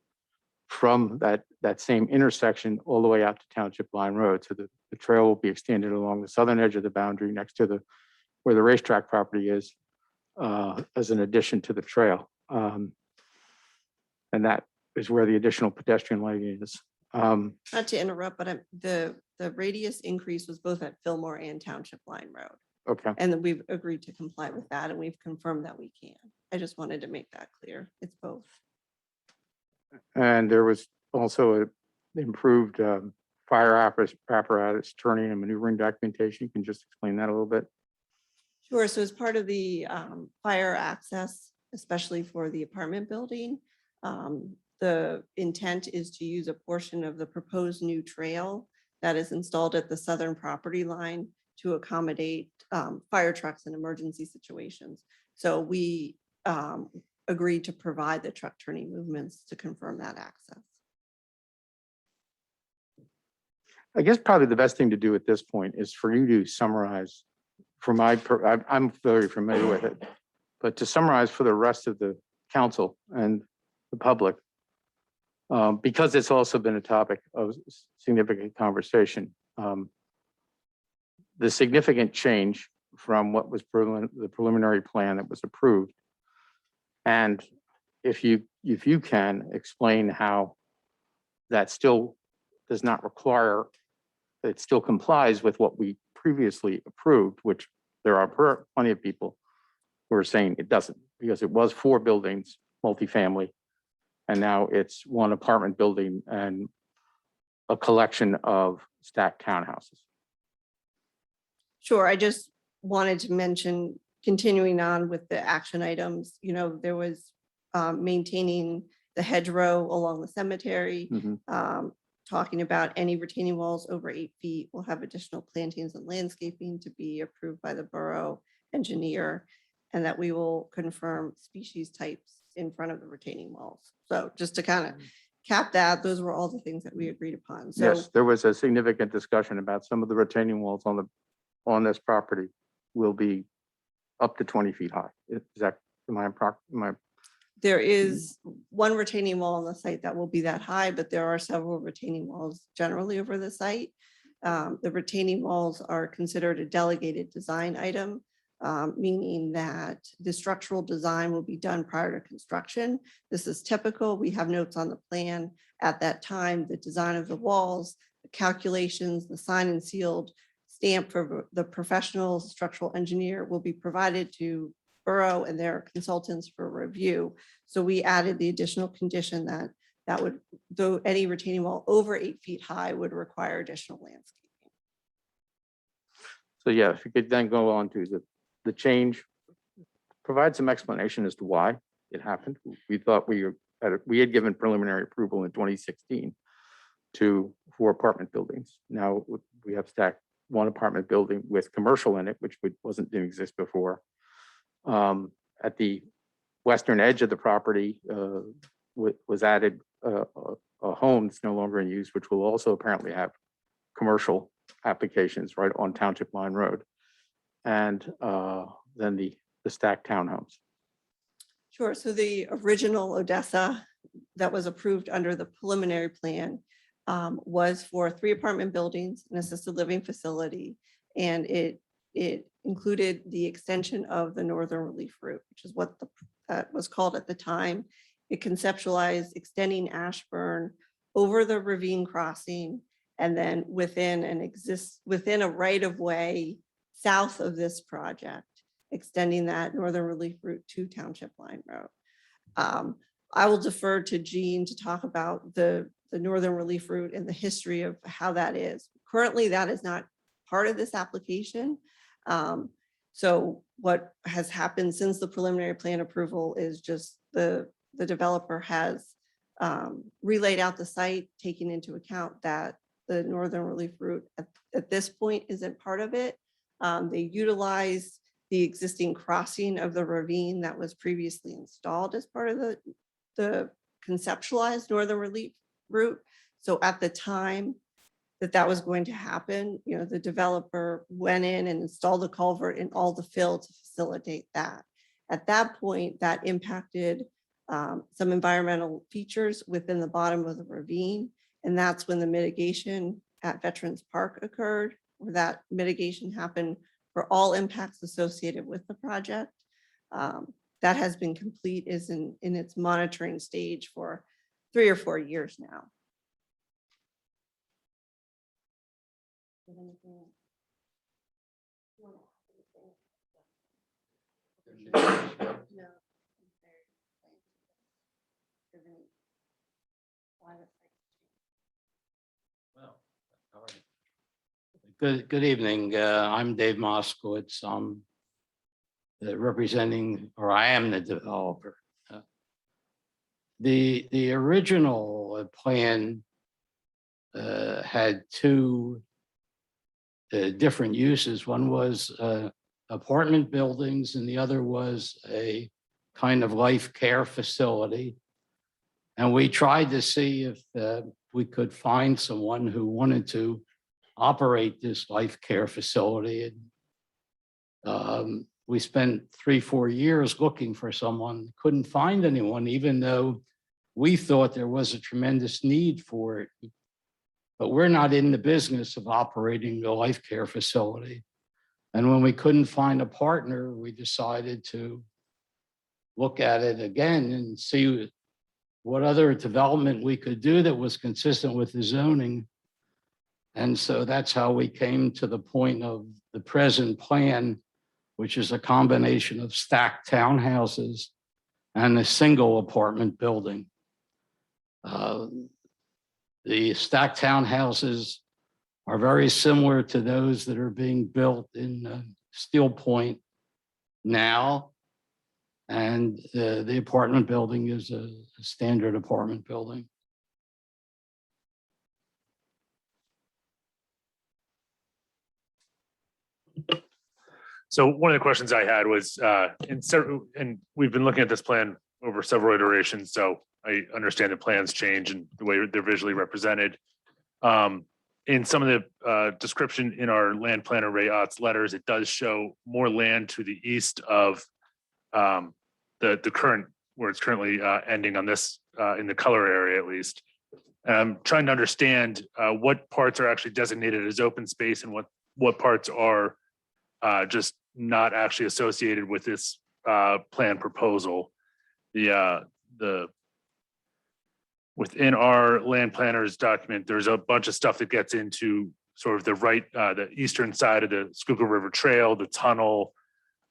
from that same intersection all the way out to Township Line Road. So the trail will be extended along the southern edge of the boundary next to where the racetrack property is as an addition to the trail. And that is where the additional pedestrian lighting is.
Not to interrupt, but the radius increase was both at Fillmore and Township Line Road.
Okay.
And then we've agreed to comply with that, and we've confirmed that we can. I just wanted to make that clear. It's both.
And there was also an improved fire apparatus turning and maneuvering documentation. You can just explain that a little bit.
Sure. So as part of the fire access, especially for the apartment building, the intent is to use a portion of the proposed new trail that is installed at the southern property line to accommodate fire trucks in emergency situations. So we agreed to provide the truck turning movements to confirm that access.
I guess probably the best thing to do at this point is for you to summarize I'm very familiar with it, but to summarize for the rest of the council and the public, because it's also been a topic of significant conversation. The significant change from what was the preliminary plan that was approved. And if you can explain how that still does not require it still complies with what we previously approved, which there are plenty of people who are saying it doesn't, because it was 4 buildings, multifamily, and now it's 1 apartment building and a collection of stacked townhouses.
Sure, I just wanted to mention, continuing on with the action items, there was maintaining the hedgerow along the cemetery, talking about any retaining walls over 8 feet will have additional plantings and landscaping to be approved by the borough engineer, and that we will confirm species types in front of the retaining walls. So just to kind of cap that, those were all the things that we agreed upon. So
Yes, there was a significant discussion about some of the retaining walls on this property will be up to 20 feet high. Is that, am I
there is one retaining wall on the site that will be that high, but there are several retaining walls generally over the site. The retaining walls are considered a delegated design item, meaning that the structural design will be done prior to construction. This is typical. We have notes on the plan at that time, the design of the walls, the calculations, the signed and sealed stamp for the professional structural engineer will be provided to Borough and their consultants for review. So we added the additional condition that would, though any retaining wall over 8 feet high would require additional landscaping.
So yeah, if you could then go on to the change, provide some explanation as to why it happened. We thought we had given preliminary approval in 2016 for apartment buildings. Now we have stacked 1 apartment building with commercial in it, which didn't exist before. At the western edge of the property was added a home that's no longer in use, which will also apparently have commercial applications right on Township Line Road, and then the stacked townhomes.
Sure. So the original Odessa that was approved under the preliminary plan was for 3 apartment buildings, an assisted living facility, and it included the extension of the Northern Relief Route, which is what was called at the time. It conceptualized extending Ashburn over the ravine crossing, and then within a right of way south of this project, extending that Northern Relief Route to Township Line Road. I will defer to Jean to talk about the Northern Relief Route and the history of how that is. Currently, that is not part of this application. So what has happened since the preliminary plan approval is just the developer has relayed out the site, taking into account that the Northern Relief Route at this point isn't part of it. They utilize the existing crossing of the ravine that was previously installed as part of the conceptualized Northern Relief Route. So at the time that was going to happen, the developer went in and installed the culvert and all the fill to facilitate that. At that point, that impacted some environmental features within the bottom of the ravine. And that's when the mitigation at Veterans Park occurred, where that mitigation happened for all impacts associated with the project. That has been complete, is in its monitoring stage for 3 or 4 years now.
Good evening. I'm Dave Moskowitz. I'm representing, or I am the developer. The original plan had 2 different uses. One was apartment buildings and the other was a kind of life care facility. And we tried to see if we could find someone who wanted to operate this life care facility. And we spent 3-4 years looking for someone, couldn't find anyone, even though we thought there was a tremendous need for it. But we're not in the business of operating the life care facility. And when we couldn't find a partner, we decided to look at it again and see what other development we could do that was consistent with the zoning. And so that's how we came to the point of the present plan, which is a combination of stacked townhouses and a single apartment building. The stacked townhouses are very similar to those that are being built in Steel Point now. And the apartment building is a standard apartment building.
So one of the questions I had was, and we've been looking at this plan over several iterations, so I understand the plans change and the way they're visually represented. In some of the description in our land planner Ray Ott's letters, it does show more land to the east of the current, where it's currently ending on this, in the color area at least. And I'm trying to understand what parts are actually designated as open space and what parts are just not actually associated with this plan proposal. Within our land planners document, there's a bunch of stuff that gets into sort of the eastern side of the Schuylkill River Trail, the tunnel,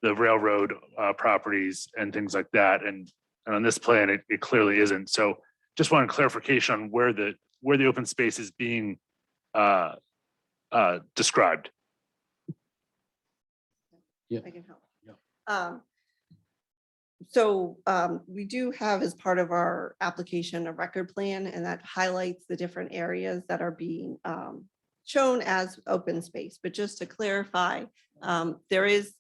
the railroad properties and things like that. And on this plan, it clearly isn't. So just wanted clarification on where the open space is being described.
I can help. So we do have as part of our application a record plan, and that highlights the different areas that are being shown as open space. But just to clarify, there is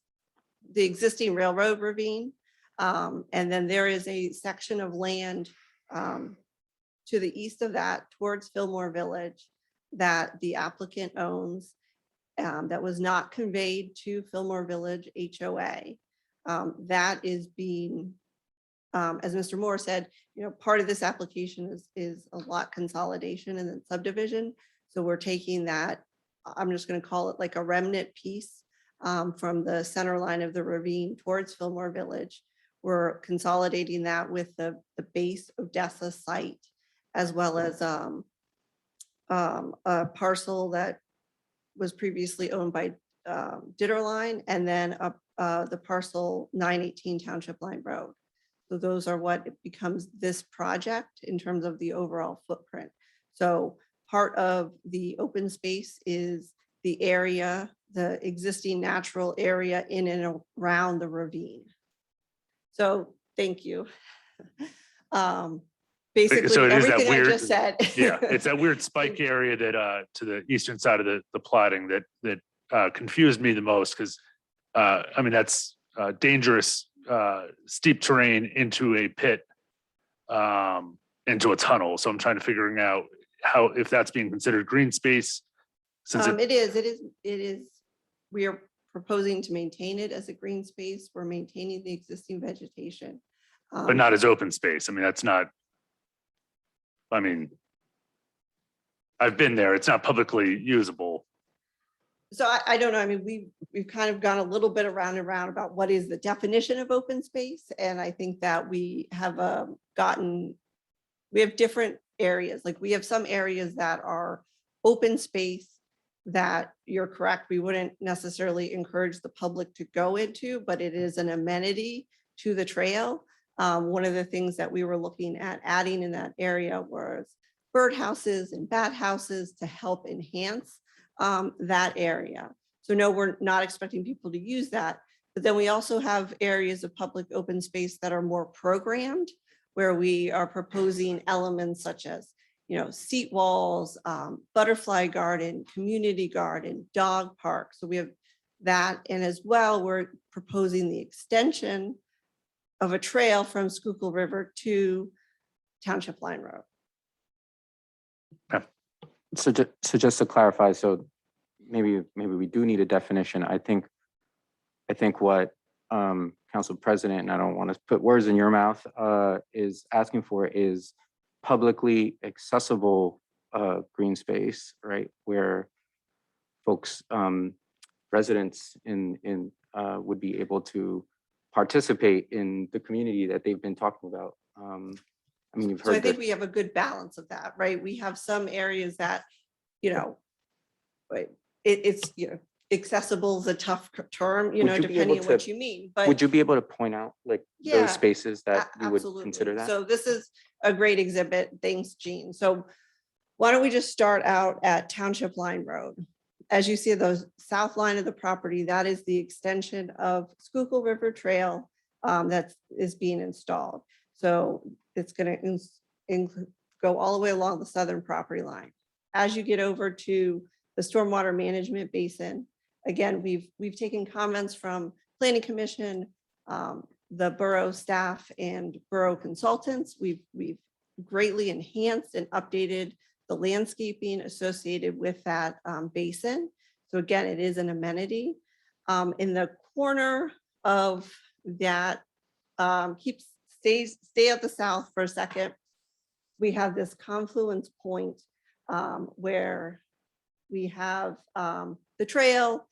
the existing railroad ravine, and then there is a section of land to the east of that towards Fillmore Village that the applicant owns, that was not conveyed to Fillmore Village HOA. That is being, as Mr. Moore said, part of this application is a lot consolidation and then subdivision. So we're taking that, I'm just going to call it like a remnant piece from the center line of the ravine towards Fillmore Village. We're consolidating that with the base Odessa site, as well as a parcel that was previously owned by Ditterline, and then the parcel 918 Township Line Road. So those are what becomes this project in terms of the overall footprint. So part of the open space is the area, the existing natural area in and around the ravine. So thank you. Basically,
So it is that
everything I
weird,
just said.
Yeah, it's that weird spike area that to the eastern side of the plotting that confused me the most, because I mean, that's dangerous, steep terrain into a pit, into a tunnel. So I'm trying to figuring out if that's being considered green space. Since
It is. We are proposing to maintain it as a green space. We're maintaining the existing vegetation.
But not as open space. I mean, that's not, I mean, I've been there. It's not publicly usable.
So I don't know. I mean, we've kind of gone a little bit around and around about what is the definition of open space. And I think that we have we have different areas. Like we have some areas that are open space that you're correct, we wouldn't necessarily encourage the public to go into, but it is an amenity to the trail. One of the things that we were looking at adding in that area was birdhouses and bat houses to help enhance that area. So no, we're not expecting people to use that. But then we also have areas of public open space that are more programmed, where we are proposing elements such as, seat walls, butterfly garden, community garden, dog park. So we have that. And as well, we're proposing the extension of a trail from Schuylkill River to Township Line Road.
So just to clarify, so maybe we do need a definition. I think what Council President, and I don't want to put words in your mouth, is asking for is publicly accessible green space, right? Where folks, residents would be able to participate in the community that they've been talking about. I mean, you've heard.
So I think we have a good balance of that, right? We have some areas that, it's, accessible is a tough term,
Would you be
depending
able
on what
to-
you mean, but.
Would you be able to point out like
Yeah,
those spaces that you would
Absolutely.
consider that?
So this is a great exhibit. Thanks, Jean. So why don't we just start out at Township Line Road? As you see, the south line of the property, that is the extension of Schuylkill River Trail that is being installed. So it's going to go all the way along the southern property line. As you get over to the stormwater management basin, again, we've taken comments from Planning Commission, the borough staff and borough consultants. We've greatly enhanced and updated the landscaping associated with that basin. So again, it is an amenity. In the corner of that, stay at the south for a second. We have this confluence point where we have the trail,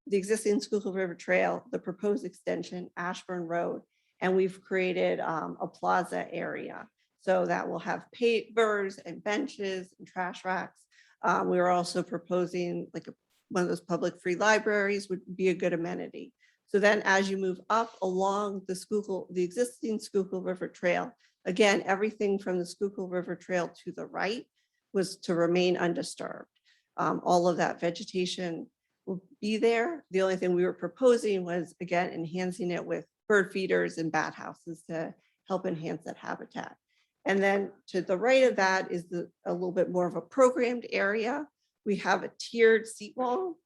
the existing Schuylkill River Trail, the proposed extension, Ashburn Road, and we've created a plaza area. So that will have pavers and benches and trash racks. We're also proposing like one of those public free libraries would be a good amenity. So then as you move up along the existing Schuylkill River Trail, again, everything from the Schuylkill River Trail to the right was to remain undisturbed. All of that vegetation will be there. The only thing we were proposing was, again, enhancing it with bird feeders and bat houses to help enhance that habitat. And then to the right of that is a little bit more of a programmed area. We have a tiered seat wall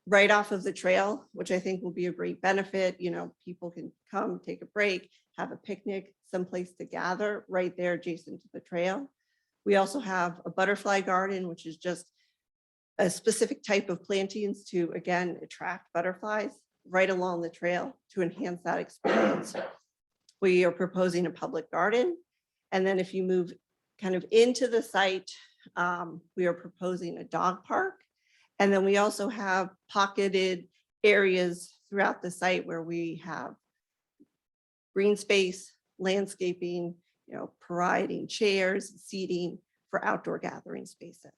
right off of the trail, which I think will be a great benefit. People can come, take a break, have a picnic, someplace to gather right there adjacent to the trail. We also have a butterfly garden, which is just a specific type of plantings to, again, attract butterflies right along the trail to enhance that experience. We are proposing a public garden. And then if you move kind of into the site, we are proposing a dog park. And then we also have pocketed areas throughout the site where we have green space, landscaping, providing chairs, seating for outdoor gathering spaces.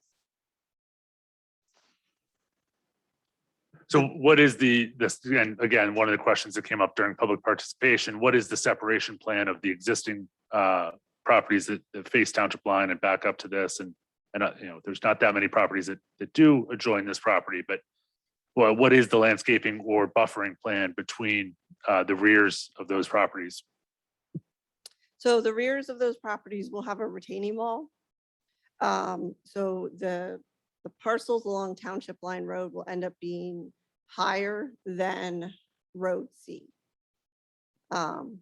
So what is this, and again, one of the questions that came up during public participation, what is the separation plan of the existing properties that face township line and back up to this? And there's not that many properties that do adjoin this property, but what is the landscaping or buffering plan between the rears of those properties?
So the rears of those properties will have a retaining wall. So the parcels along Township Line Road will end up being higher than Road C.
And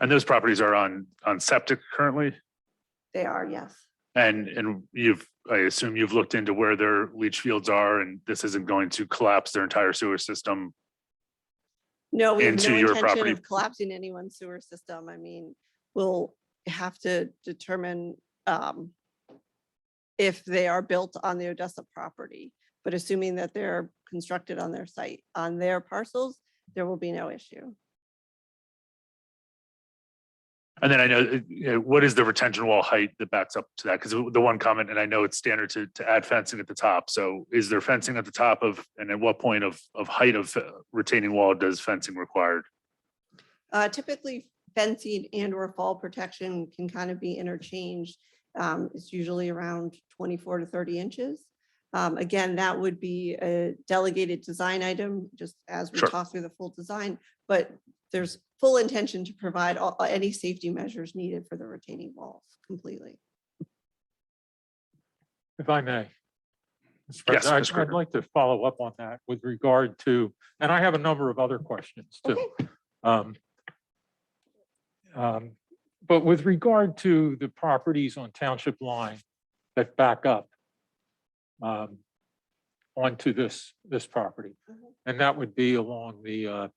those properties are on septic currently?
They are, yes.
And I assume you've looked into where their leach fields are, and this isn't going to collapse their entire sewer system?
No, we have
Into
no
your
intention
property.
of collapsing anyone's sewer system. I mean, we'll have to determine if they are built on the Odessa property, but assuming that they're constructed on their site, on their parcels, there will be no issue.
And then I know, what is the retention wall height that backs up to that? Because the one comment, and I know it's standard to add fencing at the top. So is there fencing at the top of, and at what point of height of retaining wall does fencing required?
Typically fencing and or fall protection can kind of be interchanged. It's usually around 24 to 30 inches. Again, that would be a delegated design item, just as we
Sure.
talk through the full design, but there's full intention to provide any safety measures needed for the retaining walls completely.
If I may. Mr.
Yes,
President,
Mr.
I'd
Critter.
like to follow up on that with regard to, and I have a number of other questions too. But with regard to the properties on Township Line that back up onto this property, and that would be along the,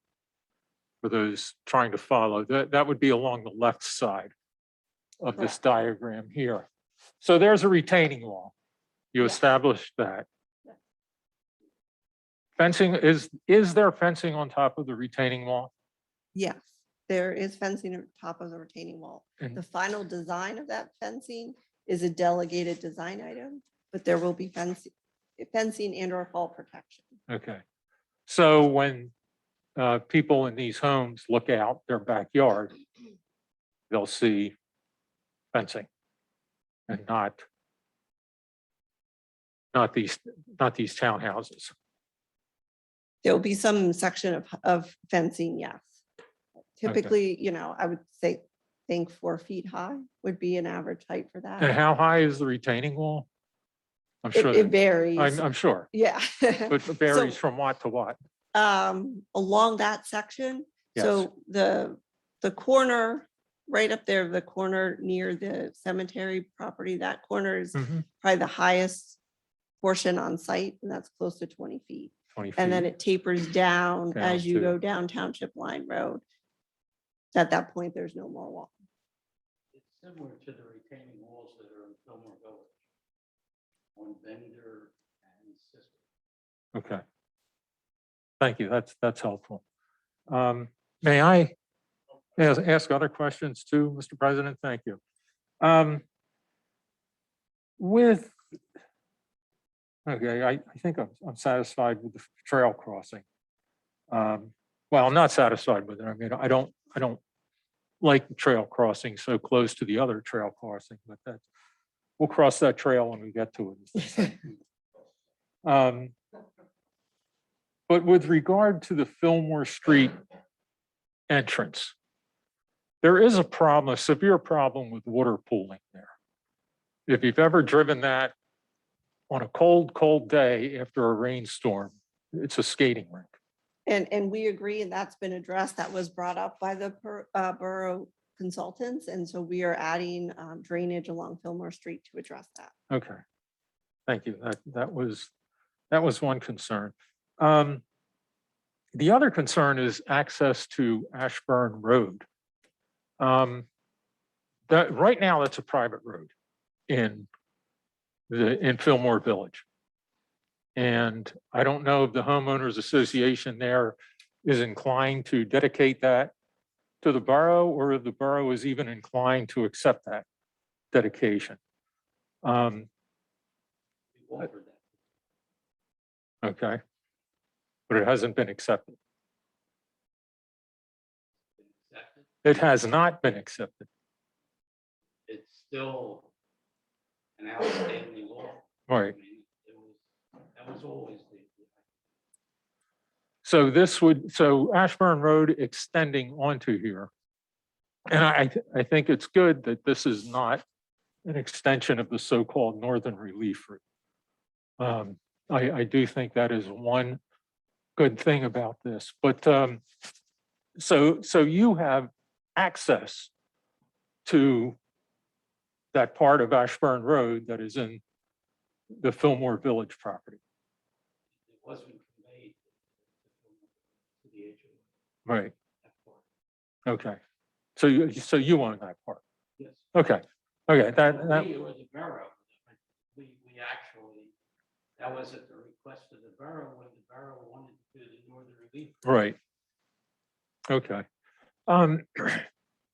for those trying to follow, that would be along the left side of this diagram here. So there's a retaining wall. You established that. Fencing, is there fencing on top of the retaining wall?
Yes, there is fencing on top of the retaining wall.
And-
The final design of that fencing is a delegated design item. but there will be fencing and or fall protection.
Okay. So when people in these homes look out their backyard, they'll see fencing and not these townhouses.
There will be some section of fencing, yes. Typically, you know, I would say, think 4 feet high would be an average height for that.
And how high is the retaining wall? I'm sure.
It varies.
I'm sure.
Yeah.
But it varies
So,
from what to what?
along that section.
Yes.
So the corner, right up there, the corner near the cemetery property, that corner is
Mhm.
probably the highest portion on site, and that's close to 20 feet.
20
And then
feet.
it tapers down
Down
as you
to-
go down Township Line Road. At that point, there's no more wall.
It's similar to the retaining walls that are in Fillmore Village on Bender and Sister.
Okay. Thank you. That's helpful. May I ask other questions too, Mr. President? Thank you. Okay, I think I'm satisfied with the trail crossing. Well, I'm not satisfied with it. I mean, I don't like the trail crossing so close to the other trail crossing, but we'll cross that trail when we get to it. But with regard to the Fillmore Street entrance, there is a problem, a severe problem with water pooling there. If you've ever driven that on a cold day after a rainstorm, it's a skating rink.
And we agree, and that's been addressed. That was brought up by the borough consultants. And so we are adding drainage along Fillmore Street to address that.
Okay, thank you. That was one concern. The other concern is access to Ashburn Road. That right now, that's a private road in Fillmore Village. And I don't know if the homeowners association there is inclined to dedicate that to the borough, or if the borough is even inclined to accept that dedication. Okay, but it hasn't been accepted. It has not been accepted.
It's still an outstanding law.
Right.
That was always the.
So Ashburn Road extending onto here. And I think it's good that this is not an extension of the so-called Northern Relief Route. I do think that is one good thing about this, but so you have access to that part of Ashburn Road that is in the Fillmore Village property.
It wasn't conveyed to the HOA.
Right. Okay. So you own that part.
Yes.
Okay. Okay. That
We or the borough, we actually, that was at the request of the borough when the borough wanted to do the Northern Relief.
right. Okay.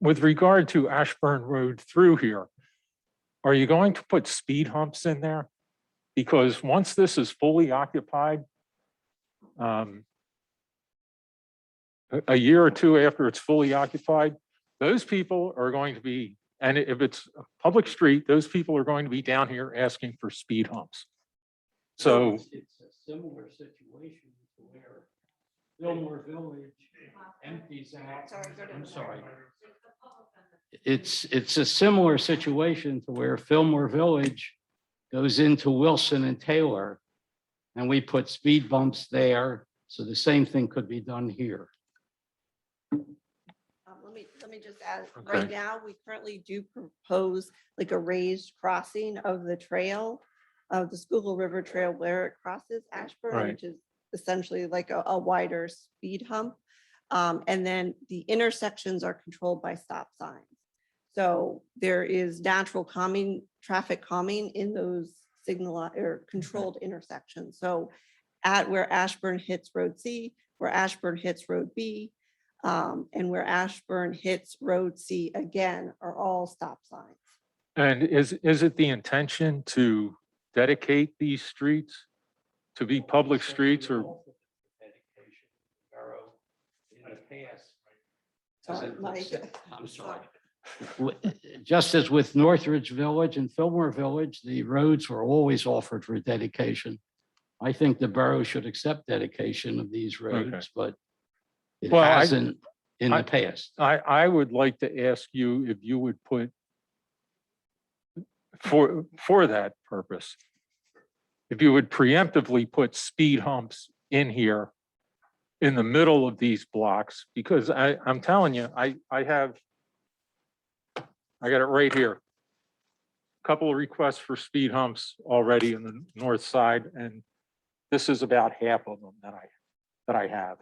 With regard to Ashburn Road through here, are you going to put speed humps in there? Because once this is fully occupied, a year or two after it's fully occupied, those people are going to be, and if it's a public street, those people are going to be down here asking for speed humps. So,
It's a similar situation to where Fillmore Village empties out. I'm sorry. It's a similar situation to where Fillmore Village goes into Wilson and Taylor, and we put speed bumps there. So the same thing could be done here.
Let me just add,
Okay.
right now, we currently do propose like a raised crossing of the trail, of the Schuylkill River Trail where it crosses Ashburn,
Right.
which is essentially like a wider speed hump. And then the intersections are controlled by stop signs. So there is natural calming, traffic calming in those signal or controlled intersections. So at where Ashburn hits Road C, where Ashburn hits Road B, and where Ashburn hits Road C again are all stop signs.
and is it the intention to dedicate these streets to be public streets or?
Sorry, Mike.
I'm sorry. Just as with Northridge Village and Fillmore Village, the roads were always offered for dedication. I think the borough should accept dedication of these roads, but it
Well,
hasn't in the past.
I would like to ask you if you would put for that purpose, if you would preemptively put speed humps in here in the middle of these blocks, because I'm telling you, I got it right here. Couple of requests for speed humps already in the north side, and this is about half of them that I have.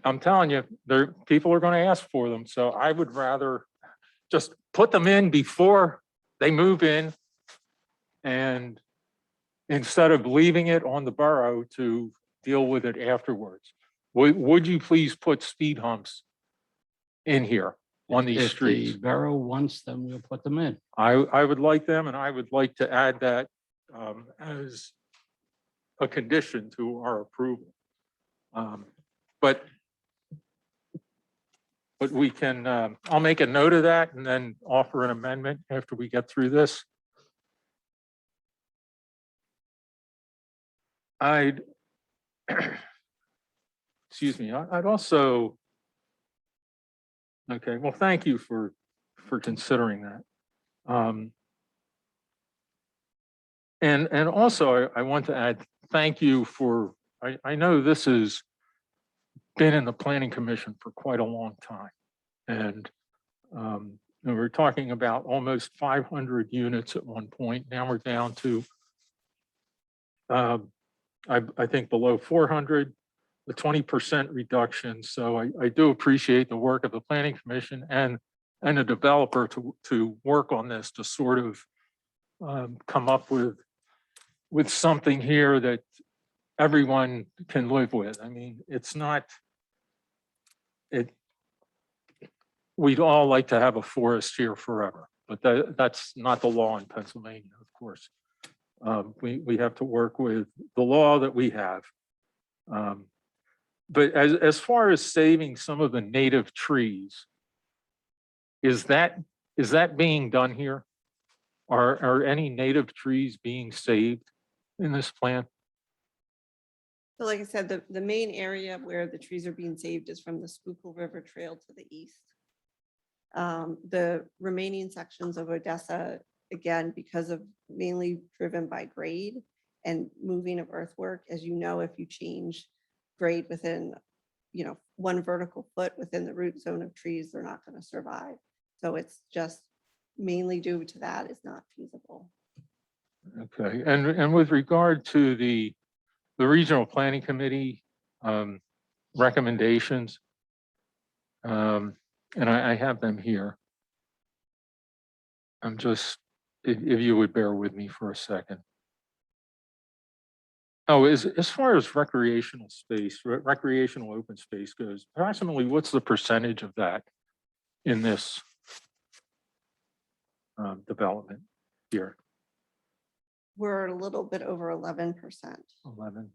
I'm telling you, people are going to ask for them, so I would rather just put them in before they move in, and instead of leaving it on the borough to deal with it afterwards. Would you please put speed humps in here on these
If
streets?
the borough wants them, we'll put them in.
I would like them, and I would like to add that as a condition to our approval. But we can, I'll make a note of that and then offer an amendment after we get through this. Excuse me, I'd also, okay, well, thank you for considering that. And also I want to add, thank you for, I know this has been in the Planning Commission for quite a long time. And we're talking about almost 500 units at one point. Now we're down to, I think below 400, the 20% reduction. So I do appreciate the work of the Planning Commission and the developer to work on this, to sort of come up with something here that everyone can live with. I mean, it's not, we'd all like to have a forest here forever, but that's not the law in Pennsylvania, of course. We have to work with the law that we have. But as far as saving some of the native trees, is that being done here? Are any native trees being saved in this plan?
So like I said, the main area where the trees are being saved is from the Schuylkill River Trail to the east. The remaining sections of Odessa, again, because of mainly driven by grade and moving of earthwork, as you know, if you change grade within, 1 vertical foot within the root zone of trees, they're not going to survive. So it's just mainly due to that, it's not feasible.
Okay, and with regard to the Regional Planning Committee recommendations, and I have them here. I'm just, if you would bear with me for a second. Oh, as far as recreational space, recreational open space goes, approximately what's the percentage of that in this development here?
We're a little bit over 11%.
11%.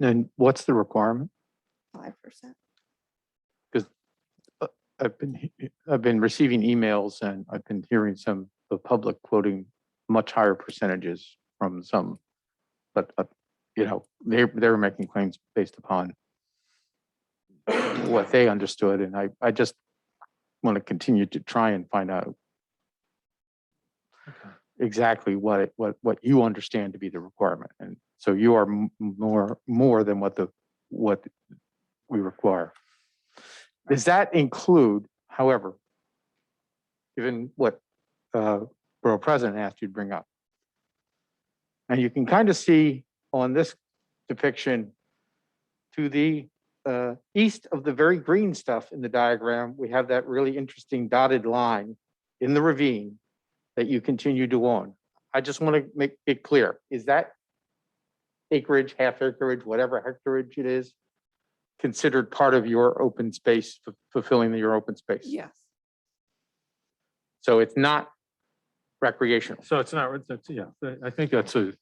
And what's the requirement?
5%.
Because I've been receiving emails and I've been hearing some the public quoting much higher percentages from some, but they're making claims based upon what they understood, and I just want to continue to try and find out exactly what you understand to be the requirement, and so you are more than what we require. Does that include, however, given what Borough President asked you to bring up, and you can kind of see on this depiction to the east of the very green stuff in the diagram, we have that really interesting dotted line in the ravine that you continue to own. I just want to make it clear, is that acreage, half acreage, whatever hectareage it is, considered part of your open space, fulfilling your open space?
Yes.
So it's not recreational.
So it's not, yeah, I think that's we're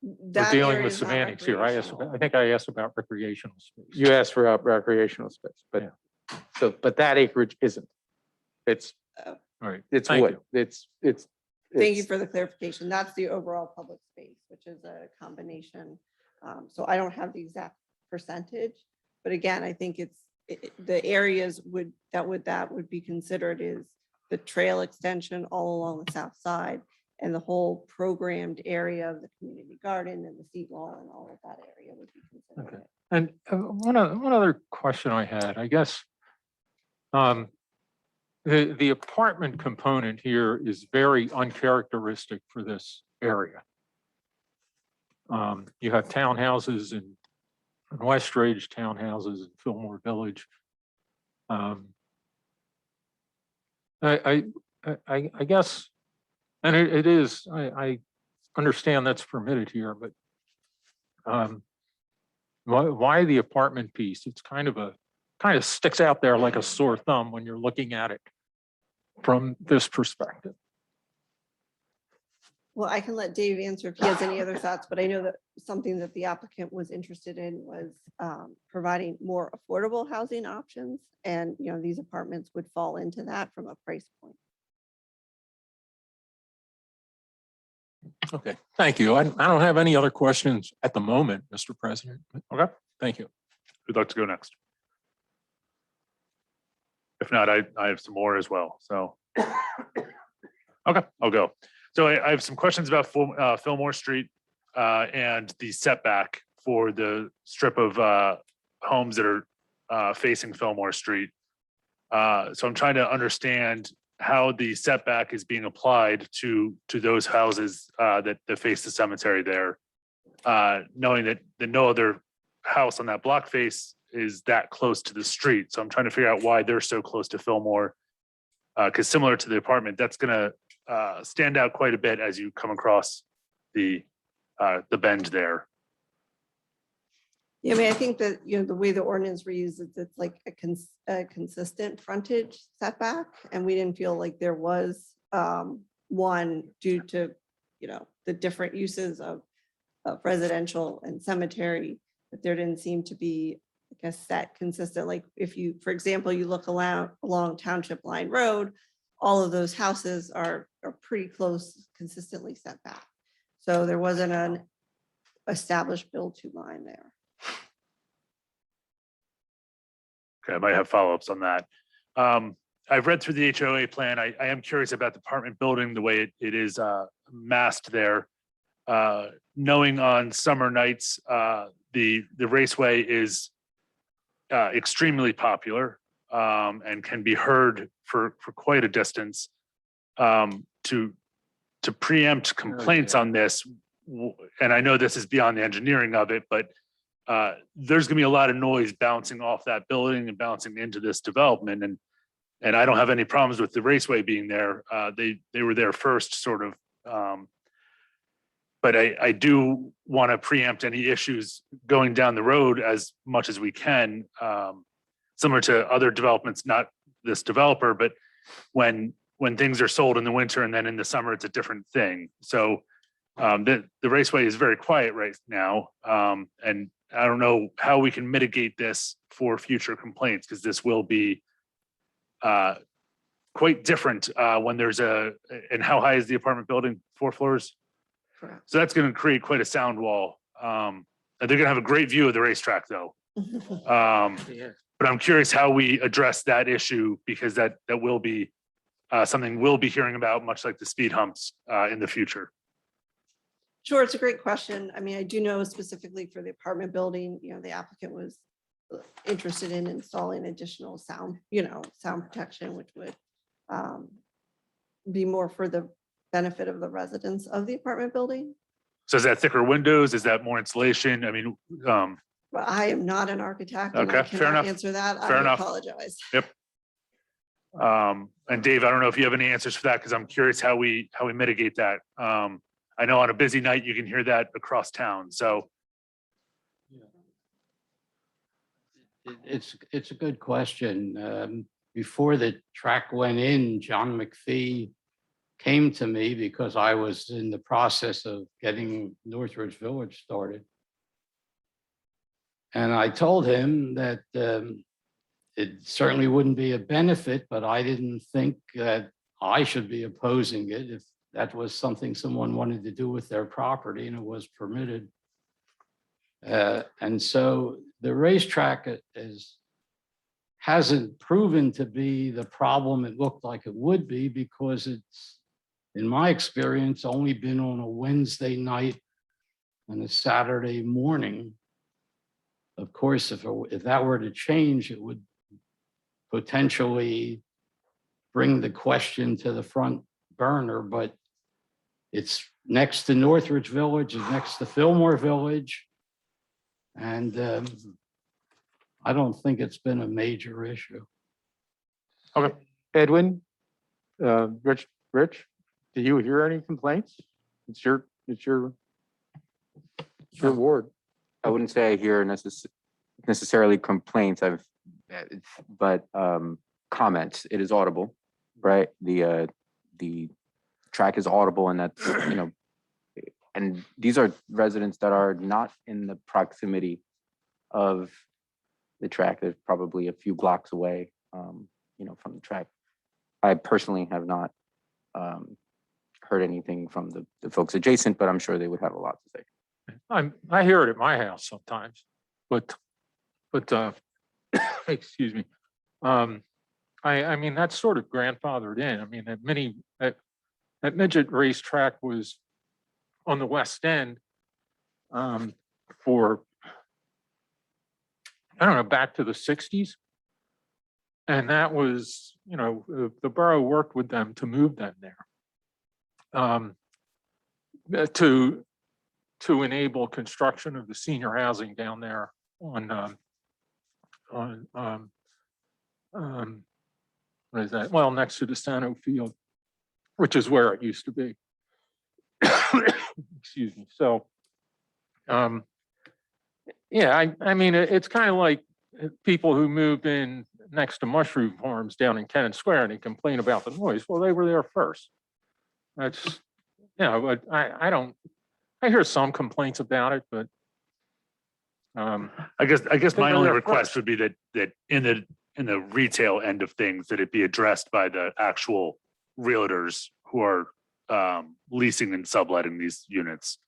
That
dealing
area
with
is not
semantics here. I
recreational.
think I asked about recreational space.
You asked for recreational space, but but that acreage isn't. It's
All right.
it's
Thank
wood.
you.
It's
Thank you for the clarification. That's the overall public space, which is a combination. So I don't have the exact percentage, but again, I think the areas that would be considered is the trail extension all along the south side and the whole programmed area of the community garden and the seat wall and all of that area would be considered.
Okay. And one other question I had, I guess, the apartment component here is very uncharacteristic for this area. You have townhouses in Westridge, townhouses in Fillmore Village. I guess, and it is, I understand that's permitted here, but why the apartment piece? It's kind of sticks out there like a sore thumb when you're looking at it from this perspective.
Well, I can let Dave answer if he has any other thoughts, but I know that something that the applicant was interested in was providing more affordable housing options. And, these apartments would fall into that from a price point.
Okay, thank you. I don't have any other questions at the moment, Mr. President. Okay, thank you.
Who'd like to go next? If not, I have some more as well, so. Okay, I'll go. So I have some questions about Fillmore Street and the setback for the strip of homes that are facing Fillmore Street. So I'm trying to understand how the setback is being applied to those houses that face the cemetery there, knowing that no other house on that block face is that close to the street. So I'm trying to figure out why they're so close to Fillmore, because similar to the apartment, that's going to stand out quite a bit as you come across the bend there.
Yeah, I mean, I think that, the way the ordinance reads, it's like a consistent frontage setback. And we didn't feel like there was one due to, the different uses of residential and cemetery, that there didn't seem to be like a set consistent, like if you, for example, you look along Township Line Road, all of those houses are pretty close, consistently set back. So there wasn't an established build-to line there.
Okay, I might have follow-ups on that. I've read through the HOA plan. I am curious about the apartment building, the way it is masked there. Knowing on summer nights, the raceway is extremely popular and can be heard for quite a distance. To preempt complaints on this, and I know this is beyond the engineering of it, but there's gonna be a lot of noise bouncing off that building and bouncing into this development. And I don't have any problems with the raceway being there. They were there first, sort of. But I do want to preempt any issues going down the road as much as we can, similar to other developments, not this developer, but when things are sold in the winter and then in the summer, it's a different thing. So the raceway is very quiet right now. And I don't know how we can mitigate this for future complaints, because this will be quite different when there's and how high is the apartment building? 4 floors?
Correct.
So that's going to create quite a sound wall. And they're going to have a great view of the racetrack though. But I'm curious how we address that issue, because that will be something we'll be hearing about, much like the speed humps in the future.
Sure, it's a great question. I mean, I do know specifically for the apartment building, the applicant was interested in installing additional sound protection, which would be more for the benefit of the residents of the apartment building.
So is that thicker windows? Is that more insulation? I mean,
But I am not an architect. And I
okay, fair
cannot
enough.
answer that.
Fair
I
enough.
apologize.
Yep. And Dave, I don't know if you have any answers for that, because I'm curious how we mitigate that. I know on a busy night you can hear that across town. So
It's a good question. before the track went in, John McPhee came to me because I was in the process of getting Northridge Village started. And I told him that it certainly wouldn't be a benefit, but I didn't think that I should be opposing it if that was something someone wanted to do with their property and it was permitted. And so the racetrack hasn't proven to be the problem it looked like it would be, because it's, in my experience, only been on a Wednesday night and a Saturday morning. Of course, if that were to change, it would potentially bring the question to the front burner, but it's next to Northridge Village, it's next to Fillmore Village. And I don't think it's been a major issue.
Okay, Edwin, Rich, do you hear any complaints? It's your ward.
I wouldn't say I hear necessarily complaints. But comments. It is audible, right? The track is audible, and that's, you know, and these are residents that are not in the proximity of the track. There's probably a few blocks away, you know, from the track. I personally have not heard anything from the folks adjacent, but I'm sure they would have a lot to say.
I hear it at my house sometimes, but excuse me. I mean, that's sort of grandfathered in. I mean, that midget racetrack was on the West End for, I don't know, back to the 60s. And that was, you know, the borough worked with them to move them there. To enable construction of the senior housing down there on what is that? Well, next to the Sano Field, which is where it used to be. Excuse me. So, yeah, I mean, it's kind of like people who moved in next to mushroom farms down in Cannon Square and they complain about the noise. Well, they were there first. That's, you know, but I hear some complaints about it, but
I guess my only request would be that in the retail end of things, that it be addressed by the actual realtors who are leasing and subletting these units.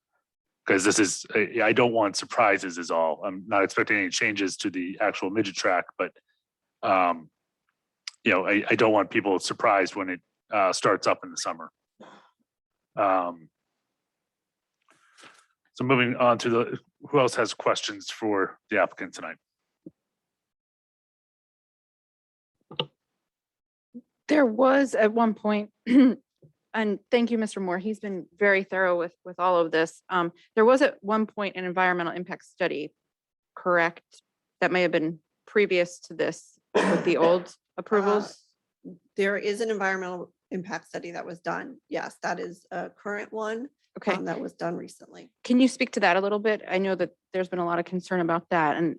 Because this is, I don't want surprises is all. I'm not expecting any changes to the actual midget track, but you know, I don't want people surprised when it starts up in the summer. So moving on to who else has questions for the applicant tonight?
There was at one point, and thank you, Mr. Moore, he's been very thorough with all of this. There was at one point an environmental impact study, correct? That may have been previous to this with the old approvals.
There is an environmental impact study that was done. Yes, that is a current one.
Okay.
That was done recently.
Can you speak to that a little bit? I know that there's been a lot of concern about that, and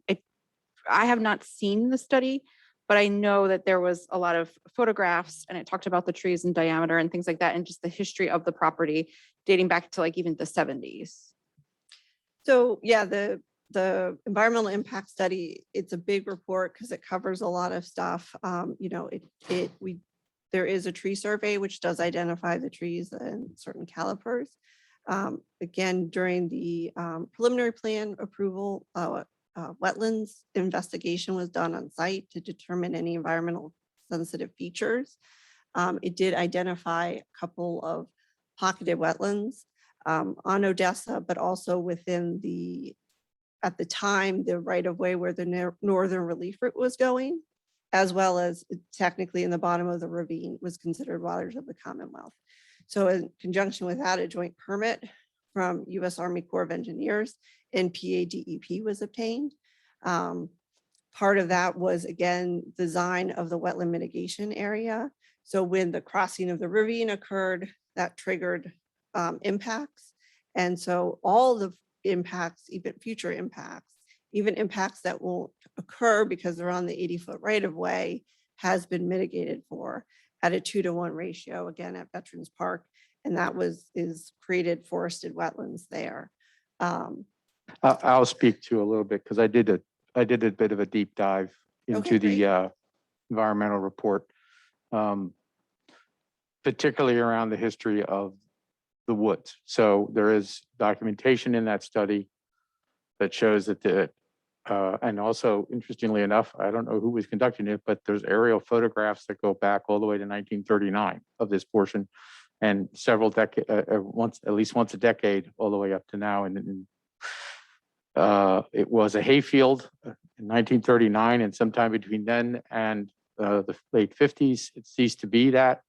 I have not seen the study, but I know that there was a lot of photographs and it talked about the trees in diameter and things like that, and just the history of the property dating back to like even the 70s.
So yeah, the environmental impact study, it's a big report because it covers a lot of stuff. You know, there is a tree survey which does identify the trees and certain calipers. Again, during the preliminary plan approval, wetlands investigation was done on site to determine any environmental sensitive features. It did identify a couple of pocketed wetlands on Odessa, but also within at the time, the right of way where the northern relief route was going, as well as technically in the bottom of the ravine was considered waters of the Commonwealth. So in conjunction with that, a joint permit from U.S. Army Corps of Engineers and PADEP was obtained. Part of that was, again, design of the wetland mitigation area. So when the crossing of the ravine occurred, that triggered impacts. And so all the impacts, even future impacts, even impacts that won't occur because they're on the 80-foot right of way, has been mitigated for at a 2-to-1 ratio, again, at Veterans Park. And that is created forested wetlands there.
I'll speak to a little bit because I did a bit of a deep dive into the environmental report, particularly around the history of the woods. So there is documentation in that study that shows that and also interestingly enough, I don't know who was conducting it, but there's aerial photographs that go back all the way to 1939 of this portion, and several decades, at least once a decade, all the way up to now. And it was a hayfield in 1939, and sometime between then and the late 50s, it ceased to be that.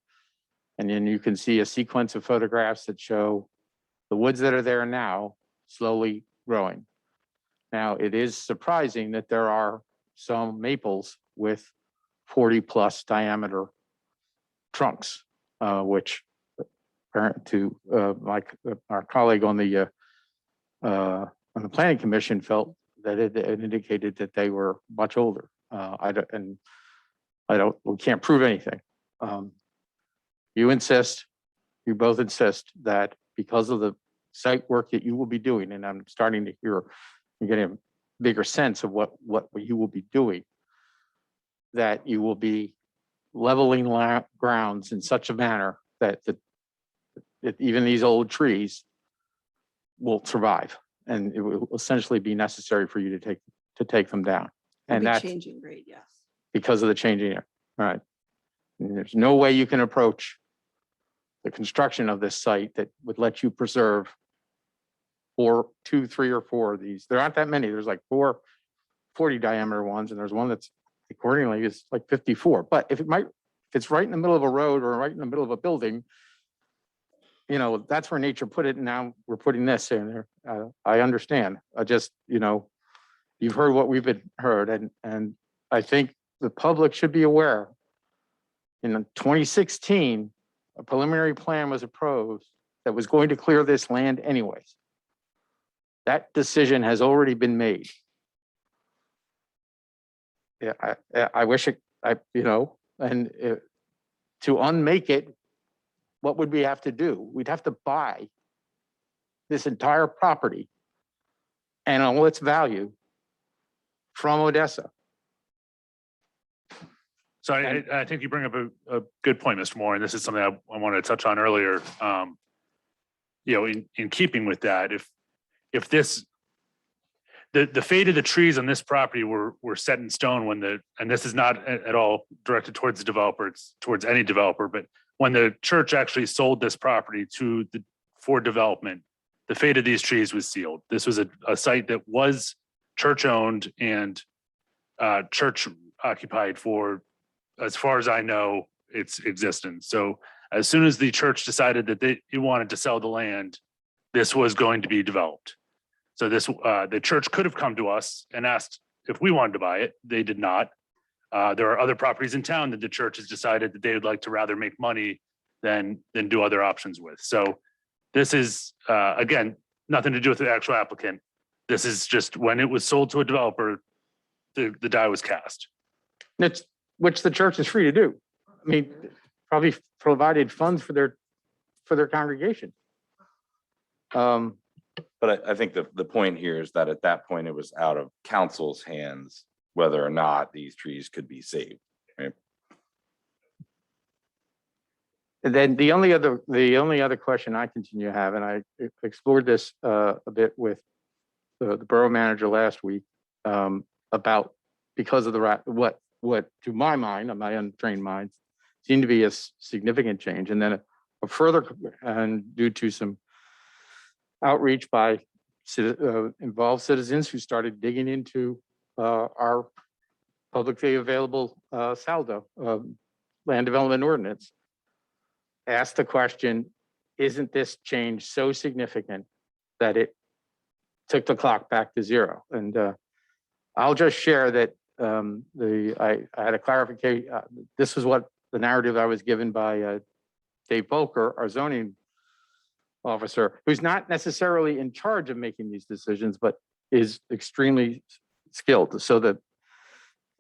And then you can see a sequence of photographs that show the woods that are there now slowly growing. Now, it is surprising that there are some maples with 40+ diameter trunks, which apparent to our colleague on the planning commission felt that it indicated that they were much older. We can't prove anything. You both insist that because of the site work that you will be doing, and I'm starting to hear, I'm getting a bigger sense of what you will be doing, that you will be leveling grounds in such a manner that even these old trees will survive, and it will essentially be necessary for you to take them down. And that's
changing grade, yes.
because of the changing air. All right. And there's no way you can approach the construction of this site that would let you preserve 2, 3, or 4 of these. There aren't that many. There's like 4 40 diameter ones, and there's one that's accordingly is like 54. But if it's right in the middle of a road or right in the middle of a building, that's where nature put it. And now we're putting this in there. I understand. I just, you've heard what we've been heard. And I think the public should be aware. In 2016, a preliminary plan was approved that was going to clear this land anyways. That decision has already been made. Yeah, I wish to unmake it, what would we have to do? We'd have to buy this entire property and all its value from Odessa.
So I think you bring up a good point, Mr. Moore, and this is something I wanted to touch on earlier. In keeping with that, if this, the fate of the trees on this property were set in stone and this is not at all directed towards the developer, it's towards any developer, but when the church actually sold this property for development, the fate of these trees was sealed. This was a site that was church owned and church occupied for, as far as I know, its existence. So as soon as the church decided that they wanted to sell the land, this was going to be developed. So the church could have come to us and asked if we wanted to buy it. They did not. There are other properties in town that the church has decided that they would like to rather make money than do other options with. So this is, again, nothing to do with the actual applicant. This is just when it was sold to a developer, the die was cast.
Which the church is free to do. I mean, probably provided funds for their congregation.
But I think the point here is that at that point, it was out of council's hands whether or not these trees could be saved. Right?
And then the only other question I continue to have, and I explored this a bit with the borough manager last week, about because of what to my mind, on my untrained mind, seemed to be a significant change, and then a further, and due to some outreach by involved citizens who started digging into our publicly available saldo land development ordinance, asked the question, isn't this change so significant that it took the clock back to 0? And I'll just share that I had a clarification. This is what the narrative I was given by Dave Bolker, our zoning officer, who's not necessarily in charge of making these decisions, but is extremely skilled. So that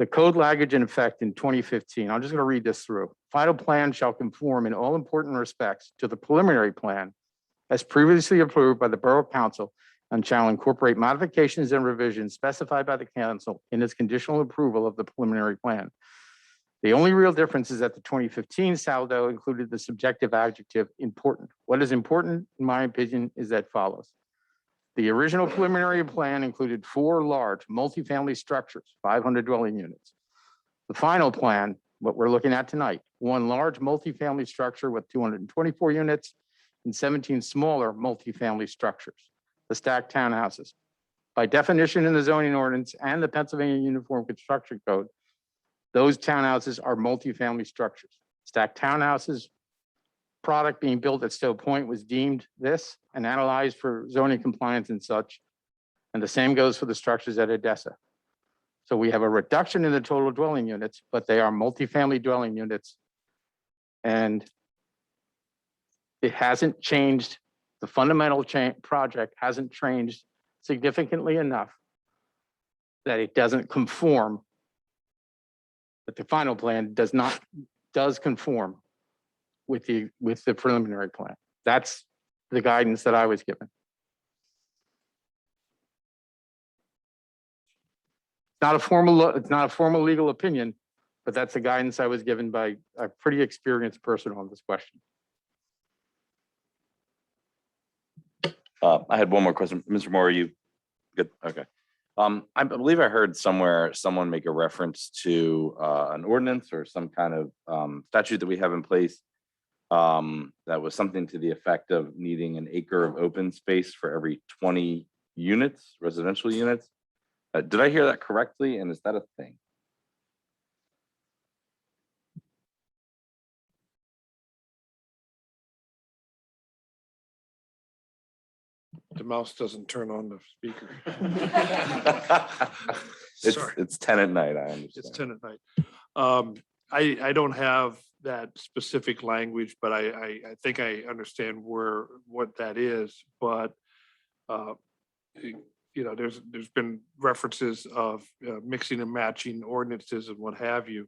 The code language in effect in 2015, I'm just going to read this through. Final plan shall conform in all important respects to the preliminary plan as previously approved by the Borough Council and shall incorporate modifications and revisions specified by the council in its conditional approval of the preliminary plan. The only real difference is that the 2015 saldo included the subjective adjective important. What is important, in my opinion, is that follows. The original preliminary plan included 4 large multifamily structures, 500 dwelling units. The final plan, what we're looking at tonight, 1 large multifamily structure with 224 units and 17 smaller multifamily structures, the stacked townhouses. By definition in the zoning ordinance and the Pennsylvania Uniform Construction Code, those townhouses are multifamily structures. Stacked townhouses product being built at Stowe Point was deemed this and analyzed for zoning compliance and such. And the same goes for the structures at Odessa. So we have a reduction in the total dwelling units, but they are multifamily dwelling units. And it hasn't changed. The fundamental project hasn't changed significantly enough that it doesn't conform. But the final plan does conform with the preliminary plan. That's the guidance that I was given. It's not a formal legal opinion, but that's the guidance I was given by a pretty experienced person on this question.
I had one more question. Mr. Moore, are you good? Okay. I believe I heard somewhere someone make a reference to an ordinance or some kind of statute that we have in place that was something to the effect of needing an acre of open space for every 20 units, residential units. Did I hear that correctly? And is that a thing?
The mouse doesn't turn on the speaker. Sorry.
It's 10 at night, I understand.
It's 10 at night. I don't have that specific language, but I think I understand what that is. But you know, there's been references of mixing and matching ordinances and what have you.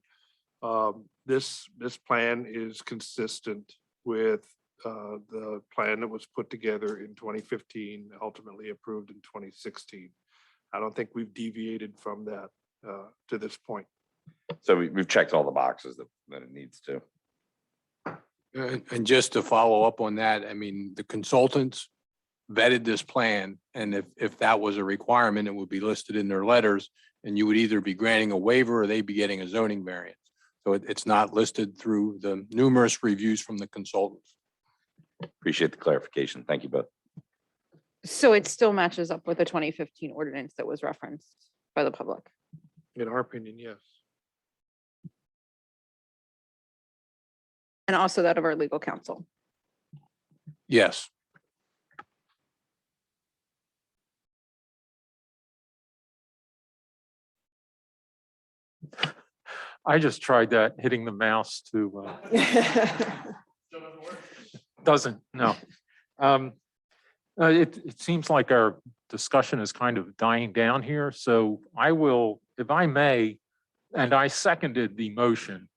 This plan is consistent with the plan that was put together in 2015, ultimately approved in 2016. I don't think we've deviated from that to this point.
So we've checked all the boxes that it needs to.
And just to follow up on that, I mean, the consultants vetted this plan, and if that was a requirement, it would be listed in their letters, and you would either be granting a waiver or they'd be getting a zoning variance. So it's not listed through the numerous reviews from the consultants.
Appreciate the clarification. Thank you both.
So it still matches up with the 2015 ordinance that was referenced by the public.
In our opinion, yes.
And also that of our legal counsel.
Yes.
I just tried that, hitting the mouse to, doesn't, no. It seems like our discussion is kind of dying down here. So I will, if I may, and I seconded the motion.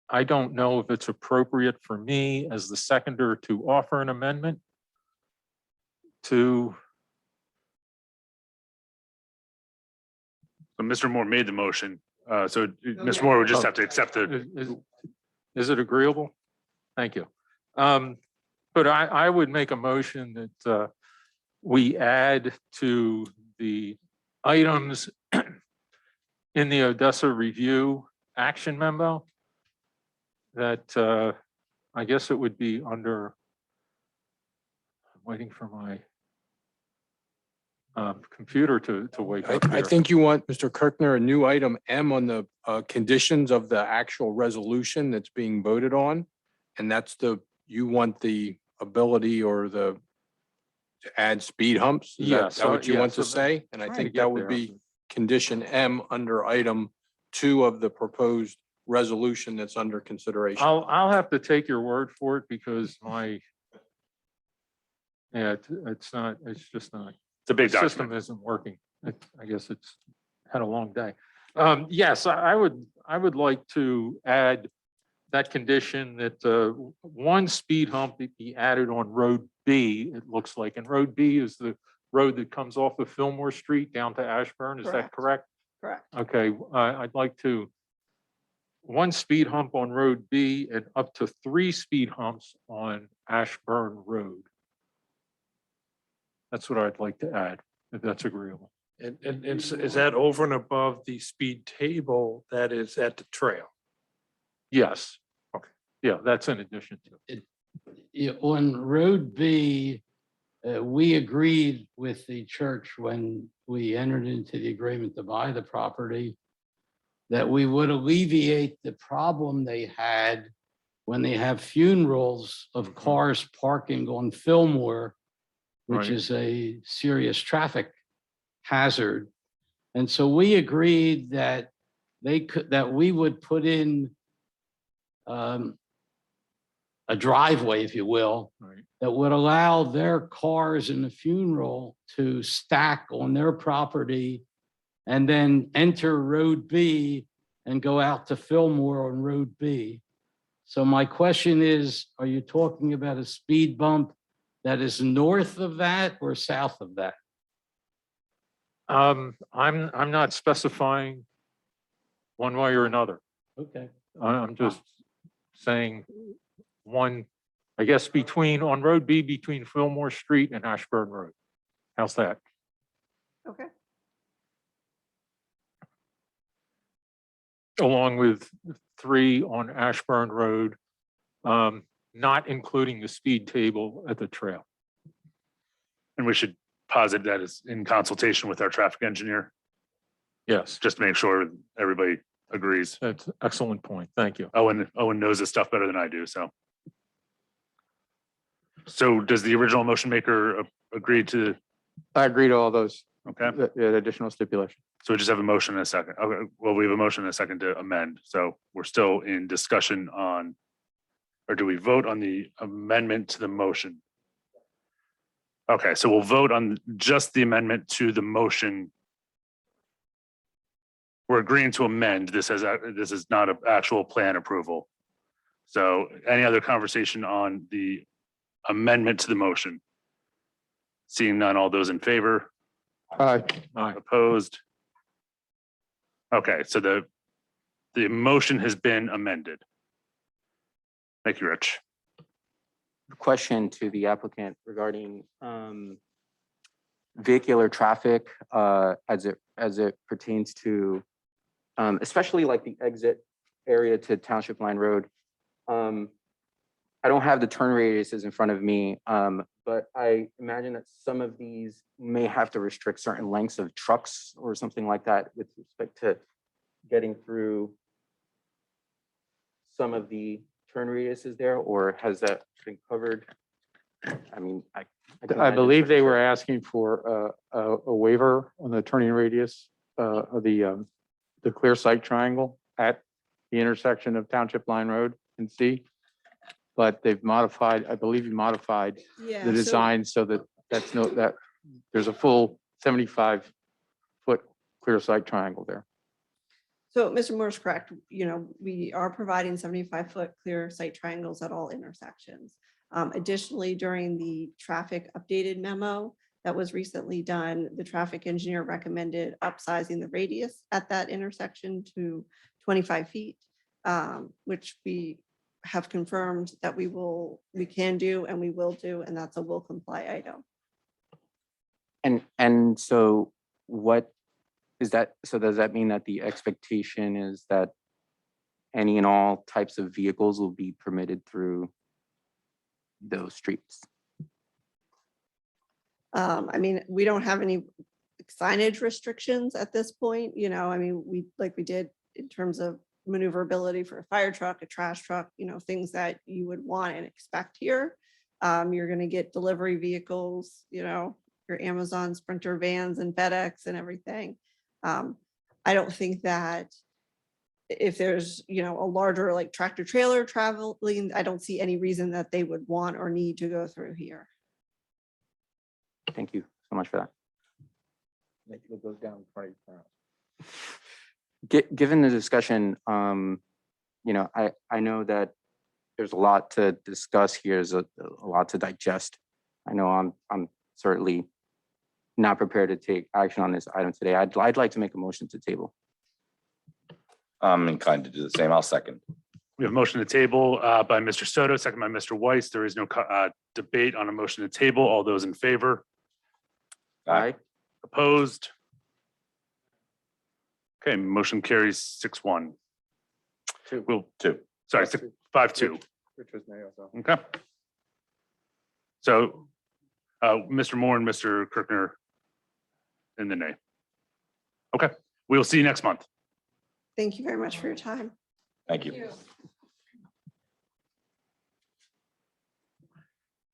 I don't know if it's appropriate for me as the seconder to offer an amendment to.
So Mr. Moore made the motion. So Mr. Moore would just have to accept it.
Is it agreeable? Thank you. But I would make a motion that we add to the items in the Odessa review action memo that I guess it would be under, I'm waiting for my computer to wake up
I
here.
think you want, Mr. Kirkner, a new item M on the conditions of the actual resolution that's being voted on. And that's you want the ability or to add speed humps? Is that what you want to say? And I think that would be condition M under item 2 of the proposed resolution that's under consideration.
I'll have to take your word for it because it's just not.
It's a big
the system
document.
isn't working. I guess it's had a long day. Yes, I would like to add that condition that one speed hump be added on Road B, it looks like. And Road B is the road that comes off of Fillmore Street down to Ashburn. Is that correct?
Correct.
Okay, I'd like to, one speed hump on Road B and up to 3 speed humps on Ashburn Road. That's what I'd like to add, if that's agreeable.
And is that over and above the speed table that is at the trail?
Yes.
Okay.
Yeah, that's in addition to.
Yeah, on Road B, we agreed with the church when we entered into the agreement to buy the property that we would alleviate the problem they had when they have funerals of cars parking on Fillmore, which
Right.
is a serious traffic hazard. And so we agreed that that we would put in a driveway, if you will,
Right.
that would allow their cars in the funeral to stack on their property and then enter Road B and go out to Fillmore on Road B. So my question is, are you talking about a speed bump that is north of that or south of that?
I'm not specifying one way or another.
Okay.
I'm just saying one, I guess, between, on Road B, between Fillmore Street and Ashburn Road. How's that?
Okay.
Along with 3 on Ashburn Road, not including the speed table at the trail.
And we should posit that is in consultation with our traffic engineer,
Yes,
just to make sure everybody agrees.
that's an excellent point. Thank you.
Owen knows this stuff better than I do, so. So does the original motion maker agree to,
I agree to all those,
okay?
the additional stipulation.
So we just have a motion and a second. Okay, well, we have a motion and a second to amend, so we're still in discussion on, or do we vote on the amendment to the motion? Okay, so we'll vote on just the amendment to the motion. We're agreeing to amend this as, this is not an actual plan approval. So any other conversation on the amendment to the motion? Seeing none, all those in favor?
Aye.
Opposed? Okay, so the motion has been amended. Thank you, Rich.
Question to the applicant regarding vehicular traffic as it pertains to especially like the exit area to Township Line Road. I don't have the turn radiuses in front of me, but I imagine that some of these may have to restrict certain lengths of trucks or something like that with respect to getting through some of the turn radiuses there, or has that been covered? I mean, I can
I
imagine
believe they
certain
were asking for a waiver on the turning radius of the clear sight triangle at the intersection of Township Line Road and C. But they've modified, I believe you modified
Yeah.
the design so that there's a full 75-foot clear sight triangle there.
So Mr. Moore's correct. We are providing 75-foot clear sight triangles at all intersections. Additionally, during the traffic updated memo that was recently done, the traffic engineer recommended upsizing the radius at that intersection to 25 feet, which we have confirmed that we can do and we will do, and that's a will comply item.
And so what is that? So does that mean that the expectation is that any and all types of vehicles will be permitted through those streets?
I mean, we don't have any signage restrictions at this point, I mean, we did in terms of maneuverability for a fire truck, a trash truck, things that you would want and expect here. You're going to get delivery vehicles, your Amazon Sprinter vans and FedEx and everything. I don't think that if there's, a larger like tractor trailer traveling, I don't see any reason that they would want or need to go through here.
Thank you so much for that.
It goes down 20 miles.
Given the discussion, I know that there's a lot to discuss here, there's a lot to digest. I know I'm certainly not prepared to take action on this item today. I'd like to make a motion to table.
I'm inclined to do the same. I'll second.
We have a motion to table by Mr. Soto, second by Mr. Weiss. There is no debate on a motion to table. All those in favor?
Aye.
Opposed? Okay, motion carries 6-1. Sorry, 5-2.
Which was nay also.
Okay. So Mr. Moore and Mr. Kirkner in the nay. Okay, we'll see you next month.
Thank you very much for your time.
Thank you.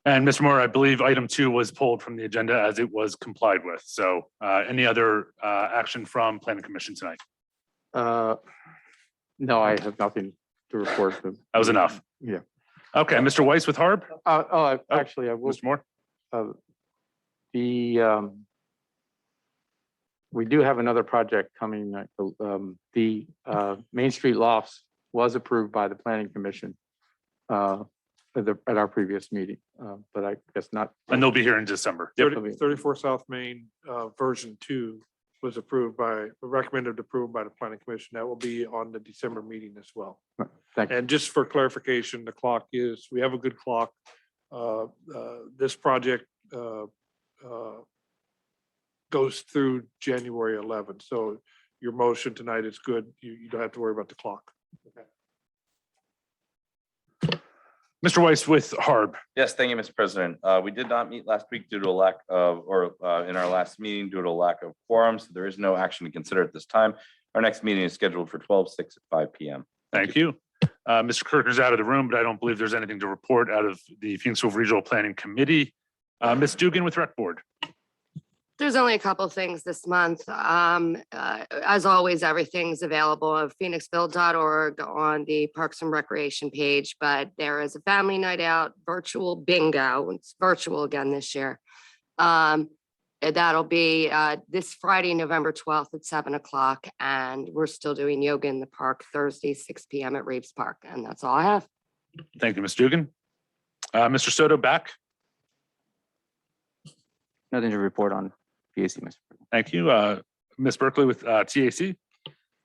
And Mr. Moore, I believe item 2 was pulled from the agenda as it was complied with. So any other action from Planning Commission tonight?
No, I have nothing to report.
That was enough.
Yeah.
Okay, Mr. Weiss with Harb?
Actually, I will.
Mr. Moore?
We do have another project coming. The Main Street Lofts was approved by the Planning Commission at our previous meeting, but I guess not.
And they'll be here in December.
34 South Main, version 2 was recommended approval by the Planning Commission. That will be on the December meeting as well.
Thank you.
And just for clarification, the clock we have a good clock. This project goes through January 11th. So your motion tonight is good. You don't have to worry about the clock.
Mr. Weiss with Harb.
Yes, thank you, Mr. President. We did not meet last week due to a lack of, in our last meeting due to a lack of quorum. So there is no action to consider at this time. Our next meeting is scheduled for 12/6 at 5 p.m.
Thank you. Mr. Kirkner's out of the room, but I don't believe there's anything to report out of the Phoenix Grove Regional Planning Committee. Ms. Dugan with Rec Board.
There's only a couple of things this month. As always, everything's available at phoenixville.org on the Parks and Recreation page, but there is a family night out, virtual bingo. It's virtual again this year. That'll be this Friday, November 12th at 7 o'clock. And we're still doing yoga in the park Thursday, 6 p.m. at Reeves Park. And that's all I have.
Thank you, Ms. Dugan. Mr. Soto back.
Nothing to report on PAC, Mr. President.
Thank you. Ms. Berkeley with TAC.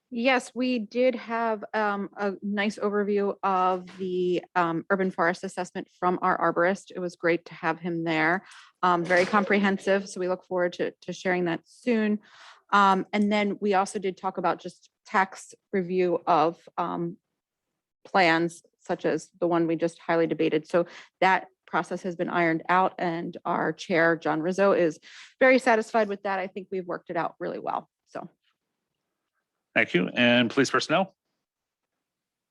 Yes, we did have a nice overview of the urban forest assessment from our arborist. It was great to have him there. Very comprehensive, so we look forward to sharing that soon. And then we also did talk about just tax review of plans such as the one we just highly debated. So that process has been ironed out and our chair, John Rizzo, is very satisfied with that. I think we've worked it out really well. So.
Thank you. And police personnel.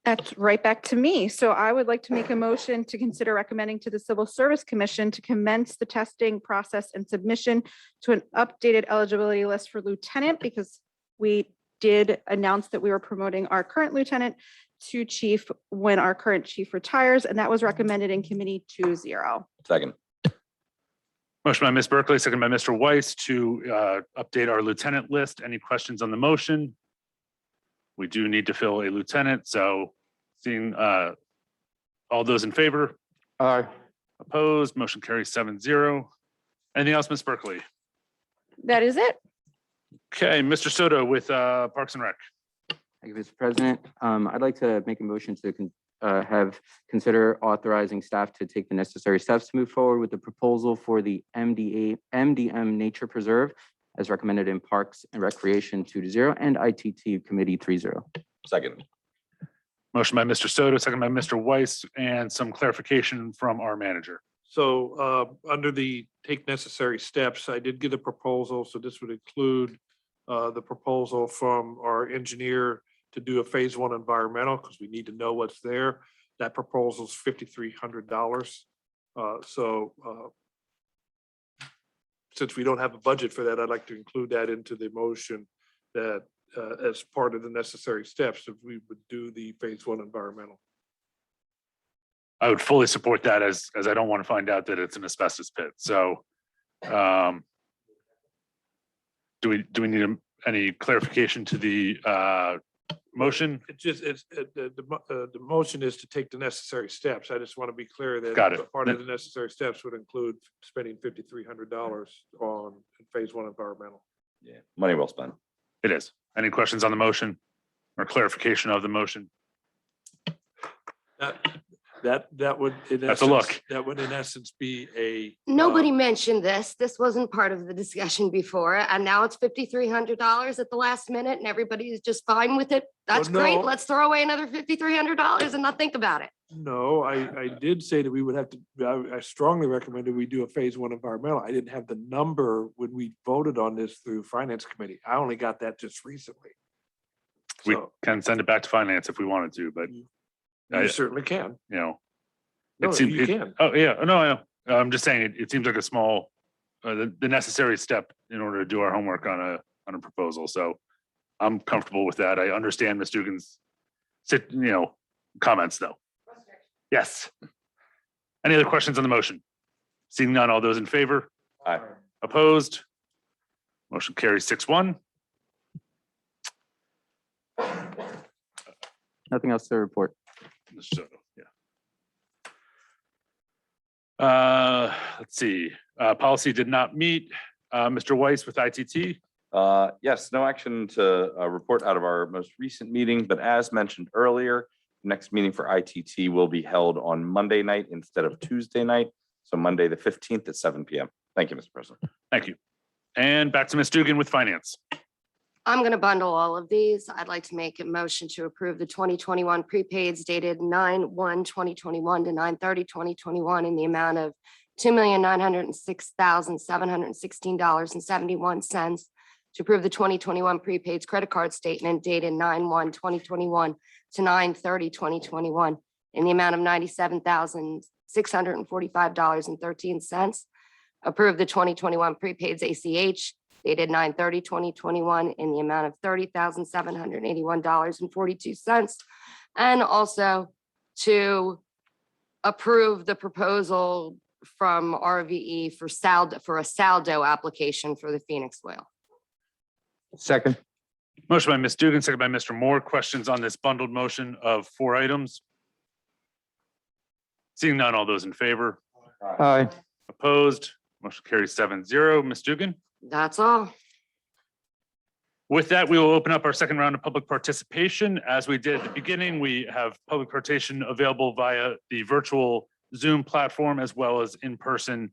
That's right back to me. So I would like to make a motion to consider recommending to the Civil Service Commission to commence the testing process and submission to an updated eligibility list for lieutenant, because we did announce that we were promoting our current lieutenant to chief when our current chief retires, and that was recommended in committee 2-0.
Second.
Motion by Ms. Berkeley, second by Mr. Weiss to update our lieutenant list. Any questions on the motion? We do need to fill a lieutenant, so seeing all those in favor?
Aye.
Opposed, motion carries 7-0. Anything else, Ms. Berkeley?
That is it.
Okay, Mr. Soto with Parks and Rec.
Thank you, Mr. President. I'd like to make a motion to consider authorizing staff to take the necessary steps to move forward with the proposal for the MDM Nature Preserve as recommended in Parks and Recreation 2-0 and ITT Committee 3-0.
Second.
Motion by Mr. Soto, second by Mr. Weiss, and some clarification from our manager.
So under the take necessary steps, I did get a proposal. So this would include the proposal from our engineer to do a phase 1 environmental, because we need to know what's there. That proposal is $5,300. Since we don't have a budget for that, I'd like to include that into the motion that as part of the necessary steps, if we would do the phase 1 environmental.
I would fully support that as I don't want to find out that it's an asbestos pit. So do we need any clarification to the motion?
It's just, the motion is to take the necessary steps. I just want to be clear that
Got it.
part of the necessary steps would include spending $5,300 on phase one environmental.
Yeah, money well spent.
It is. Any questions on the motion or clarification of the motion?
That would, in
That's a
essence,
look.
that would in essence be a.
Nobody mentioned this. This wasn't part of the discussion before, and now it's $5,300 at the last minute and everybody is just fine with it. That's
Well,
great.
no.
Let's throw away another $5,300 and not think about it.
No, I did say that we would have to, I strongly recommended we do a phase one environmental. I didn't have the number when we voted on this through finance committee. I only got that just recently.
We
So
can send it back to finance if we wanted to, but
you certainly can.
you know.
No,
seems-
you can.
Oh, yeah, no, I know. I'm just saying, it seems like a small, the necessary step in order to do our homework on a proposal. So I'm comfortable with that. I understand Ms. Dugan's comments though. Yes. Any other questions on the motion? Seeing none, all those in favor?
Aye.
Opposed? Motion carries 6-1.
Nothing else to report.
So, let's see, policy did not meet. Mr. Weiss with ITT.
Yes, no action to report out of our most recent meeting, but as mentioned earlier, next meeting for ITT will be held on Monday night instead of Tuesday night. So Monday, the 15th at 7 p.m. Thank you, Mr. President.
Thank you. And back to Ms. Dugan with finance.
I'm going to bundle all of these. I'd like to make a motion to approve the 2021 prepaids dated 9/1/2021 to 9/30/2021 in the amount of $2,906,716.71. To approve the 2021 prepaids credit card statement dated 9/1/2021 to 9/30/2021 in the amount of $97,645.13. Approve the 2021 prepaids ACH dated 9/30/2021 in the amount of $30,781.42. And also to approve the proposal from RVE for a saldo application for the Phoenix Whale.
Second.
Motion by Ms. Dugan, second by Mr. Moore. Questions on this bundled motion of 4 items? Seeing none, all those in favor?
Aye.
Opposed? Motion carries 7-0. Ms. Dugan?
That's all.
With that, we will open up our second round of public participation. As we did at the beginning, we have public participation available via the virtual Zoom platform as well as in person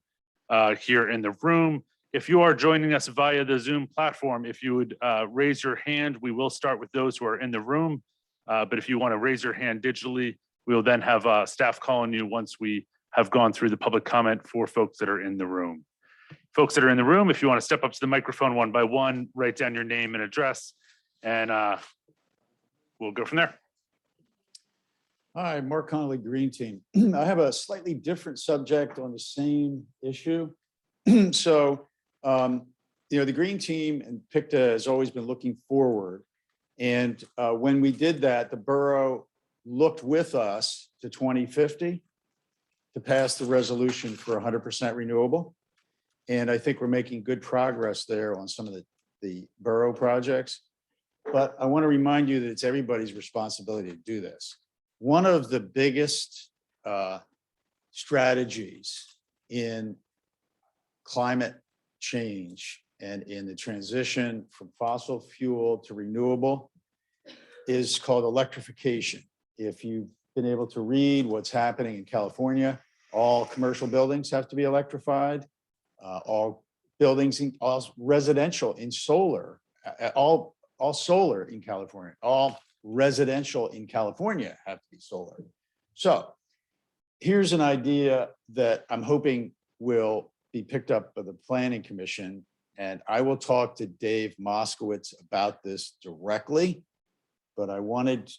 here in the room. If you are joining us via the Zoom platform, if you would raise your hand, we will start with those who are in the room. But if you want to raise your hand digitally, we will then have staff calling you once we have gone through the public comment for folks that are in the room. Folks that are in the room, if you want to step up to the microphone one by one, write down your name and address, and we'll go from there.
Hi, Mark Connolly, Green Team. I have a slightly different subject on the same issue. So, the Green Team and PICTA has always been looking forward. And when we did that, the borough looked with us to 2050 to pass the resolution for 100% renewable. And I think we're making good progress there on some of the borough projects. But I want to remind you that it's everybody's responsibility to do this. One of the biggest strategies in climate change and in the transition from fossil fuel to renewable is called electrification. If you've been able to read what's happening in California, all commercial buildings have to be electrified. All buildings, all residential in solar, all solar in California, all residential in California have to be solar. So here's an idea that I'm hoping will be picked up by the Planning Commission. And I will talk to Dave Moskowitz about this directly, but I wanted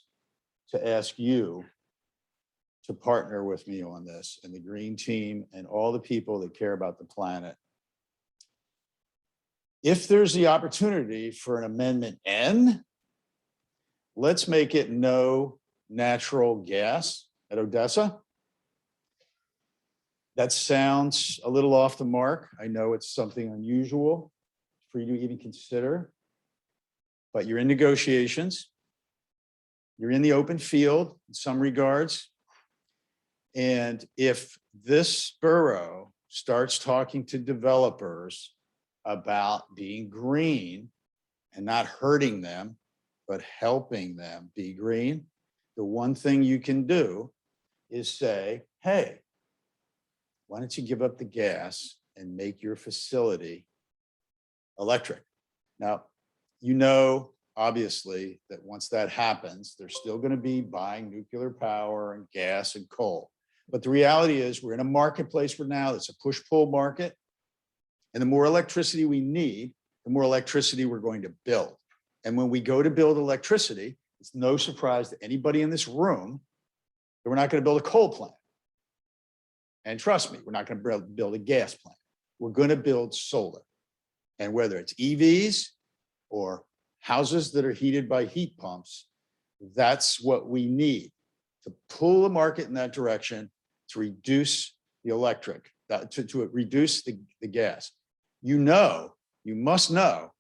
to ask you to partner with me on this and the Green Team and all the people that care about the planet. If there's the opportunity for an amendment N, let's make it no natural gas at Odessa. That sounds a little off the mark. I know it's something unusual for you to even consider. but you're in negotiations. You're in the open field in some regards. And if this borough starts talking to developers about being green and not hurting them, but helping them be green, the one thing you can do is say, hey, why don't you give up the gas and make your facility electric? Now, you know, obviously, that once that happens, they're still going to be buying nuclear power and gas and coal. But the reality is we're in a marketplace for now. It's a push-pull market. And the more electricity we need, the more electricity we're going to build. And when we go to build electricity, it's no surprise to anybody in this room that we're not going to build a coal plant. And trust me, we're not going to build a gas plant. We're going to build solar. And whether it's EVs or houses that are heated by heat pumps, that's what we need to pull the market in that direction, to reduce the electric, to reduce the gas. You know, you must know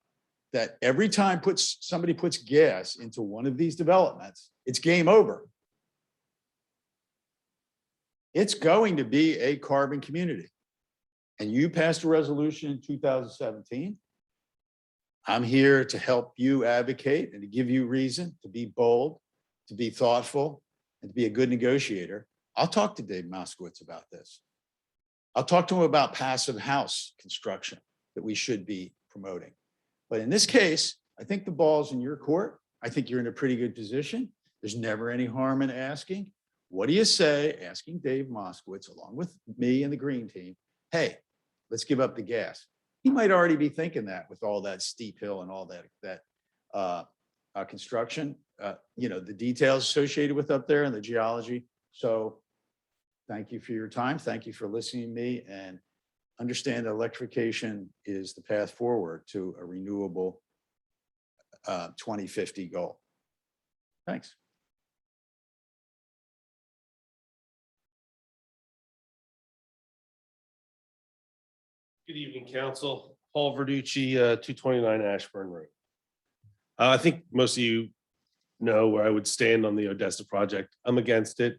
that every time somebody puts gas into one of these developments, it's game over. It's going to be a carbon community. And you passed a resolution in 2017. I'm here to help you advocate and to give you reason to be bold, to be thoughtful, and to be a good negotiator. I'll talk to Dave Moskowitz about this. I'll talk to him about passive house construction that we should be promoting. But in this case, I think the ball's in your court. I think you're in a pretty good position. There's never any harm in asking. What do you say, asking Dave Moskowitz, along with me and the green team, hey, let's give up the gas. He might already be thinking that with all that steep hill and all that construction, you know, the details associated with up there and the geology. So thank you for your time. Thank you for listening to me, and understand that electrification is the path forward to a renewable 2050 goal. Thanks.
Good evening, Council. Paul Verducci, 229 Ashburn Road. I think most of you know where I would stand on the Odessa project. I'm against it.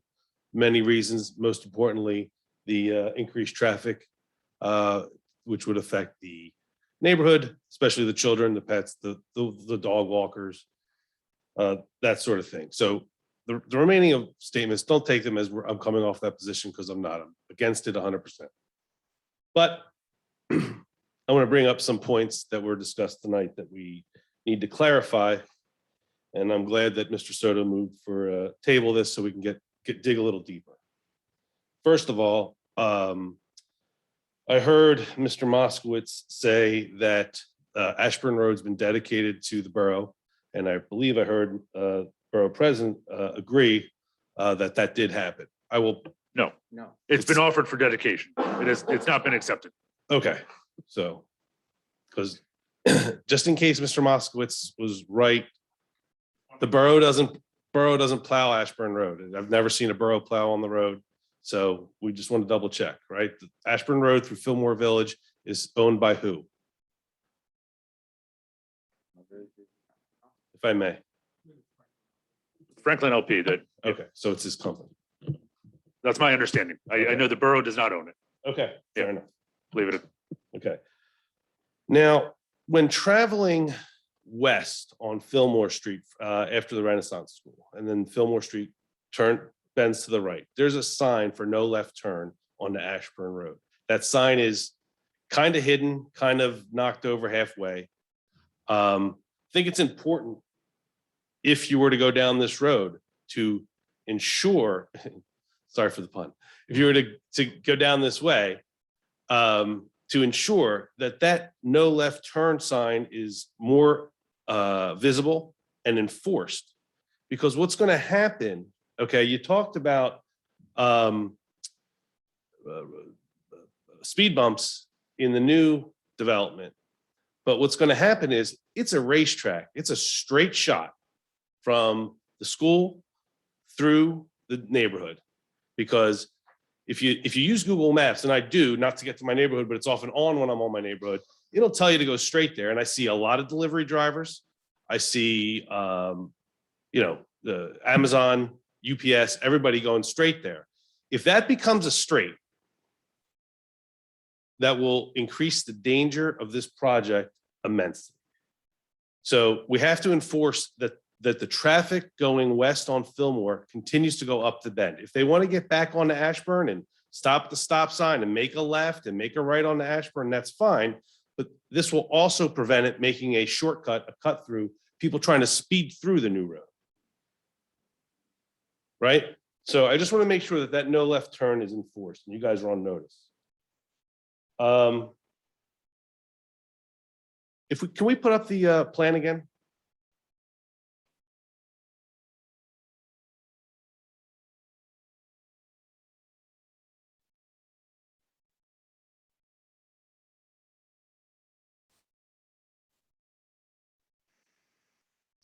Many reasons, most importantly, the increased traffic, which would affect the neighborhood, especially the children, the pets, the dog walkers, that sort of thing. So the remaining of statements, don't take them as I'm coming off that position, because I'm not. I'm against it 100%. But I want to bring up some points that were discussed tonight that we need to clarify. And I'm glad that Mr. Soto moved for table this so we can dig a little deeper. First of all, I heard Mr. Moskowitz say that Ashburn Road's been dedicated to the borough. And I believe I heard Borough President agree that that did happen. I will.
No, it's been offered for dedication. It's not been accepted.
Okay, so, because just in case Mr. Moskowitz was right, the borough doesn't plow Ashburn Road. I've never seen a borough plow on the road. So we just want to double check, right? The Ashburn Road through Fillmore Village is owned by who? If I may.
Franklin LP, that.
Okay, so it's his company.
That's my understanding. I know the borough does not own it.
Okay, fair enough.
Leave it.
Okay. Now, when traveling west on Fillmore Street after the Renaissance School, and then Fillmore Street bends to the right, there's a sign for no left turn on the Ashburn Road. That sign is kind of hidden, kind of knocked over halfway. I think it's important, if you were to go down this road, to ensure, sorry for the pun, if you were to go down this way, to ensure that that no left turn sign is more visible and enforced. Because what's going to happen, okay, you talked about speed bumps in the new development, but what's going to happen is it's a racetrack. It's a straight shot from the school through the neighborhood. Because if you use Google Maps, and I do, not to get to my neighborhood, but it's often on when I'm on my neighborhood, it'll tell you to go straight there. And I see a lot of delivery drivers. I see, the Amazon, UPS, everybody going straight there. If that becomes a straight, that will increase the danger of this project immensely. So we have to enforce that the traffic going west on Fillmore continues to go up the bend. If they want to get back onto Ashburn and stop at the stop sign and make a left and make a right onto Ashburn, that's fine. But this will also prevent it making a shortcut, a cut through, people trying to speed through the new road. Right? So I just want to make sure that that no left turn is enforced and you guys are on notice. Can we put up the plan again?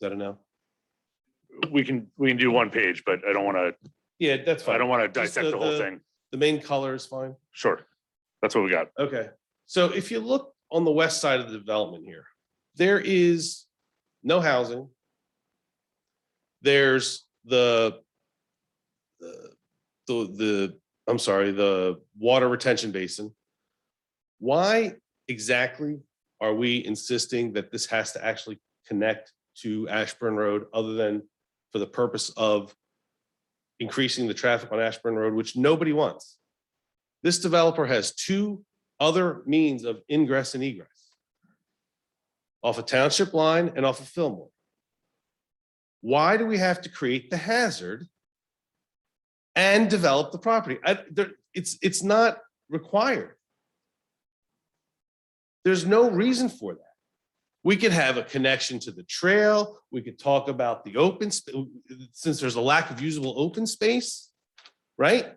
Is that a no?
We can do one page, but I don't want to,
Yeah, that's fine.
I don't want to
Just
dissect the whole thing.
The main color is fine.
Sure. That's what we got.
Okay, so if you look on the west side of the development here, there is no housing. There's the water retention basin. Why exactly are we insisting that this has to actually connect to Ashburn Road other than for the purpose of increasing the traffic on Ashburn Road, which nobody wants? This developer has two other means of ingress and egress off a township line and off of Fillmore. Why do we have to create the hazard and develop the property? It's not required. There's no reason for that. We could have a connection to the trail. We could talk about the open space, since there's a lack of usable open space, right?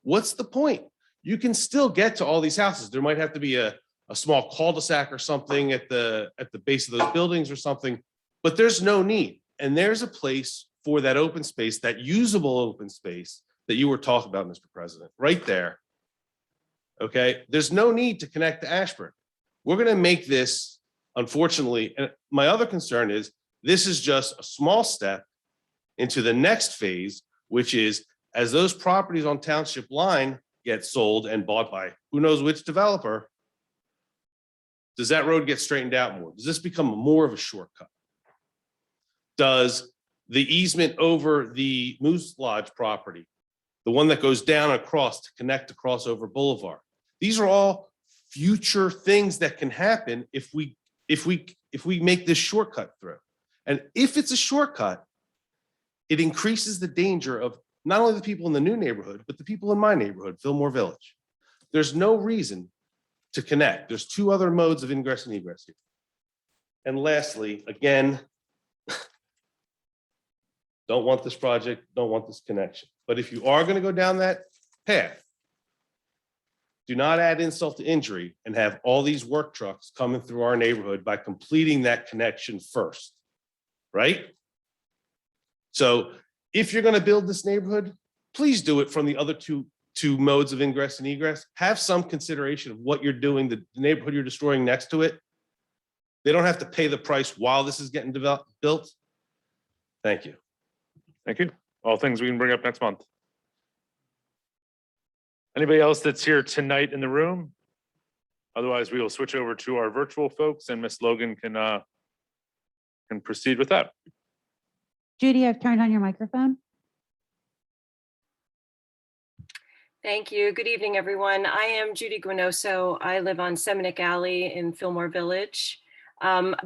What's the point? You can still get to all these houses. There might have to be a small cul-de-sac or something at the base of those buildings or something, but there's no need. And there's a place for that open space, that usable open space that you were talking about, Mr. President, right there. Okay, there's no need to connect to Ashburn. We're gonna make this, unfortunately, and my other concern is this is just a small step into the next phase, which is as those properties on Township Line get sold and bought by who knows which developer, does that road get straightened out more? Does this become more of a shortcut? Does the easement over the Moose Lodge property, the one that goes down across to connect to Crossover Boulevard, these are all future things that can happen if we make this shortcut through. And if it's a shortcut, it increases the danger of not only the people in the new neighborhood, but the people in my neighborhood, Fillmore Village. There's no reason to connect. There's two other modes of ingress and egress here. And lastly, again, don't want this project, don't want this connection. But if you are going to go down that path, do not add insult to injury and have all these work trucks coming through our neighborhood by completing that connection first, right? So if you're going to build this neighborhood, please do it from the other two modes of ingress and egress. Have some consideration of what you're doing, the neighborhood you're destroying next to it. They don't have to pay the price while this is getting built. Thank you.
Thank you. All things we can bring up next month. Anybody else that's here tonight in the room? Otherwise, we will switch over to our virtual folks and Ms. Logan can proceed with that.
Judy, I've turned on your microphone.
Thank you. Good evening, everyone. I am Judy Guinoso. I live on Seminole Alley in Fillmore Village.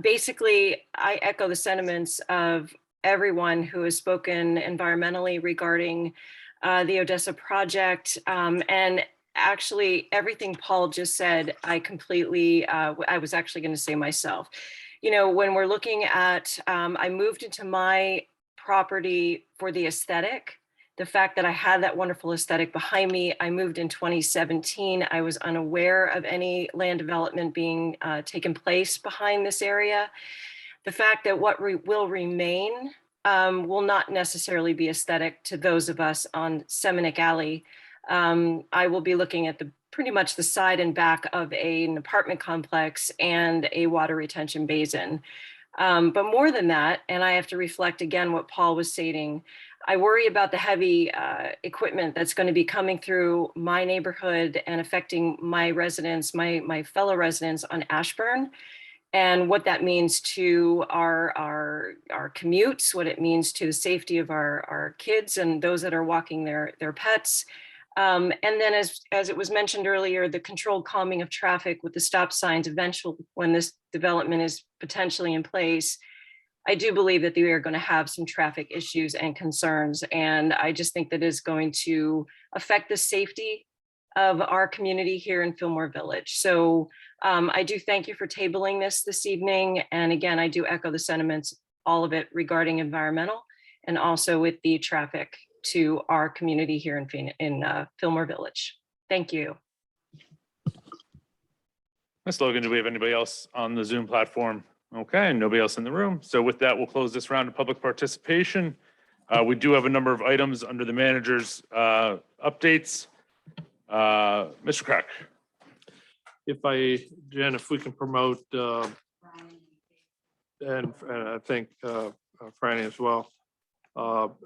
Basically, I echo the sentiments of everyone who has spoken environmentally regarding the Odessa Project. And actually, everything Paul just said, I completely, I was actually going to say myself. You know, when we're looking at, I moved into my property for the aesthetic. The fact that I had that wonderful aesthetic behind me. I moved in 2017. I was unaware of any land development being taken place behind this area. The fact that what will remain will not necessarily be aesthetic to those of us on Seminole Alley. I will be looking at pretty much the side and back of an apartment complex and a water retention basin. But more than that, and I have to reflect again what Paul was stating, I worry about the heavy equipment that's going to be coming through my neighborhood and affecting my residents, my fellow residents on Ashburn, and what that means to our commutes, what it means to the safety of our kids and those that are walking their pets. And then as it was mentioned earlier, the controlled calming of traffic with the stop signs eventually when this development is potentially in place. I do believe that we are going to have some traffic issues and concerns. And I just think that is going to affect the safety of our community here in Fillmore Village. So I do thank you for tabling this evening. And again, I do echo the sentiments, all of it regarding environmental and also with the traffic to our community here in Fillmore Village. Thank you.
Ms. Logan, do we have anybody else on the Zoom platform? Okay, nobody else in the room. So with that, we'll close this round of public participation. We do have a number of items under the manager's updates. Mr. Crack.
Jen, if we can promote, and I think Franny as well.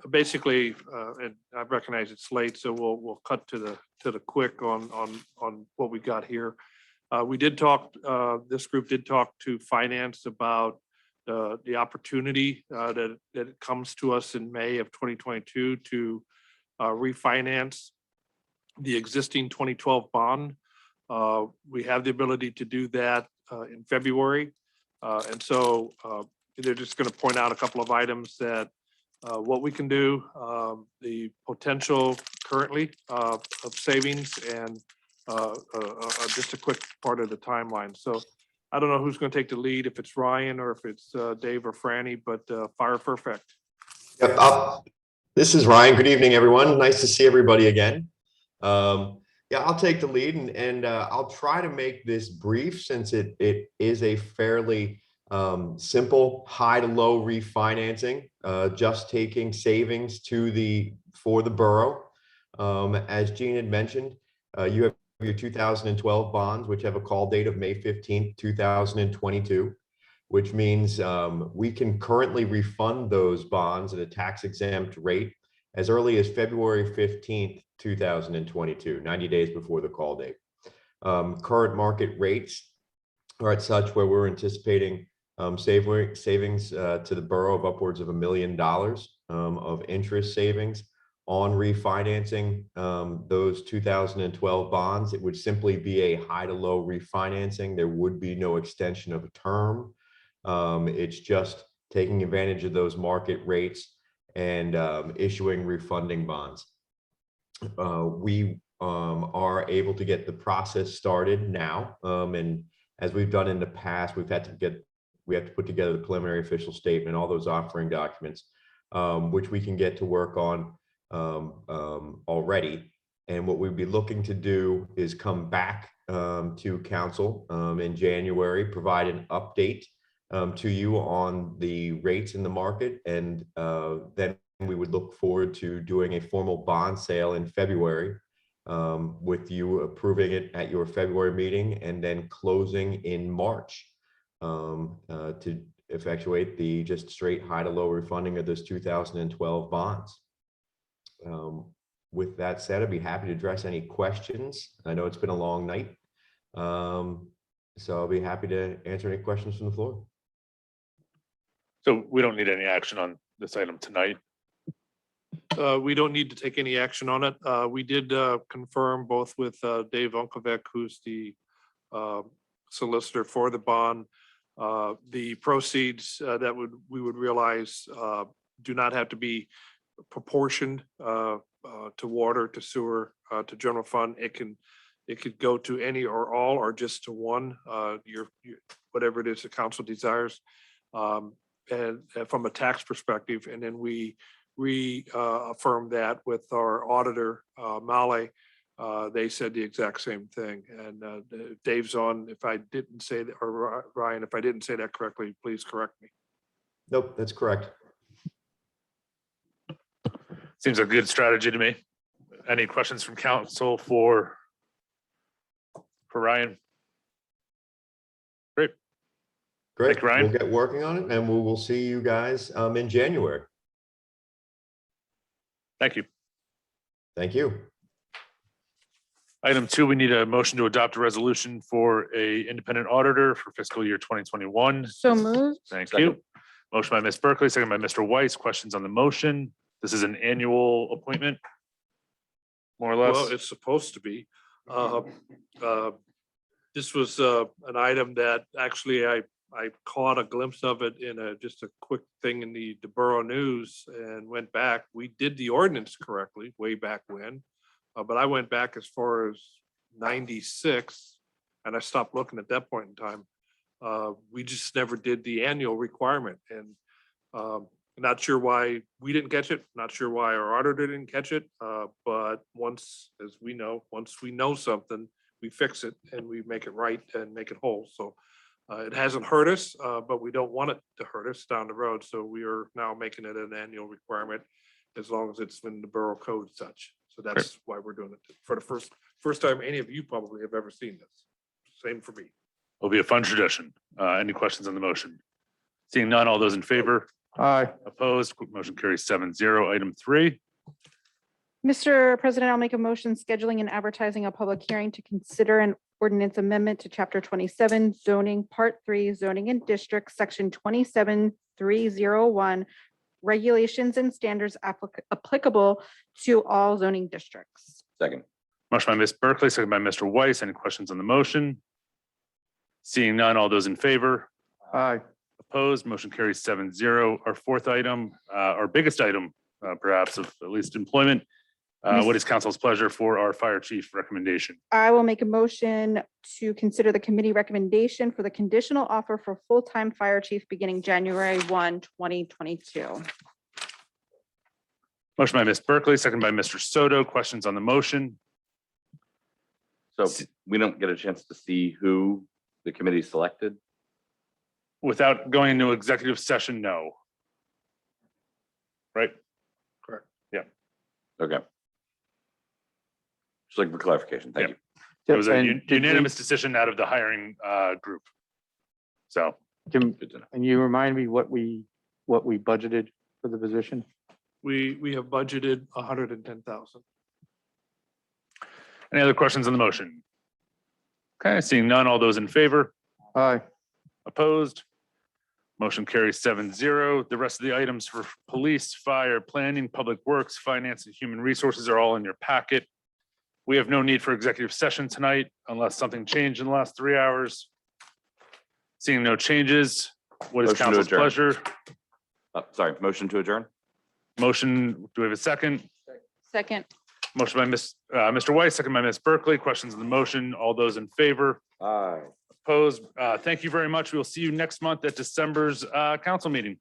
Basically, and I recognize it's late, so we'll cut to the quick on what we got here. We did talk, this group did talk to finance about the opportunity that comes to us in May of 2022 to refinance the existing 2012 bond. We have the ability to do that in February. And so they're just going to point out a couple of items that what we can do, the potential currently of savings, and just a quick part of the timeline. So I don't know who's going to take the lead, if it's Ryan or if it's Dave or Franny, but fire perfect.
Yep, this is Ryan. Good evening, everyone. Nice to see everybody again. Yeah, I'll take the lead and I'll try to make this brief since it is a fairly simple high to low refinancing, just taking savings for the borough. As Jean had mentioned, you have your 2012 bonds, which have a call date of May 15th, 2022, which means we can currently refund those bonds at a tax exempt rate as early as February 15th, 2022, 90 days before the call date. Current market rates are at such where we're anticipating savings to the borough of upwards of $1 million of interest savings on refinancing those 2012 bonds. It would simply be a high to low refinancing. There would be no extension of a term. It's just taking advantage of those market rates and issuing refunding bonds. We are able to get the process started now. And as we've done in the past, we have to put together the preliminary official statement, all those offering documents, which we can get to work on already. And what we'd be looking to do is come back to council in January, provide an update to you on the rates in the market, and then we would look forward to doing a formal bond sale in February, with you approving it at your February meeting and then closing in March to effectuate the just straight high to low refunding of those 2012 bonds. With that said, I'd be happy to address any questions. I know it's been a long night, so I'll be happy to answer any questions from the floor.
So we don't need any action on this item tonight.
We don't need to take any action on it. We did confirm both with Dave Unkovec, who's the solicitor for the bond. The proceeds that we would realize do not have to be proportioned to water, to sewer, to general fund. It could go to any or all, or just to one, whatever it is the council desires. And from a tax perspective, and then we reaffirm that with our auditor, Male. They said the exact same thing. And Dave's on, if I didn't say that, or Ryan, if I didn't say that correctly, please correct me.
Nope, that's correct.
Seems a good strategy to me. Any questions from council for Ryan? Great.
Great.
Thank you, Ryan.
We'll get working on it and we will see you guys in January.
Thank you.
Thank you.
Item 2, we need a motion to adopt a resolution for a independent auditor for fiscal year 2021.
So moved.
Thank you. Motion by Ms. Berkeley, second by Mr. Weiss. Questions on the motion? This is an annual appointment, more or less.
Well, it's supposed to be. This was an item that actually I caught a glimpse of it in just a quick thing in the Borough News and went back. We did the ordinance correctly way back when, but I went back as far as 96 and I stopped looking at that point in time. We just never did the annual requirement, and not sure why we didn't catch it, not sure why our auditor didn't catch it. But once, as we know, once we know something, we fix it and we make it right and make it whole. So it hasn't hurt us, but we don't want it to hurt us down the road. So we are now making it an annual requirement as long as it's in the borough code and such. So that's why we're doing it for the first time any of you probably have ever seen this. Same for me.
Will be a fun tradition. Any questions on the motion? Seeing none, all those in favor?
Aye.
Opposed? Motion carries 7-0. Item 3.
Mr. President, I'll make a motion scheduling and advertising a public hearing to consider an ordinance amendment to Chapter 27 zoning, Part 3 zoning and districts, Section 27301, regulations and standards applicable to all zoning districts.
Second.
Motion by Ms. Berkeley, second by Mr. Weiss. Any questions on the motion? Seeing none, all those in favor?
Aye.
Opposed? Motion carries 7-0. Our fourth item, our biggest item, perhaps of at least employment. What is council's pleasure for our fire chief recommendation?
I will make a motion to consider the committee recommendation for the conditional offer for full-time fire chief beginning January 1, 2022.
Motion by Ms. Berkeley, second by Mr. Soto. Questions on the motion?
So we don't get a chance to see who the committee selected?
Without going into executive session, no. Right?
Correct.
Yeah.
Okay. Just looking for clarification. Thank you.
It was a
And did
unanimous decision out of the hiring group. So
Can
Good to know.
can you remind me what we budgeted for the position?
We have budgeted 110,000.
any other questions on the motion? Okay, seeing none, all those in favor?
Aye.
Opposed? Motion carries 7-0. The rest of the items for police, fire, planning, public works, finance, and human resources are all in your packet. We have no need for executive session tonight unless something changed in the last 3 hours. Seeing no changes, what is
Motion to
council's
adjourn.
pleasure?
Sorry, motion to adjourn?
Motion, do we have a second?
Second.
Motion by Mr. Weiss, second by Ms. Berkeley. Questions on the motion? All those in favor?
Aye.
Opposed? Thank you very much. We will see you next month at December's council meeting.